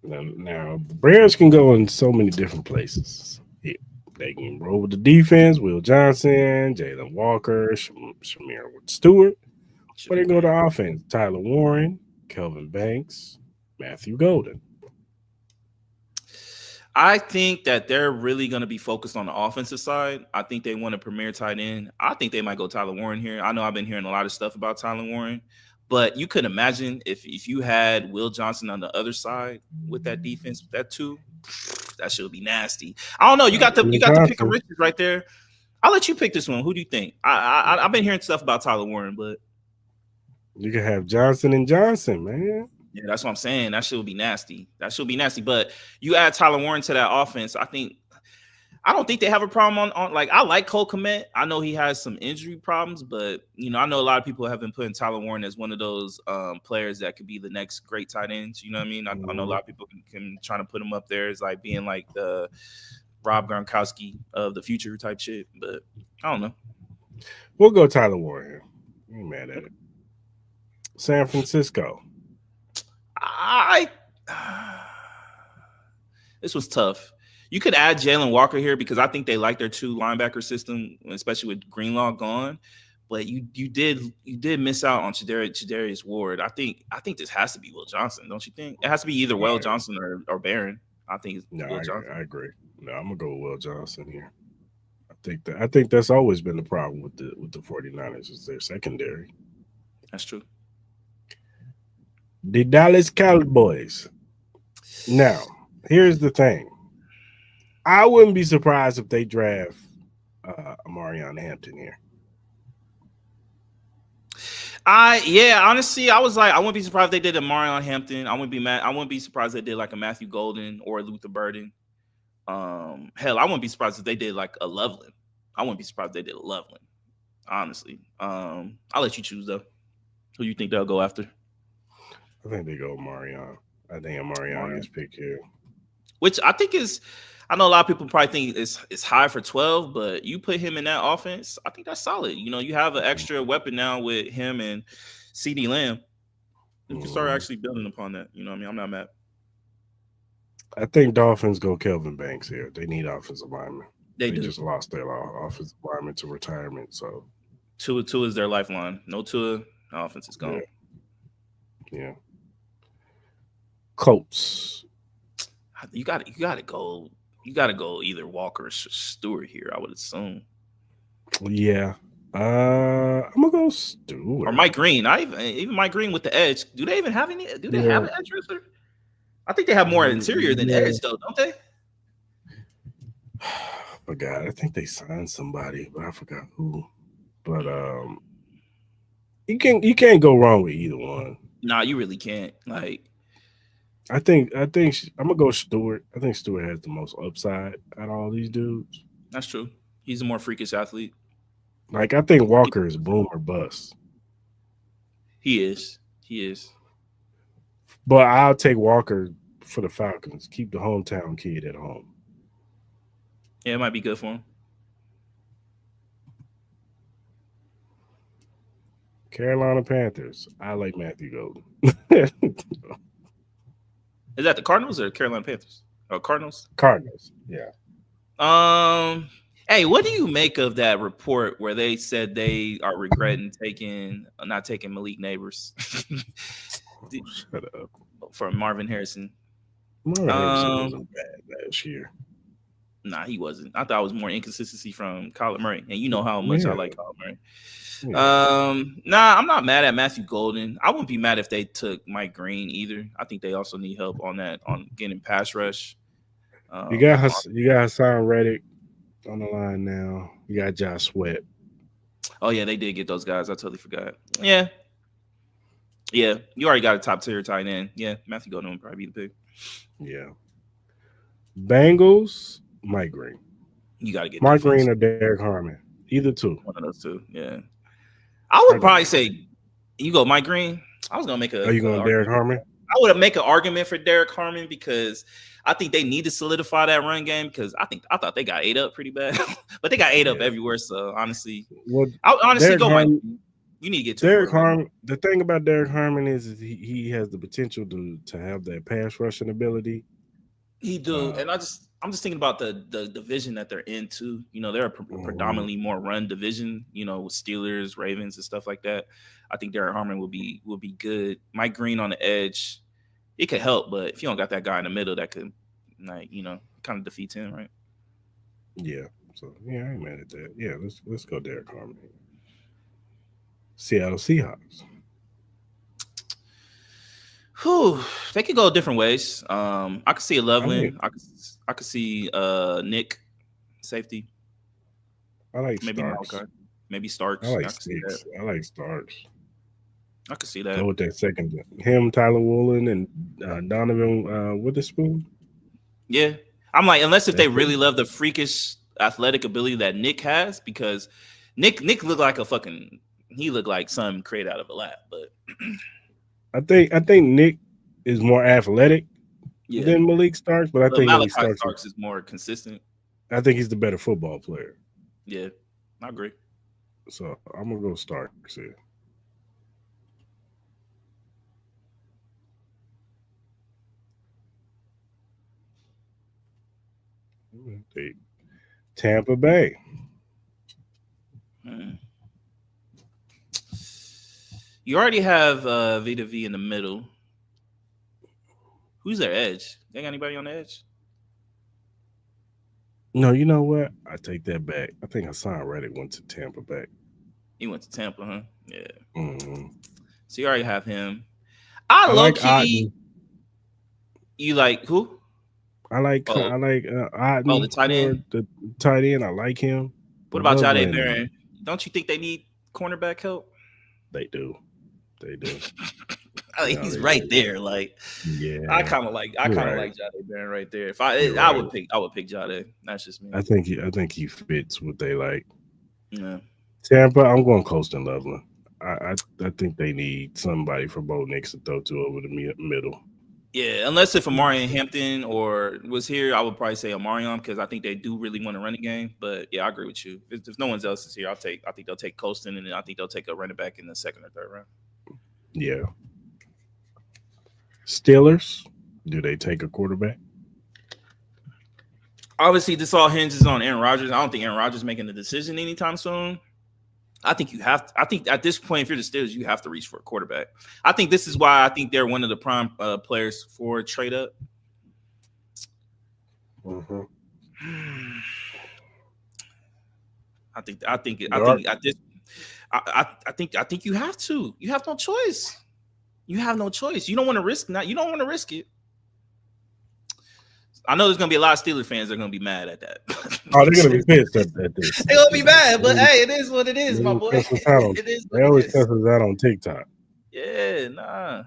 Now, Bears can go in so many different places. Yeah, they can roll with the defense, Will Johnson, Jalen Walker, Shamir Stewart. Or they go to offense, Tyler Warren, Kelvin Banks, Matthew Golden. I think that they're really going to be focused on the offensive side. I think they want a premier tight end. I think they might go Tyler Warren here. I know I've been hearing a lot of stuff about Tyler Warren, but you could imagine if you had Will Johnson on the other side with that defense, that too, that should be nasty. I don't know. You got the pick of riches right there. I'll let you pick this one. Who do you think? I've been hearing stuff about Tyler Warren, but you can have Johnson and Johnson, man. Yeah, that's what I'm saying. That shit would be nasty. But you add Tyler Warren to that offense, I don't think they have a problem on like I like Cole Kmet. I know he has some injury problems, but I know a lot of people have been putting Tyler Warren as one of those players that could be the next great tight ends. You know what I mean? I know a lot of people can try to put him up there as like being like the Rob Gronkowski of the future type shit, but I don't know. We'll go Tyler Warren. I ain't mad at it. San Francisco. This was tough. You could add Jalen Walker here because I think they like their two linebacker system, especially with Greenlaw gone. But you did miss out on Chadarius Ward. I think this has to be Will Johnson, don't you think? It has to be either Will Johnson or Barron. I think it's Will Johnson. I agree. No, I'm gonna go with Will Johnson here. I think that's always been the problem with the 49ers is their secondary. That's true. The Dallas Cowboys. Now, here's the thing. I wouldn't be surprised if they draft Amarion Hampton here. Honestly, I was like, I wouldn't be surprised if they did Amarion Hampton. I wouldn't be surprised if they did like a Matthew Golden or a Luther Burden. Hell, I wouldn't be surprised if they did like a Loveland. I wouldn't be surprised if they did a Loveland. Honestly. I'll let you choose though. Who you think they'll go after? I think they go Amarion. I think Amarion gets picked here. Which I think is, I know a lot of people probably think it's high for 12, but you put him in that offense, I think that's solid. You have an extra weapon now with him and CeeDee Lamb. You can start actually building upon that. You know what I mean? I'm not mad. I think Dolphins go Kelvin Banks here. They need offensive linemen. They do. Just lost their offensive lineman to retirement. So Tua is their lifeline. No Tua, the offense is gone. Yeah. Colts. You got to go. You got to go either Walker or Stewart here, I would assume. Yeah. I'm gonna go Stewart or Mike Green. Even Mike Green with the edge. Do they even have any? Do they have an edge rusher? I think they have more interior than edge, though, don't they? I forgot. I think they signed somebody, but I forgot who. But you can't go wrong with either one. Nah, you really can't. Like, I think I'm gonna go Stewart. I think Stewart has the most upside out of all these dudes. That's true. He's a more freakish athlete. Like, I think Walker is boom or bust. He is. But I'll take Walker for the Falcons. Keep the hometown kid at home. Yeah, it might be good for him. Carolina Panthers. I like Matthew Golden. Is that the Cardinals or Carolina Panthers? Oh, Cardinals? Cardinals, yeah. Hey, what do you make of that report where they said they are regretting not taking Malik Neighbors? Shut up. From Marvin Harrison. Marvin Harrison wasn't bad last year. Nah, he wasn't. I thought it was more inconsistency from Kyler Murray, and you know how much I like Kyler Murray. I'm not mad at Matthew Golden. I wouldn't be mad if they took Mike Green either. I think they also need help on getting pass rush. You got Hassan Reddick on the line now. You got Josh Sweat. Oh yeah, they did get those guys. I totally forgot. Yeah. You already got a top tier tight end. Yeah, Matthew Golden would probably be the pick. Yeah. Bengals, Mike Green. You got to get Mike Green or Derek Harmon. Either two. One of those two. Yeah. I would probably say you go Mike Green. I was gonna make a. Are you going Derek Harmon? I would make an argument for Derek Harmon because I think they need to solidify that run game because I thought they got ate up pretty bad, but they got ate up everywhere. So honestly, Well, I'll honestly Derek go Mike. Harmon, You need to get to a Derek quarterback. Harmon. The thing about Derek Harmon is he has the potential to have that pass rushing ability. He do, and I'm just thinking about the division that they're in too. You know, they're a predominantly more run division. You know, with Steelers, Ravens, and stuff like that. I think Derek Harmon will be good. Mike Green on the edge, it could help, but if you don't got that guy in the middle, that could, like, you know, kind of defeats him, right? Yeah. So I ain't mad at that. Yeah, let's go Derek Harmon. Seattle Seahawks. Whew, they could go different ways. I could see a Loveland. I I could see Nick safety. like Maybe Starks. Malachi. Maybe Starks. I like could see that. Sticks. I like Starks. I could see that. Go with that second. Him, Tyler Woolen, and Donovan Witherspoon. Yeah, I'm like, unless if they That's really it. love the freakish athletic ability that Nick has, because Nick looked like he looked like something created out of a lab. But I think Nick is more athletic yeah, than Malik Starks, but I but think Malachi Malik Starks is more consistent. I think he's the better football player. Yeah, I agree. So I'm gonna go Starks here. Tampa Bay. Hmm. You already have Vita V in the middle. Who's their edge? They got anybody on the edge? No, you know what? I take that back. I think Hassan Reddick went to Tampa Bay. He went to Tampa, huh? Yeah. Mm-hmm. So you already have him. I low like key. Otten. You like who? I like Otten the tight end. The tight end. I like him. What about Jade Loveland, Barron? Don't you think they need cornerback help? They do. They do. I mean, he's right there. Like, Yeah, I kind of like Jade Barron right there. If I would pick Jade. That's just me. I think he fits what they like. Yeah. Tampa, I'm going Colston Loveland. I think they need somebody for Bo Nix to throw to over the middle. Yeah, unless if Amarian Hampton or was here, I would probably say Amarian because I think they do really want to run the game. But yeah, I agree with you. If no one else is here, I think they'll take Colston, and then I think they'll take a running back in the second or third round. Yeah. Steelers, do they take a quarterback? Obviously, this all hinges on Aaron Rodgers. I don't think Aaron Rodgers is making a decision anytime soon. I think at this point, if you're the Steelers, you have to reach for a quarterback. I think this is why I think they're one of the prime players for trade up. Mm-hmm. I think you have to. You have no choice. You have no choice. You don't want to risk that. You don't want to risk it. I know there's gonna be a lot of Steelers fans that are gonna be mad at that. Oh, they're gonna be pissed at this. They're gonna be mad, but hey, it is what it is, my boy. It is. They always cuss us out on TikTok. Yeah, nah.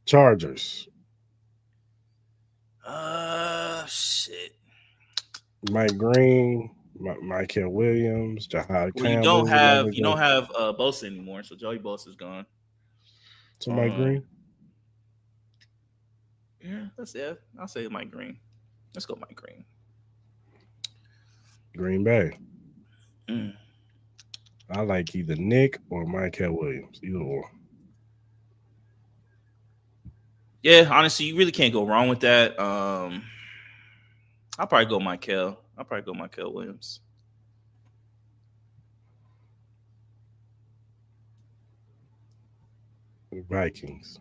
Chargers. Shit. Mike Green, Michael Williams, Jahad Campbell. You don't have Bosa anymore, so Joey Bosa's gone. So Mike Green. Yeah, that's it. I'll say Mike Green. Let's go Mike Green. Green Bay. I like either Nick or Michael Williams. Either or. Yeah, honestly, you really can't go wrong with that. I'll probably go Michael. I'll probably go Michael Williams. Vikings.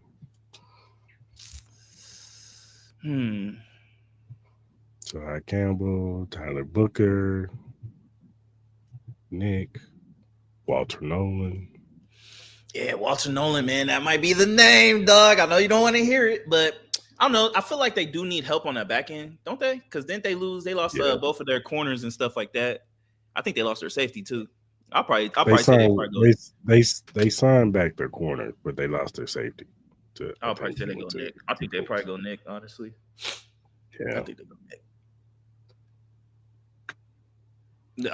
So Campbell, Tyler Booker, Nick, Walter Nolan. Yeah, Walter Nolan, man, that might be the name, dog. I know you don't want to hear it, but I don't know. I feel like they do need help on that back end, don't they? Because then they lost both of their corners and stuff like that. I think they lost their safety too. I'll probably say they probably go. They signed back their corner, but they lost their safety. I'll probably say they go Nick. I think they probably go Nick, honestly. Yeah. I think they go Nick.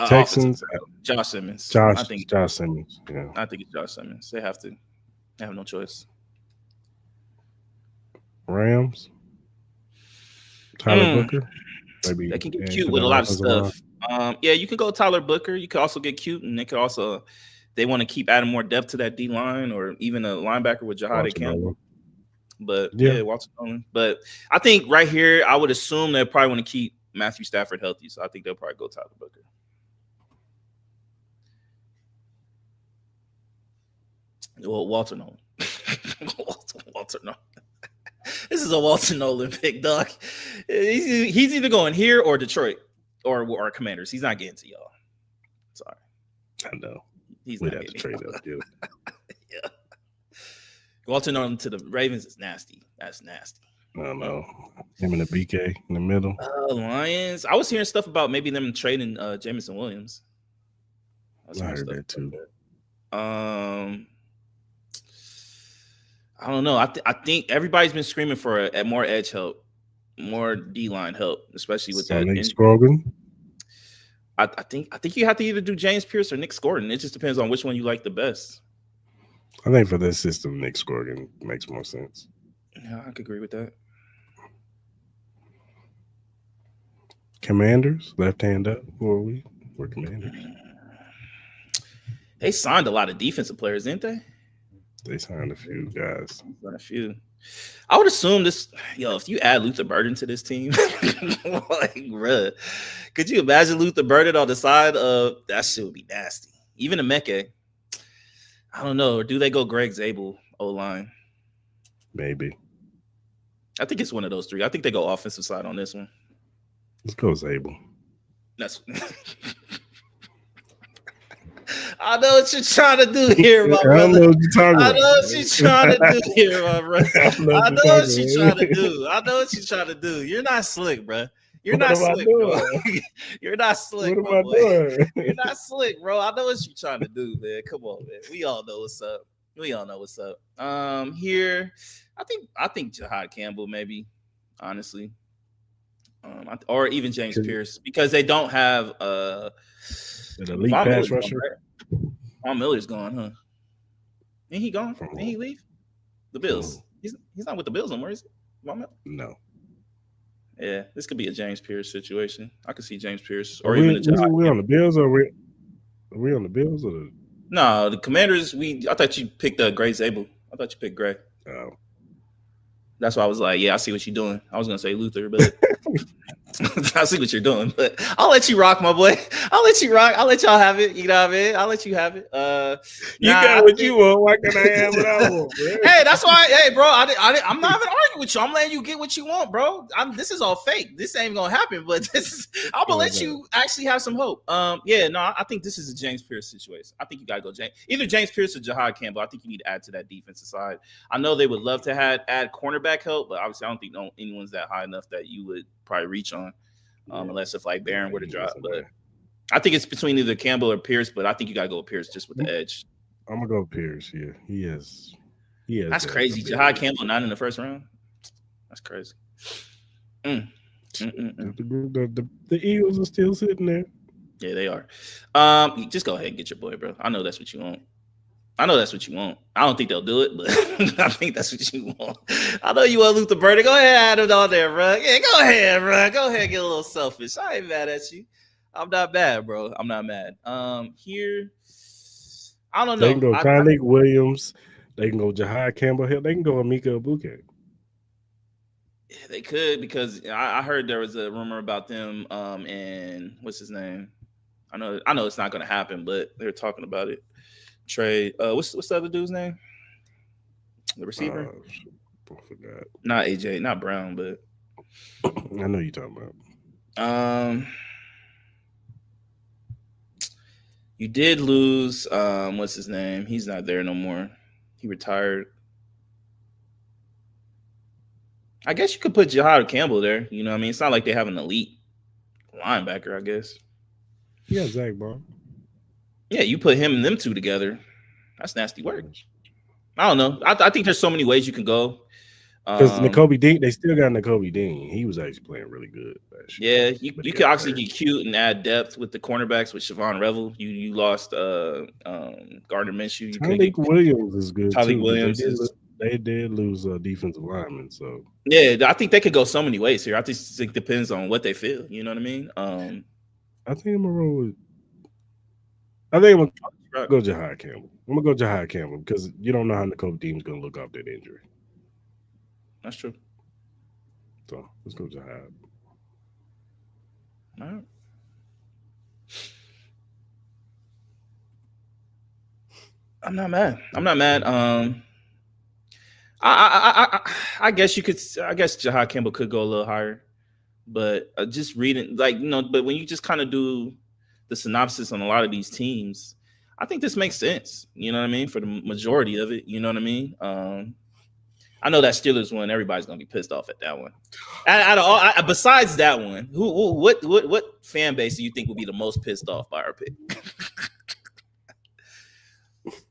Texans. Josh Simmons. Josh Simmons. Yeah. I think it's Josh Simmons. They have to. They have no choice. Rams. Tyler Booker. Maybe they can get add cute to with that a lot of offensive line. stuff. Yeah, you can go Tyler Booker. You could also get cute, and they could also they want to keep adding more depth to that D line, or even a linebacker with Jahada Walter Campbell. Nolan. But Yeah. yeah, Walter Nolan. But I think right here, I would assume they probably want to keep Matthew Stafford healthy, so I think they'll probably go Tyler Booker. Well, Walter Nolan. Walter Nolan. This is a Walter Nolan pick, dog. He's either going here or Detroit or Commanders. He's not getting to y'all. Sorry. I know. He's We'd not have to getting trade up. Dude. Yeah. Walter Nolan to the Ravens is nasty. That's nasty. I don't know. Him and the BK in the middle. Lions. I was hearing stuff about maybe them trading Jameson Williams. I heard that too. I don't know. I think everybody's been screaming for a more edge help, more D-line help, especially with that. Nick Scrogan. I think you have to either do James Pierce or Nick Scrogan. It just depends on which one you like the best. I think for this system, Nick Scrogan makes more sense. Yeah, I could agree with that. Commanders, left hand up. Who are we? We're Commanders. They signed a lot of defensive players, didn't they? They signed a few guys. A few. I would assume this. If you add Luther Burden to this team, like, bruh, could you imagine Luther Burden on the side of that? Shit would be nasty. Even a Mecca. I don't know. Or do they go Greg Zabel O-line? Maybe. I think it's one of those three. I think they go offensive side on this one. Let's go Zabel. That's. I know what you're trying to do here, my brother. I know what you're talking about. I know what you're trying to do here, my brother. I know what you're trying to do. I know what you're trying to do. You're not slick, bro. You're not slick, bro. You're not slick, what am I doing? You're not slick, bro. I know what you're trying to do, man. Come on, man. We all know what's up. Here, I think Jahad Campbell, maybe, honestly. Or even James Pierce, because they don't have an elite pass rusher. Von Miller's gone, huh? Ain't he gone? Ain't he leave? The Bills. He's not with the Bills anymore, is he? Von Miller? No. Yeah, this could be a James Pierce situation. I could see James Pierce or even we on the Bills, or are we on the Bills or the? No, the Commanders. I thought you picked Gray Zabel. I thought you picked Gray. Oh. That's why I was like, yeah, I see what you're doing. I was gonna say Luther, but I see what you're doing. But I'll let you rock, my boy. I'll let you rock. I'll let y'all have it. You know what I mean? I'll let you have it. You got what you want. Why can't I have what I want, bro? Hey, that's why. Hey, bro, I'm not even arguing with you. I'm letting you get what you want, bro. This is all fake. This ain't gonna happen. But I'm gonna let you actually have some hope. I think this is a James Pierce situation. I think you gotta go either James Pierce or Jahad Campbell. I think you need to add to that defensive side. I know they would love to add cornerback help, but obviously I don't think anyone's that high enough that you would probably reach on, unless if like Barron were to drop. But I think it's between either Campbell or Pierce, but I think you gotta go with Pierce just with the edge. I'm gonna go with Pierce. Yeah, he is. That's crazy. Jahad Campbell not in the first round. That's crazy. The Eagles are still sitting there. Yeah, they are. Just go ahead and get your boy, bro. I know that's what you want. I don't think they'll do it, but I think that's what you want. I know you want Luther Burden. Go ahead, add it on there, bro. Yeah, go ahead, bro. Go ahead, get a little selfish. I ain't mad at you. I'm not mad, bro. I'm not mad. Here, I don't know. They can go Tyreek Williams. They can go Jahad Campbell. They can go Emeka Egbuka. Yeah, they could, because I heard there was a rumor about them. And what's his name? I know it's not going to happen, but they're talking about it. Trade. What's the other dude's name? The receiver. I forgot. Not AJ, not Brown, but I know you're talking about. You did lose. What's his name? He's not there no more. He retired. I guess you could put Jahad Campbell there. You know what I mean? It's not like they have an elite linebacker, I guess. Yeah, Zach Ball. Yeah, you put him and them two together. That's nasty work. I don't know. I think there's so many ways you can go. Because Nakobe Dean, they still got Nakobe Dean. He was actually playing really good. Yeah, you could actually get cute and add depth with the cornerbacks with Siobhan Revel. You lost Gardner Minshew. Tyreek Williams is good. Tyreek Williams they did lose a defensive lineman, so Yeah, I think they could go so many ways here. I think it depends on what they feel. You know what I mean? I think I'm gonna roll with. I think I'm gonna go Jahai Campbell. I'm gonna go Jahai Campbell because you don't know how Nicole Dean's gonna look off that injury. That's true. So let's go Jahai. All right. I'm not mad. I guess you could. I guess Jahai Campbell could go a little higher, but just reading, like, but when you just kind of do the synopsis on a lot of these teams, I think this makes sense. You know what I mean? For the majority of it, you know what I mean? I know that Steelers one, everybody's gonna be pissed off at that one. Besides that one, what fan base do you think will be the most pissed off by our pick?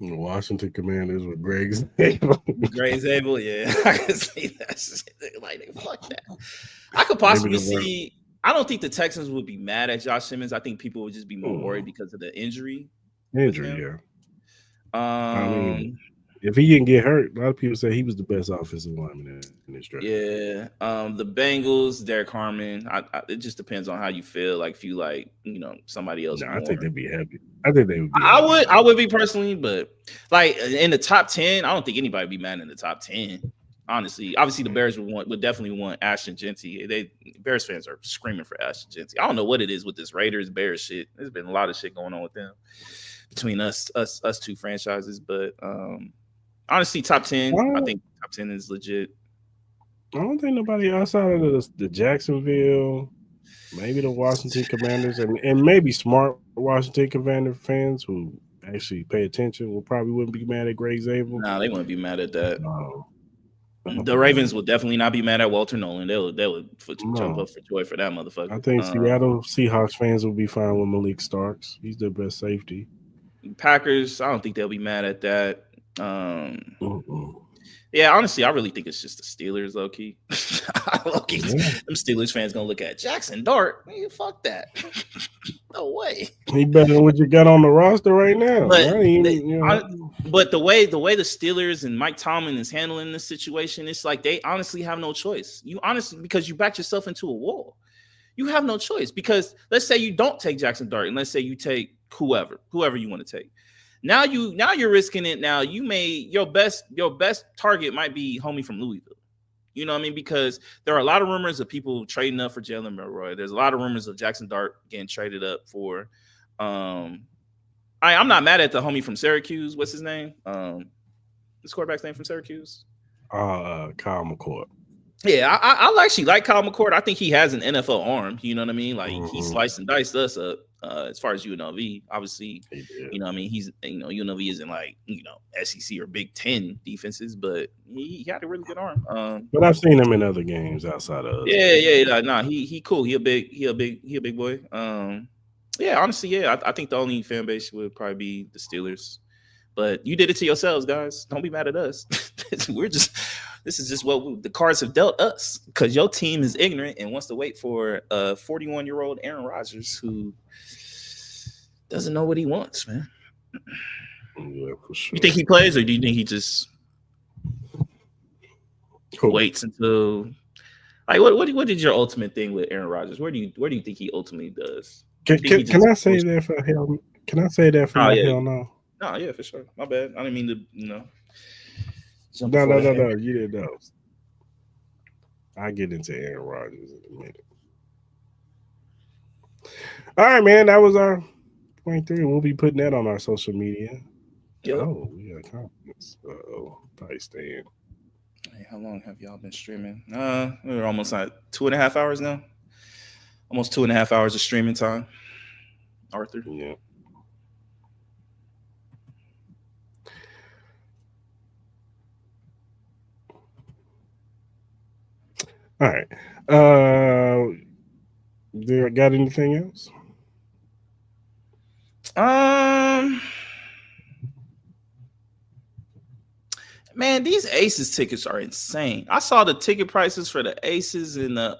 The Washington Commanders with Greg Zabel. Greg Zabel, yeah, I can see that shit. Like, fuck that. I could possibly see. I don't think the Texans would be mad at Josh Simmons. I think people would just be more worried because of the injury. Yeah. I mean, if he didn't get hurt, a lot of people say he was the best offensive lineman in this draft. Yeah. The Bengals, Derek Harmon. It just depends on how you feel. Like, if you like, somebody else. I think they'd be happy. I think they would. I would be personally, but like in the top 10, I don't think anybody would be mad in the top 10. Honestly, obviously the Bears would definitely want Ashton Genty. Bears fans are screaming for Ashton Genty. I don't know what it is with this Raiders Bears shit. There's been a lot of shit going on with them between us two franchises, but honestly, top 10. I think top 10 is legit. I don't think nobody outside of the Jacksonville, maybe the Washington Commanders, and maybe smart Washington Commander fans who actually pay attention wouldn't be mad at Greg Zabel. No, they wouldn't be mad at that. The Ravens will definitely not be mad at Walter Nolan. They would jump up for joy for that motherfucker. I think Seattle Seahawks fans will be fine with Malik Starks. He's their best safety. Packers, I don't think they'll be mad at that. Yeah, honestly, I really think it's just the Steelers, low key. Them Steelers fans gonna look at Jackson Dart. Man, fuck that. No way. He better than what you got on the roster right now. But the way the Steelers and Mike Tomlin is handling this situation, it's like they honestly have no choice. Because you backed yourself into a wall. You have no choice, because let's say you don't take Jackson Dart, and let's say you take whoever you want to take. Now you're risking it. Now your best target might be homie from Louisville. You know what I mean? Because there are a lot of rumors of people trading up for Jalen Milroy. There's a lot of rumors of Jackson Dart getting traded up for. I'm not mad at the homie from Syracuse. What's his name? This quarterback's name from Syracuse? Kyle McCord. Yeah, I actually like Kyle McCord. I think he has an NFL arm. You know what I mean? Like, he sliced and diced us up. As far as UNLV, obviously, you know what I mean? He's, UNLV isn't like, SEC or Big Ten defenses, but he had a really good arm. But I've seen him in other games outside of us. Yeah. He cool. He a big boy. Yeah, honestly, yeah. I think the only fan base would probably be the Steelers. But you did it to yourselves, guys. Don't be mad at us. This is just what the cards have dealt us, because your team is ignorant and wants to wait for a 41-year-old Aaron Rodgers who doesn't know what he wants, man. Yeah, for sure. You think he plays, or do you think he just waits until? Like, what is your ultimate thing with Aaron Rodgers? Where do you think he ultimately does? Can I say that for hell? Can I say that for hell no? No, yeah, for sure. My bad. I didn't mean to, No. You didn't know. I get into Aaron Rodgers in a minute. All right, man. That was our point 3. We'll be putting that on our social media. Yep. Oh, we got comments. Probably staying. Hey, how long have y'all been streaming? We're almost like 2.5 hours now. Almost 2.5 hours of streaming time. Arthur. Yeah. All right. Got anything else? Man, these Aces tickets are insane. I saw the ticket prices for the Aces and the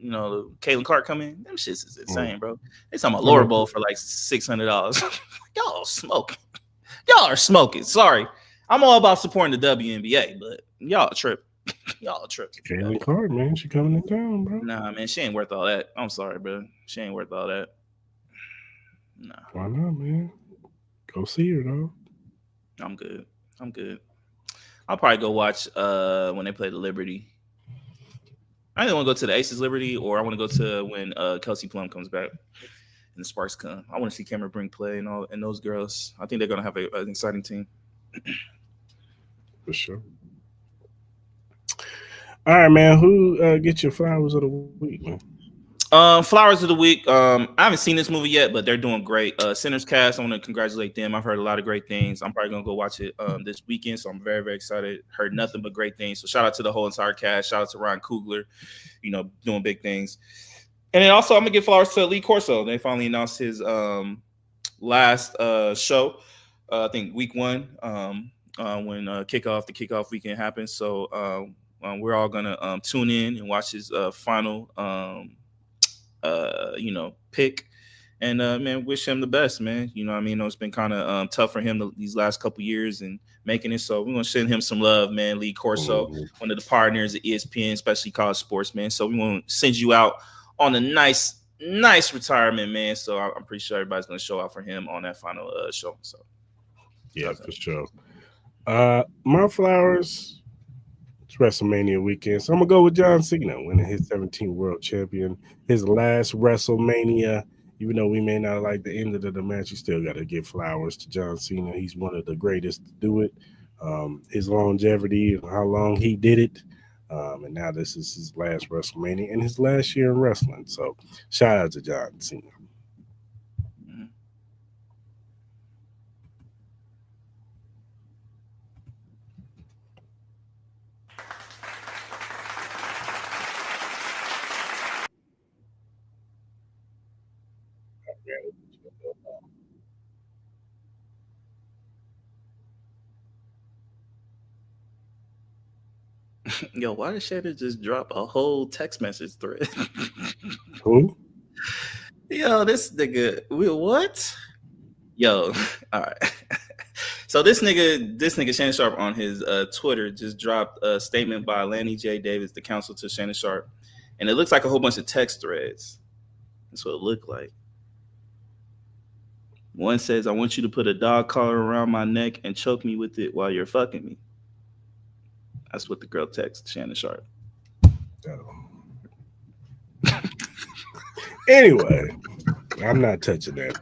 Kalen Clark coming. Them shits is insane, bro. They talking about lower bowl for like $600. Y'all are smoking. Sorry. I'm all about supporting the WNBA, but y'all a trip. Y'all a trip. Caitlin Clark, man, she coming in town, bro. Nah, man, she ain't worth all that. I'm sorry, bro. She ain't worth all that. Nah. Why not, man? Go see her, though. I'm good. I'll probably go watch when they play the Liberty. I either want to go to the Aces Liberty or I want to go to when Kelsey Plum comes back and the Sparks come. I want to see Cameron Brink play and those girls. I think they're gonna have an exciting team. For sure. All right, man. Who gets your flowers of the week, man? Flowers of the week. I haven't seen this movie yet, but they're doing great. Sinners Cast. I want to congratulate them. I've heard a lot of great things. I'm probably gonna go watch it this weekend, so I'm very, very excited. Heard nothing but great things. So shout out to the whole entire cast. Shout out to Ryan Coogler, doing big things. And then also I'm gonna give flowers to Lee Corso. They finally announced his last show. I think week 1 when the kickoff weekend happens. So we're all gonna tune in and watch his final pick, and man, wish him the best, man. I mean, it's been kind of tough for him these last couple years and making it. So we're gonna send him some love, man. Lee Corso, one of the partners at ESPN, especially college sports, man. So we want to send you out on a nice retirement, man. So I'm pretty sure everybody's gonna show out for him on that final show. So yeah, for sure. My flowers. It's WrestleMania weekend, so I'm gonna go with John Cena winning his 17th World Champion, his last WrestleMania. Even though we may not like the end of the match, you still got to give flowers to John Cena. He's one of the greatest to do it. His longevity, how long he did it, and now this is his last WrestleMania and his last year in wrestling. So shout out to John Cena. Yo, why did Shannon just drop a whole text message thread? Who? Yo, this nigga, what? Yo, all right. So this nigga Shannon Sharp on his Twitter just dropped a statement by Lanny J. Davis, the counsel to Shannon Sharp, and it looks like a whole bunch of text threads. That's what it looked like. One says, "I want you to put a dog collar around my neck and choke me with it while you're fucking me." That's what the girl texts Shannon Sharp. Anyway, I'm not touching that.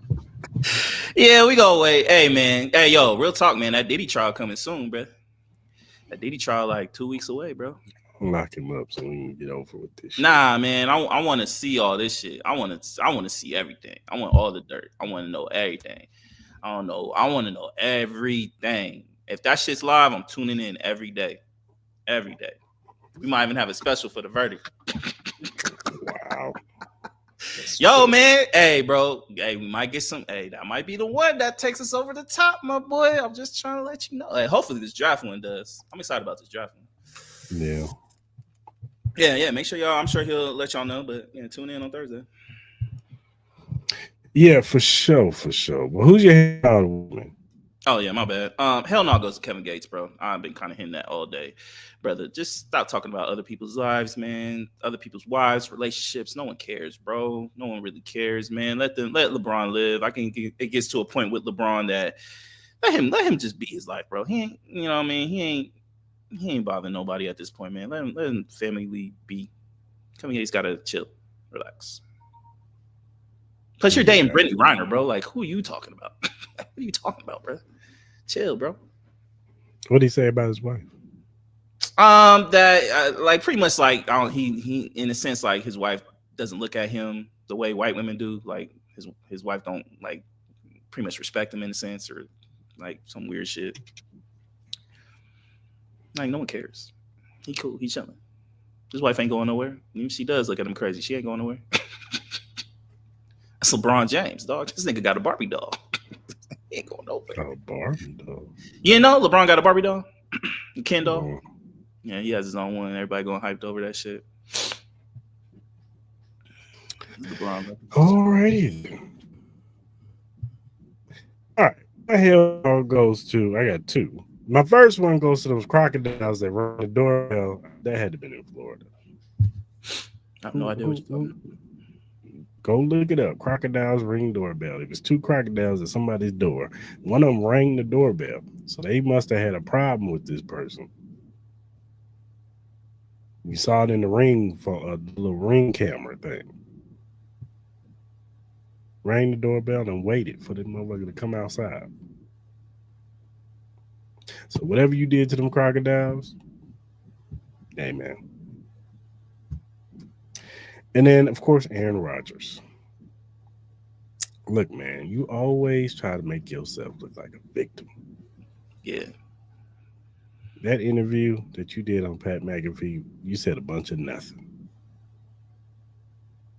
Yeah, we go away. Hey, man. Hey, yo, real talk, man. That Diddy trial coming soon, bro. That Diddy trial like 2 weeks away, bro. Lock him up so we can get over with this shit. Nah, man. I want to see all this shit. I want to see everything. I want all the dirt. I want to know everything. I don't know. I want to know everything. If that shit's live, I'm tuning in every day. Every day. We might even have a special for the verdict. Wow. Yo, man. Hey, bro. Hey, we might get some. Hey, that might be the one that takes us over the top, my boy. I'm just trying to let you know. Hey, hopefully this draft one does. I'm excited about this draft one. Yeah. Yeah. Make sure y'all. I'm sure he'll let y'all know. But yeah, tune in on Thursday. Yeah, for sure. Well, who's your head woman? Oh yeah, my bad. Hell no goes to Kevin Gates, bro. I've been kind of hitting that all day, brother. Just stop talking about other people's lives, man. Other people's wives, relationships. No one cares, bro. No one really cares, man. Let LeBron live. It gets to a point with LeBron that let him just be his life, bro. He ain't, you know what I mean? He ain't bothering nobody at this point, man. Let him family be. Kevin Gates gotta chill, relax. Plus, you're dating Brittany Griner, bro. Like, who are you talking about? What are you talking about, bro? Chill, bro. What did he say about his wife? That like pretty much like he in a sense like his wife doesn't look at him the way white women do. Like his wife don't like pretty much respect him in a sense or like some weird shit. Like no one cares. He cool. He chilling. His wife ain't going nowhere. Even if she does look at him crazy, she ain't going nowhere. That's LeBron James, dog. This nigga got a Barbie doll. He ain't going nowhere. A Barbie doll. You know, LeBron got a Barbie doll. Ken doll. Oh. Yeah, he has his own one. Everybody going hyped over that shit. LeBron. Alrighty. All right. My hell goes to, I got two. My first one goes to those crocodiles that run the doorbell. That had to have been in Florida. I have no idea what you're talking about. Go look it up. Crocodiles ring doorbell. It was two crocodiles at somebody's door. One of them rang the doorbell. So they must have had a problem with this person. You saw it in the ring for a little ring camera thing. Rang the doorbell and waited for the motherfucker to come outside. So whatever you did to them crocodiles, hey man. And then of course Aaron Rodgers. Look, man, you always try to make yourself look like a victim. Yeah. That interview that you did on Pat McAfee, you said a bunch of nothing.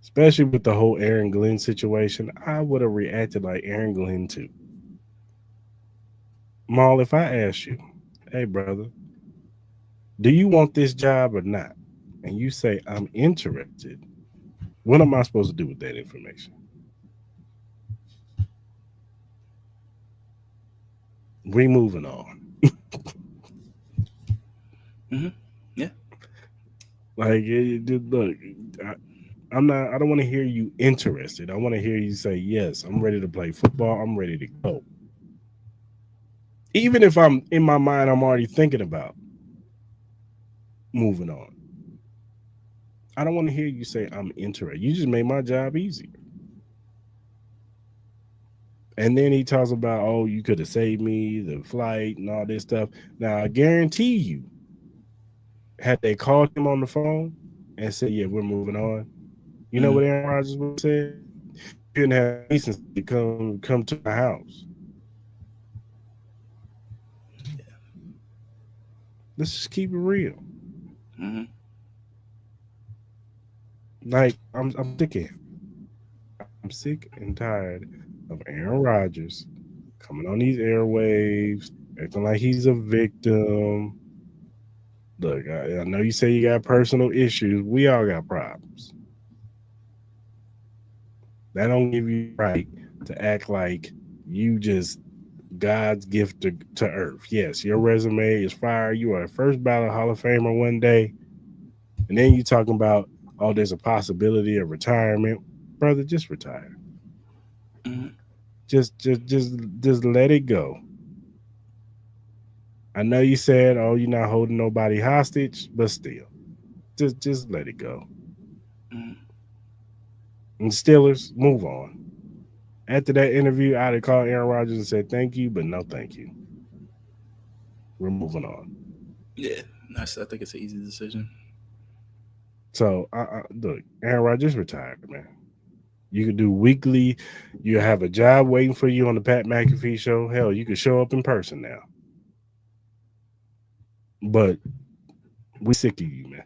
Especially with the whole Aaron Glenn situation, I would have reacted like Aaron Glenn too. Maul, if I ask you, hey brother, do you want this job or not? And you say, I'm interested. What am I supposed to do with that information? We moving on. Mm-hmm. Yeah. Like, look, I'm not. I don't want to hear you interested. I want to hear you say, yes, I'm ready to play football. I'm ready to go. Even if I'm in my mind, I'm already thinking about moving on. I don't want to hear you say I'm interested. You just made my job easier. And then he talks about, oh, you could have saved me, the flight and all this stuff. Now, I guarantee you, had they called him on the phone and said, yeah, we're moving on, you know what Aaron Rodgers would have said? You didn't have decency to come to my house. Yeah. Let's just keep it real. Mm-hmm. Like, I'm sick of him. I'm sick and tired of Aaron Rodgers coming on these airwaves, acting like he's a victim. Look, I know you say you got personal issues. We all got problems. That don't give you the right to act like you just God's gift to earth. Yes, your resume is fire. You are a first ballot Hall of Famer one day. And then you talking about, oh, there's a possibility of retirement. Brother, just retire. Mm-hmm. Just let it go. I know you said, oh, you're not holding nobody hostage, but still. Just let it go. Mm-hmm. And Steelers, move on. After that interview, I'd have called Aaron Rodgers and said, thank you, but no thank you. We're moving on. Yeah, I think it's an easy decision. So, look, Aaron Rodgers retired, man. You could do weekly. You have a job waiting for you on the Pat McAfee show. Hell, you could show up in person now. But we sick of you, man.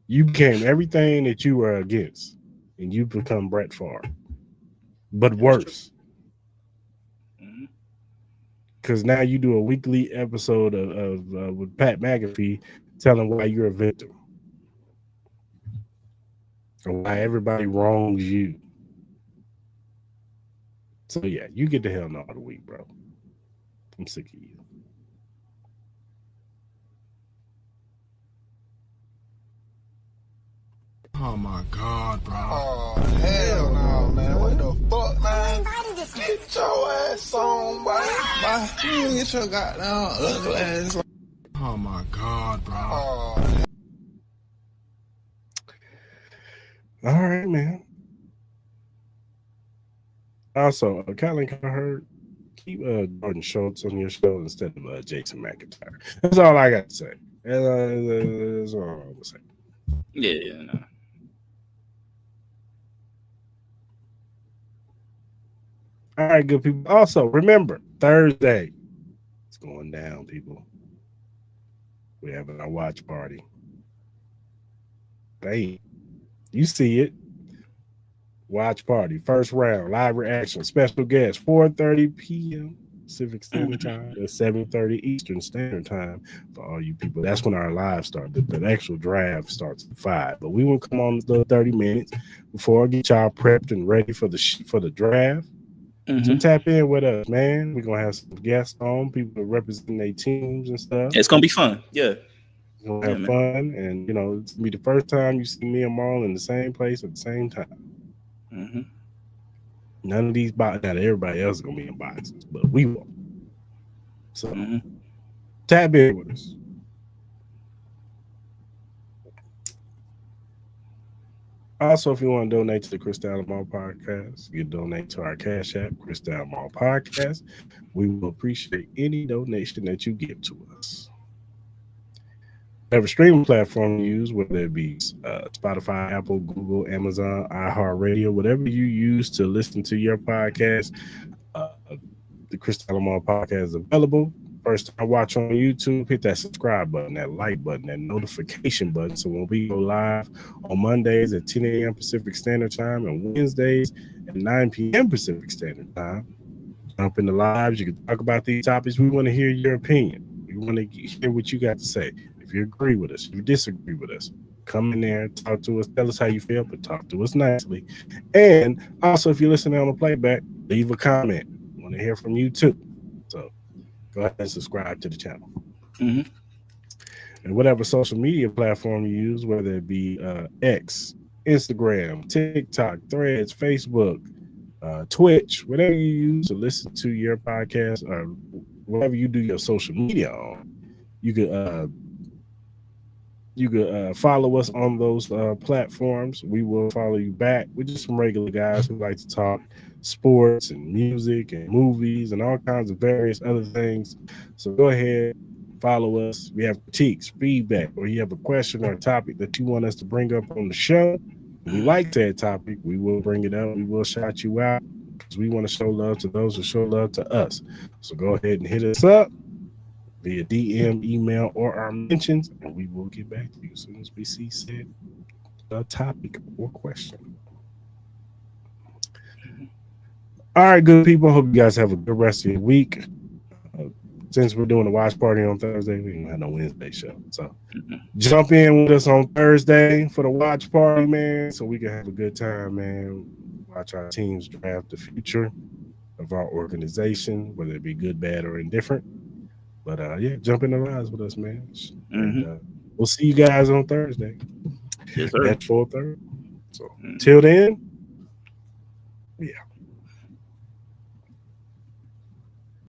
You became everything that you were against, and you become Brett Favre. But worse. Because now you do a weekly episode of with Pat McAfee telling why you're a victim. Or why everybody wrongs you. So yeah, you get the hell out of the week, bro. I'm sick of you. Oh my God, bro. Oh, hell no, man. What the fuck, man? Get your ass on, boy. You get your goddamn ugly ass. Oh my God, bro. Oh. All right, man. Also, Colin Cowherd, keep Jordan Schultz on your show instead of Jason McIntyre. That's all I got to say. That's all I'm going to say. Yeah, no. All right, good people. Also, remember, Thursday, it's going down, people. We're having our watch party. Hey, you see it. Watch party, first round, live reaction, special guest, 4:30 p.m. Pacific Standard Time, at 7:30 Eastern Standard Time for all you people. That's when our live starts. The actual draft starts at 5. But we will come on the 30 minutes before I get y'all prepped and ready for the draft. So tap in with us, man. We're gonna have some guests on, people representing their teams and stuff. It's gonna be fun. Yeah. We're gonna have fun, and it's gonna be the first time you see me and Marl in the same place at the same time. None of these boxes. Not everybody else is gonna be in boxes, but we won't. So tap in with us. Also, if you want to donate to the Cris Mall Podcast, you can donate to our Cash App, Cris Mall Podcast. We will appreciate any donation that you give to us. Whatever streaming platform you use, whether it be Spotify, Apple, Google, Amazon, iHeartRadio, whatever you use to listen to your podcast, the Cris Mall Podcast is available. First time watch on YouTube, hit that subscribe button, that like button, that notification button. So when we go live on Mondays at 10 a.m. Pacific Standard Time and Wednesdays at 9 p.m. Pacific Standard Time, jump in the lives. You can talk about these topics. We want to hear your opinion. We want to hear what you got to say. If you agree with us, if you disagree with us, come in there, talk to us, tell us how you feel, but talk to us nicely. And also, if you're listening on the playback, leave a comment. We want to hear from you too. So go ahead and subscribe to the channel. And whatever social media platform you use, whether it be X, Instagram, TikTok, Threads, Facebook, Twitch, whatever you use to listen to your podcast or whatever you do your social media on, you could follow us on those platforms. We will follow you back. We're just some regular guys who like to talk sports and music and movies and all kinds of various other things. So go ahead, follow us. We have critiques, feedback, or you have a question or a topic that you want us to bring up on the show. If we like that topic, we will bring it up. We will shout you out because we want to show love to those who show love to us. So go ahead and hit us up via DM, email, or our mentions, and we will get back to you as soon as we see said topic or question. All right, good people. Hope you guys have a good rest of your week. Since we're doing a watch party on Thursday, we don't have no Wednesday show. So jump in with us on Thursday for the watch party, man, so we can have a good time, man. Watch our teams draft the future of our organization, whether it be good, bad, or indifferent. But yeah, jump in the lines with us, man. And we'll see you guys on Thursday at 4:30. So till then, yeah.